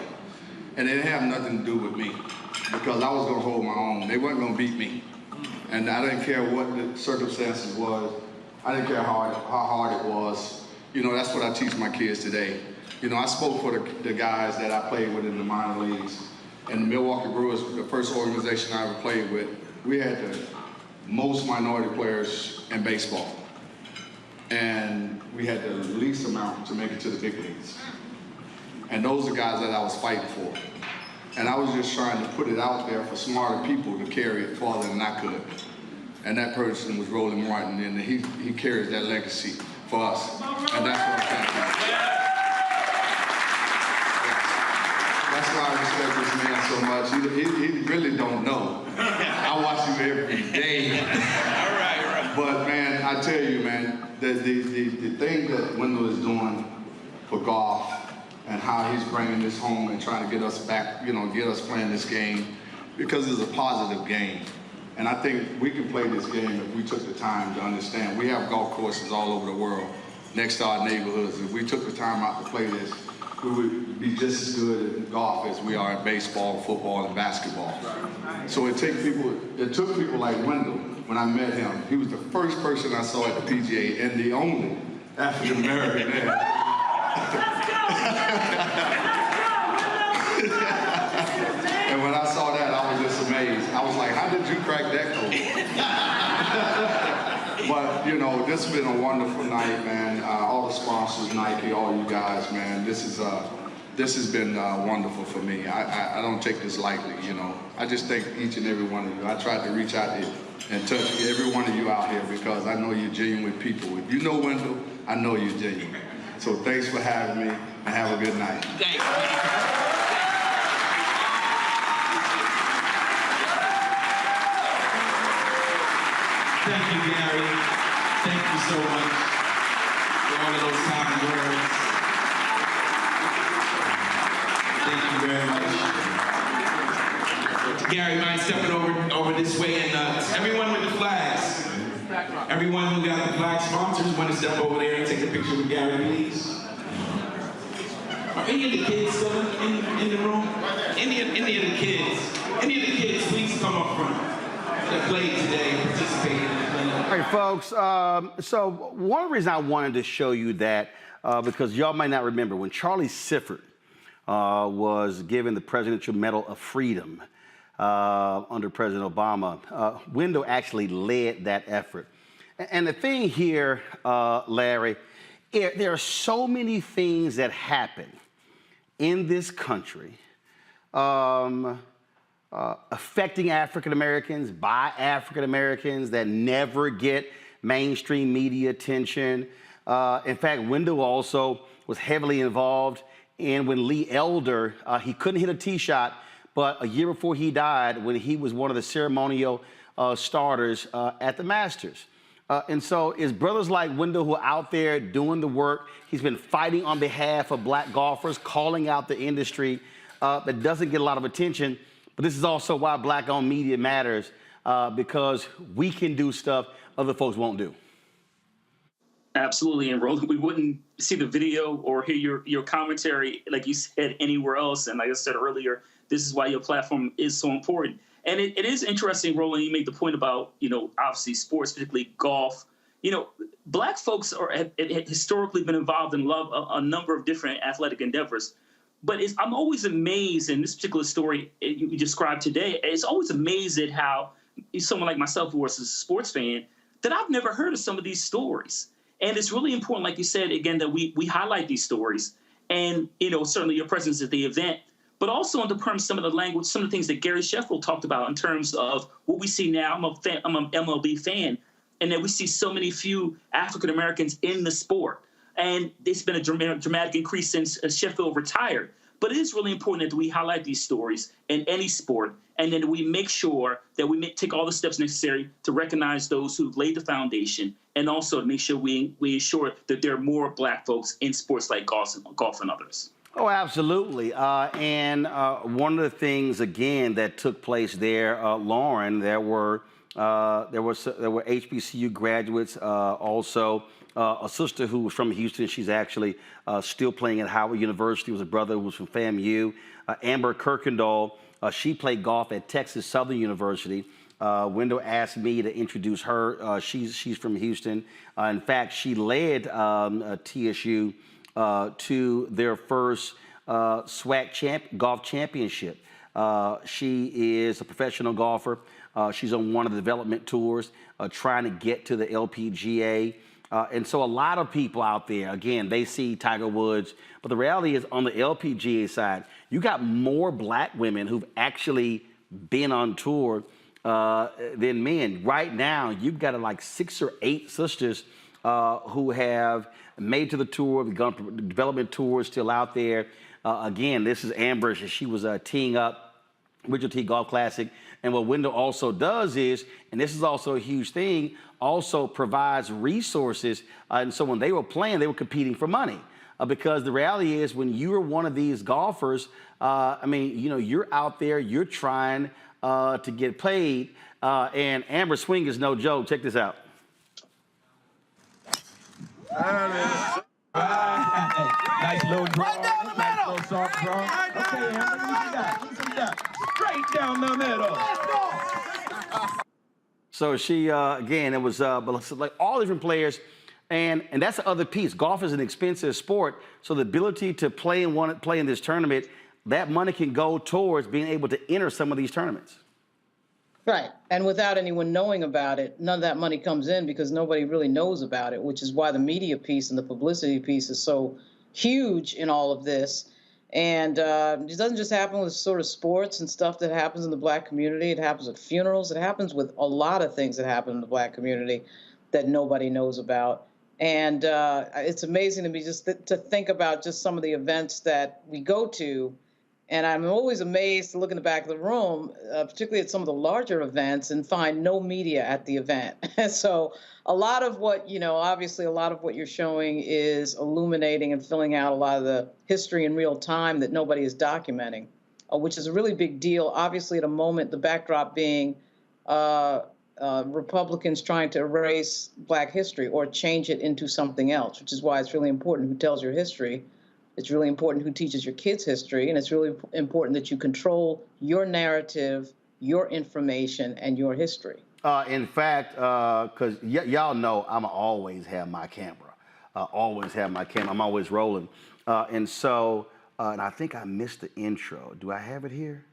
And it didn't have nothing to do with me, because I was going to hold my own. They weren't going to beat me. And I didn't care what the circumstances was. I didn't care how hard it was. You know, that's what I teach my kids today. You know, I spoke for the guys that I played with in the minor leagues. And the Milwaukee Brewers, the first organization I ever played with, we had the most minority players in baseball. And we had the least amount to make it to the big leagues. And those are guys that I was fighting for. And I was just trying to put it out there for smarter people to carry it farther than I could. And that person was Roland Martin, and he carries that legacy for us. And that's what I'm thankful for. That's why I respect this man so much. He really don't know. I watch him every day. All right. But man, I tell you, man, the thing that Wendell is doing for golf and how he's bringing this home and trying to get us back, you know, get us playing this game, because it's a positive game. And I think we can play this game if we took the time to understand. We have golf courses all over the world next to our neighborhoods. If we took the time out to play this, we would be just as good in golf as we are in baseball, football, and basketball. So it took people like Wendell, when I met him, he was the first person I saw at the PGA and the only African American there. And when I saw that, I was just amazed. I was like, how did you crack that code? But, you know, this has been a wonderful night, man. All the sponsors, Nike, all you guys, man. This has been wonderful for me. I don't take this lightly, you know. I just thank each and every one of you. I tried to reach out here and touch every one of you out here because I know you're genuine people. If you know Wendell, I know you're genuine. So thanks for having me, and have a good night. Thank you. Thank you, Gary. Thank you so much for all of those kind words. Thank you very much. Gary, mind stepping over this way, and everyone with the flags. Everyone who got the flag sponsors, want to step over there and take a picture with Gary, please. Are any of the kids still in the room? Any of the kids? Any of the kids, please come up front. That played today, participated. All right, folks. So one reason I wanted to show you that, because y'all might not remember, when Charlie Sifford was given the Presidential Medal of Freedom under President Obama, Wendell actually led that effort. And the thing here, Larry, there are so many things that happen in this country affecting African Americans, by African Americans, that never get mainstream media attention. In fact, Wendell also was heavily involved in when Lee Elder, he couldn't hit a tee shot, but a year before he died, when he was one of the ceremonial starters at the Masters. And so it's brothers like Wendell who are out there doing the work. He's been fighting on behalf of black golfers, calling out the industry that doesn't get a lot of attention. But this is also why black-owned media matters, because we can do stuff other folks won't do. Absolutely, and Roland, we wouldn't see the video or hear your commentary, like you said, anywhere else. And like I said earlier, this is why your platform is so important. And it is interesting, Roland, you made the point about, you know, obviously sports, particularly golf. You know, black folks have historically been involved in a number of different athletic endeavors. But I'm always amazed in this particular story you described today. It's always amazed at how someone like myself, who was a sports fan, that I've never heard of some of these stories. And it's really important, like you said, again, that we highlight these stories. And, you know, certainly your presence at the event, but also in the terms some of the language, some of the things that Gary Sheffield talked about in terms of what we see now. I'm an MLB fan, and that we see so many few African Americans in the sport. And it's been a dramatic increase since Sheffield retired. But it is really important that we highlight these stories in any sport, and then we make sure that we take all the steps necessary to recognize those who've laid the foundation, and also to make sure we ensure that there are more black folks in sports like golf and others. Oh, absolutely. And one of the things, again, that took place there, Lauren, there were HBCU graduates, also a sister who was from Houston. She's actually still playing at Howard University. Was a brother who was from FAMU. Amber Kirkendall, she played golf at Texas Southern University. Wendell asked me to introduce her. She's from Houston. In fact, she led TSU to their first SWAC golf championship. She is a professional golfer. She's on one of the development tours, trying to get to the LPGA. And so a lot of people out there, again, they see Tiger Woods, but the reality is on the LPGA side, you got more black women who've actually been on tour than men. Right now, you've got like 6 or 8 sisters who have made to the tour. We've gone to development tours, still out there. Again, this is Amber. She was teeing up Richard T Golf Classic. And what Wendell also does is, and this is also a huge thing, also provides resources. And so when they were playing, they were competing for money. Because the reality is when you're one of these golfers, I mean, you know, you're out there, you're trying to get paid. And Amber's swing is no joke. Check this out. Nice little draw. Right down the middle. Nice little soft draw. Okay, Amber, easy that. Straight down the middle. So she, again, it was like all different players. And that's the other piece. Golf is an expensive sport. So the ability to play in this tournament, that money can go towards being able to enter some of these tournaments. Right. And without anyone knowing about it, none of that money comes in because nobody really knows about it, which is why the media piece and the publicity piece is so huge in all of this. And it doesn't just happen with sort of sports and stuff that happens in the black community. It happens at funerals. It happens with a lot of things that happen in the black community that nobody knows about. And it's amazing to me just to think about just some of the events that we go to. And I'm always amazed to look in the back of the room, particularly at some of the larger events, and find no media at the event. So a lot of what, you know, obviously a lot of what you're showing is illuminating and filling out a lot of the history in real time that nobody is documenting, which is a really big deal. Obviously, at a moment, the backdrop being Republicans trying to erase Black history or change it into something else, which is why it's really important who tells your history. It's really important who teaches your kids history, and it's really important that you control your narrative, your information, and your history. In fact, because y'all know I'm always have my camera. Always have my camera. I'm always rolling. And so, and I think I missed the intro. Do I have it here?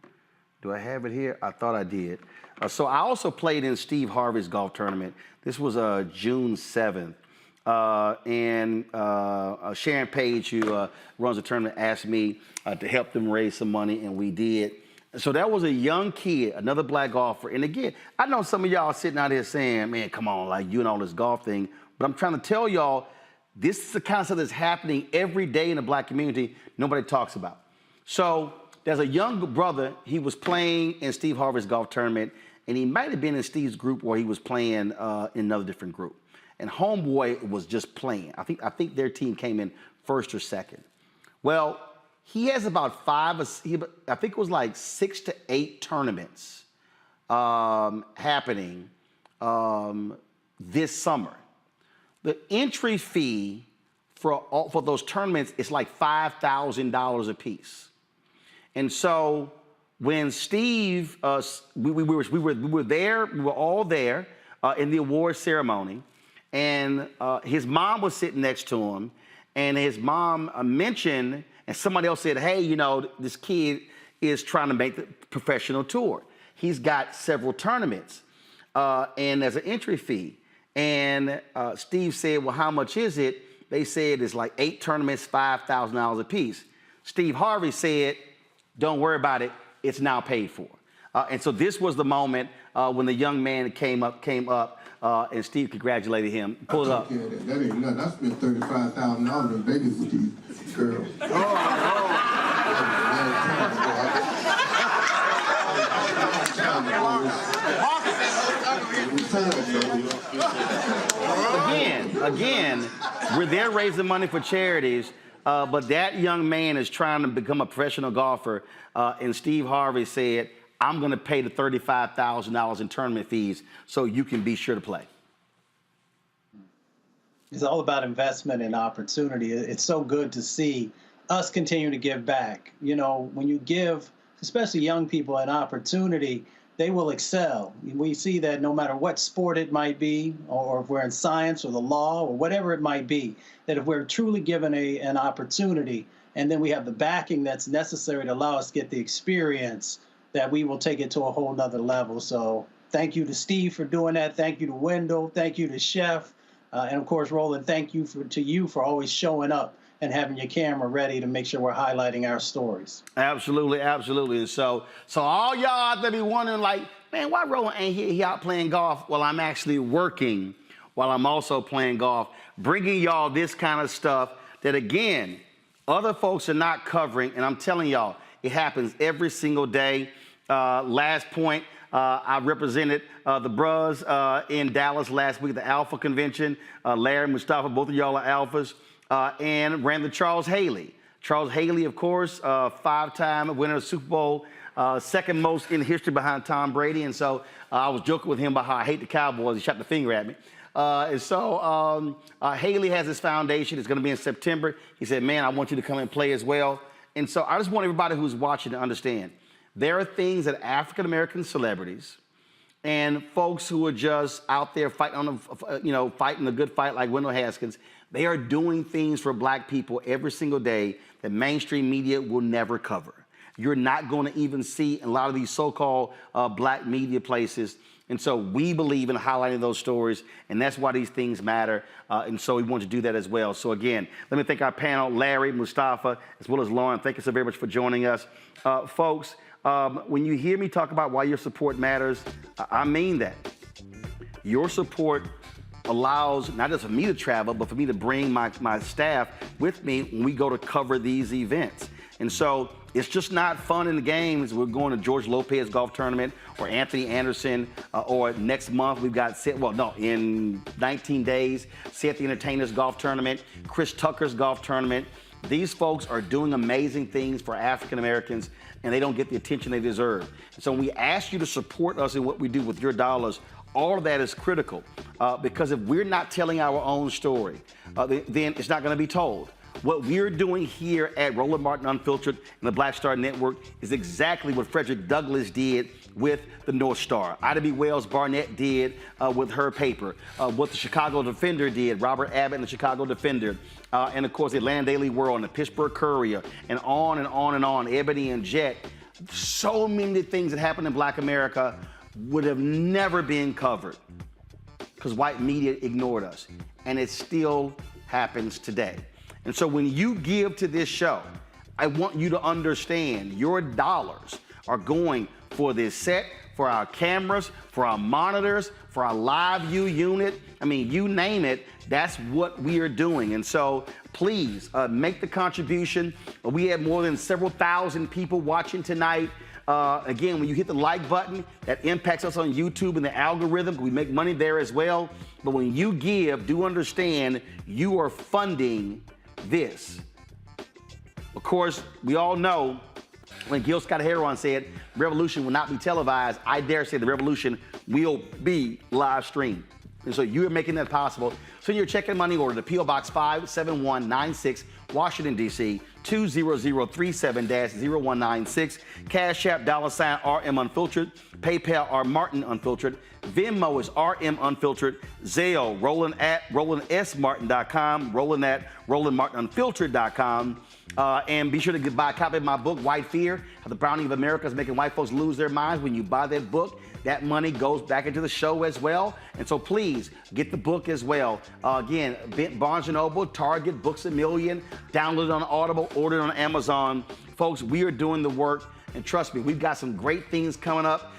Do I have it here? I thought I did. So I also played in Steve Harvey's golf tournament. This was June 7th. And Sharon Page, who runs the tournament, asked me to help them raise some money, and we did. So that was a young kid, another black golfer. And again, I know some of y'all sitting out here saying, man, come on, like you and all this golf thing. But I'm trying to tell y'all, this is the kind of stuff that's happening every day in the black community nobody talks about. So there's a young brother, he was playing in Steve Harvey's golf tournament, and he might have been in Steve's group or he was playing in another different group. And homeboy was just playing. I think their team came in first or second. Well, he has about I think it was like 6 to 8 tournaments happening this summer. The entry fee for those tournaments is like $5,000 a piece. And so when Steve, we were there, we were all there in the award ceremony. And his mom was sitting next to him, and his mom mentioned, and somebody else said, hey, you know, this kid is trying to make the professional tour. He's got several tournaments, and there's an entry fee. And Steve said, well, how much is it? They said it's like 8 tournaments, $5,000 a piece. Steve Harvey said, don't worry about it, it's now paid for. And so this was the moment when the young man came up, and Steve congratulated him. Pull it up. That ain't nothing. I spent $35,000 on Vegas with these girls. Again, we're there raising money for charities, but that young man is trying to become a professional golfer, and Steve Harvey said, I'm going to pay the $35,000 in tournament fees so you can be sure to play. It's all about investment and opportunity. It's so good to see us continue to give back. You know, when you give, especially young people, an opportunity, they will excel. We see that no matter what sport it might be, or if we're in science or the law or whatever it might be, that if we're truly given an opportunity, and then we have the backing that's necessary to allow us to get the experience, that we will take it to a whole nother level. So thank you to Steve for doing that. Thank you to Wendell. Thank you to Chef. And of course, Roland, thank you to you for always showing up and having your camera ready to make sure we're highlighting our stories. Absolutely, absolutely. And so all y'all out there be wondering, like, man, why Roland ain't here? He out playing golf. Well, I'm actually working while I'm also playing golf, bringing y'all this kind of stuff that, again, other folks are not covering. And I'm telling y'all, it happens every single day. Last point, I represented the bros in Dallas last week, the Alpha Convention. Larry, Mustafa, both of y'all are Alphas. And ran the Charles Haley. Charles Haley, of course, 5-time winner of Super Bowl, second most in history behind Tom Brady. And so I was joking with him about how I hate the Cowboys. He shot the finger at me. And so Haley has his foundation. It's going to be in September. He said, man, I want you to come and play as well. And so I just want everybody who's watching to understand there are things that African-American celebrities and folks who are just out there fighting fighting the good fight like Wendell Haskins, they are doing things for black people every single day that mainstream media will never cover. You're not going to even see in a lot of these so-called black media places. And so we believe in highlighting those stories, and that's why these things matter. And so we want to do that as well. So again, let me thank our panel, Larry, Mustafa, as well as Lauren. Thank you so very much for joining us. Folks, when you hear me talk about why your support matters, I mean that. Your support allows not just for me to travel, but for me to bring my staff with me when we go to cover these events. And so it's just not fun in the games. We're going to George Lopez golf tournament or Anthony Anderson, or next month we've got, in 19 days, Seth the Entertainer's golf tournament, Chris Tucker's golf tournament. These folks are doing amazing things for African Americans, and they don't get the attention they deserve. So when we ask you to support us in what we do with your dollars, all of that is critical, because if we're not telling our own story, then it's not going to be told. What we're doing here at Roland Martin Unfiltered and the Black Star Network is exactly what Frederick Douglass did with the North Star. Ida B. Wells Barnett did with her paper, what the Chicago Defender did, Robert Abbott and the Chicago Defender, and of course the Atlanta Daily World and the Pittsburgh Courier, and on and on and on, Ebony and Jet. So many things that happened in Black America would have never been covered because white media ignored us, and it still happens today. And so when you give to this show, I want you to understand your dollars are going for this set, for our cameras, for our monitors, for our live view unit. I mean, you name it, that's what we are doing. And so please make the contribution. We have more than several thousand people watching tonight. Again, when you hit the like button, that impacts us on YouTube and the algorithm. We make money there as well. But when you give, do understand you are funding this. Of course, we all know when Gil Scott-Heron said revolution will not be televised, I dare say the revolution will be live streamed. And so you're making that possible. So you're checking money order to P.O. Box 57196, Washington, D.C., 20037-0196. Cash App, $RM Unfiltered. PayPal, R Martin Unfiltered. Venmo is RM Unfiltered. Zelle, Roland at RolandSMartin.com. Roland at RolandMartinUnfiltered.com. And be sure to buy a copy of my book, White Fear, How the Browning of America is Making White Folks Lose Their Minds. When you buy that book, that money goes back into the show as well. And so please get the book as well. Again, Barnes & Noble, Target, Books A Million, download it on Audible, order it on Amazon. Folks, we are doing the work. And trust me, we've got some great things coming up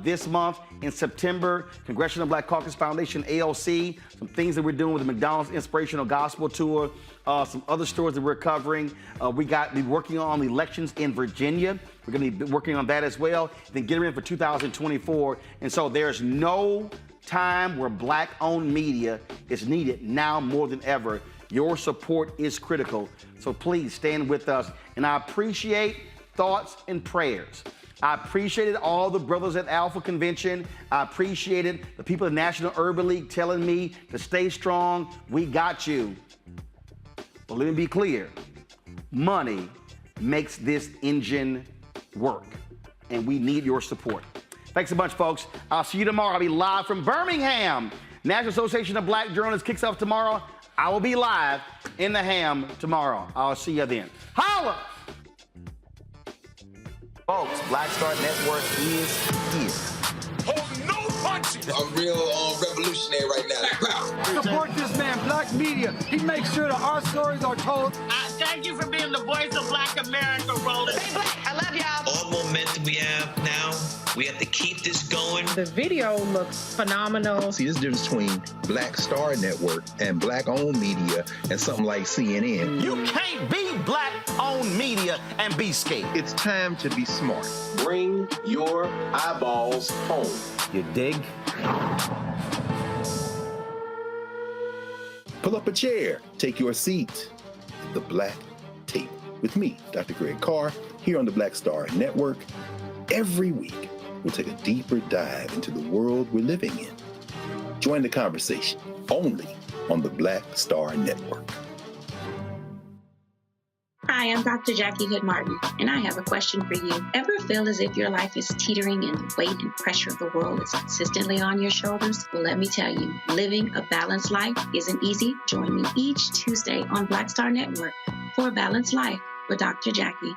this month. In September, Congressional Black Caucus Foundation, ALC, some things that we're doing with the McDonald's Inspirational Gospel Tour, some other stories that we're covering. We got be working on the elections in Virginia. We're going to be working on that as well. Then get ready for 2024. And so there's no time where black-owned media is needed now more than ever. Your support is critical. So please stand with us. And I appreciate thoughts and prayers. I appreciated all the brothers at Alpha Convention. I appreciated the people at National Urban League telling me to stay strong. We got you. But let me be clear. Money makes this engine work, and we need your support. Thanks a bunch, folks. I'll see you tomorrow. I'll be live from Birmingham. National Association of Black Journalists kicks off tomorrow. I will be live in the Ham tomorrow. I'll see you then. Holla! Folks, Black Star Network is here. Hold no punches. I'm real revolutionary right now. Support this media. He makes sure that our stories are told. Thank you for being the voice of Black America, Roland. Hey, Black, I love y'all. All momentum we have now, we have to keep this going. The video looks phenomenal. See, this difference between Black Star Network and Black-owned media and something like CNN. You can't be Black-owned media and be scared. It's time to be smart. Bring your eyeballs home. You dig? Pull up a chair, take your seat. The Black Tape with me, Dr. Greg Carr, here on the Black Star Network. Every week, we'll take a deeper dive into the world we're living in. Join the conversation only on the Black Star Network. Hi, I'm Dr. Jackie Hood Martin, and I have a question for you. Ever feel as if your life is teetering and the weight and pressure of the world is consistently on your shoulders? Well, let me tell you, living a balanced life isn't easy. Join me each Tuesday on Black Star Network for A Balanced Life with Dr. Jackie.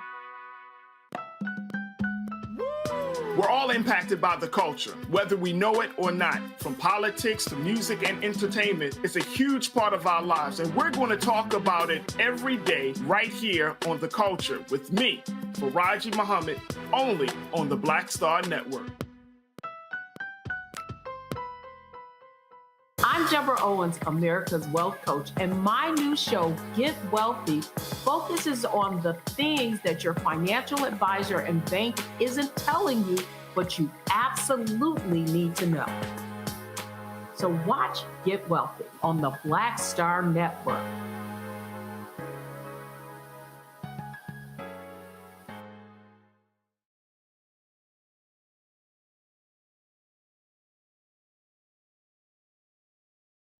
We're all impacted by the culture, whether we know it or not. From politics to music and entertainment, it's a huge part of our lives, and we're going to talk about it every day right here on The Culture with me, Faraji Muhammad, only on the Black Star Network. I'm Deborah Owens, America's Wealth Coach, and my new show, Get Wealthy, focuses on the things that your financial advisor and bank isn't telling you, but you absolutely need to know. So watch Get Wealthy on the Black Star Network.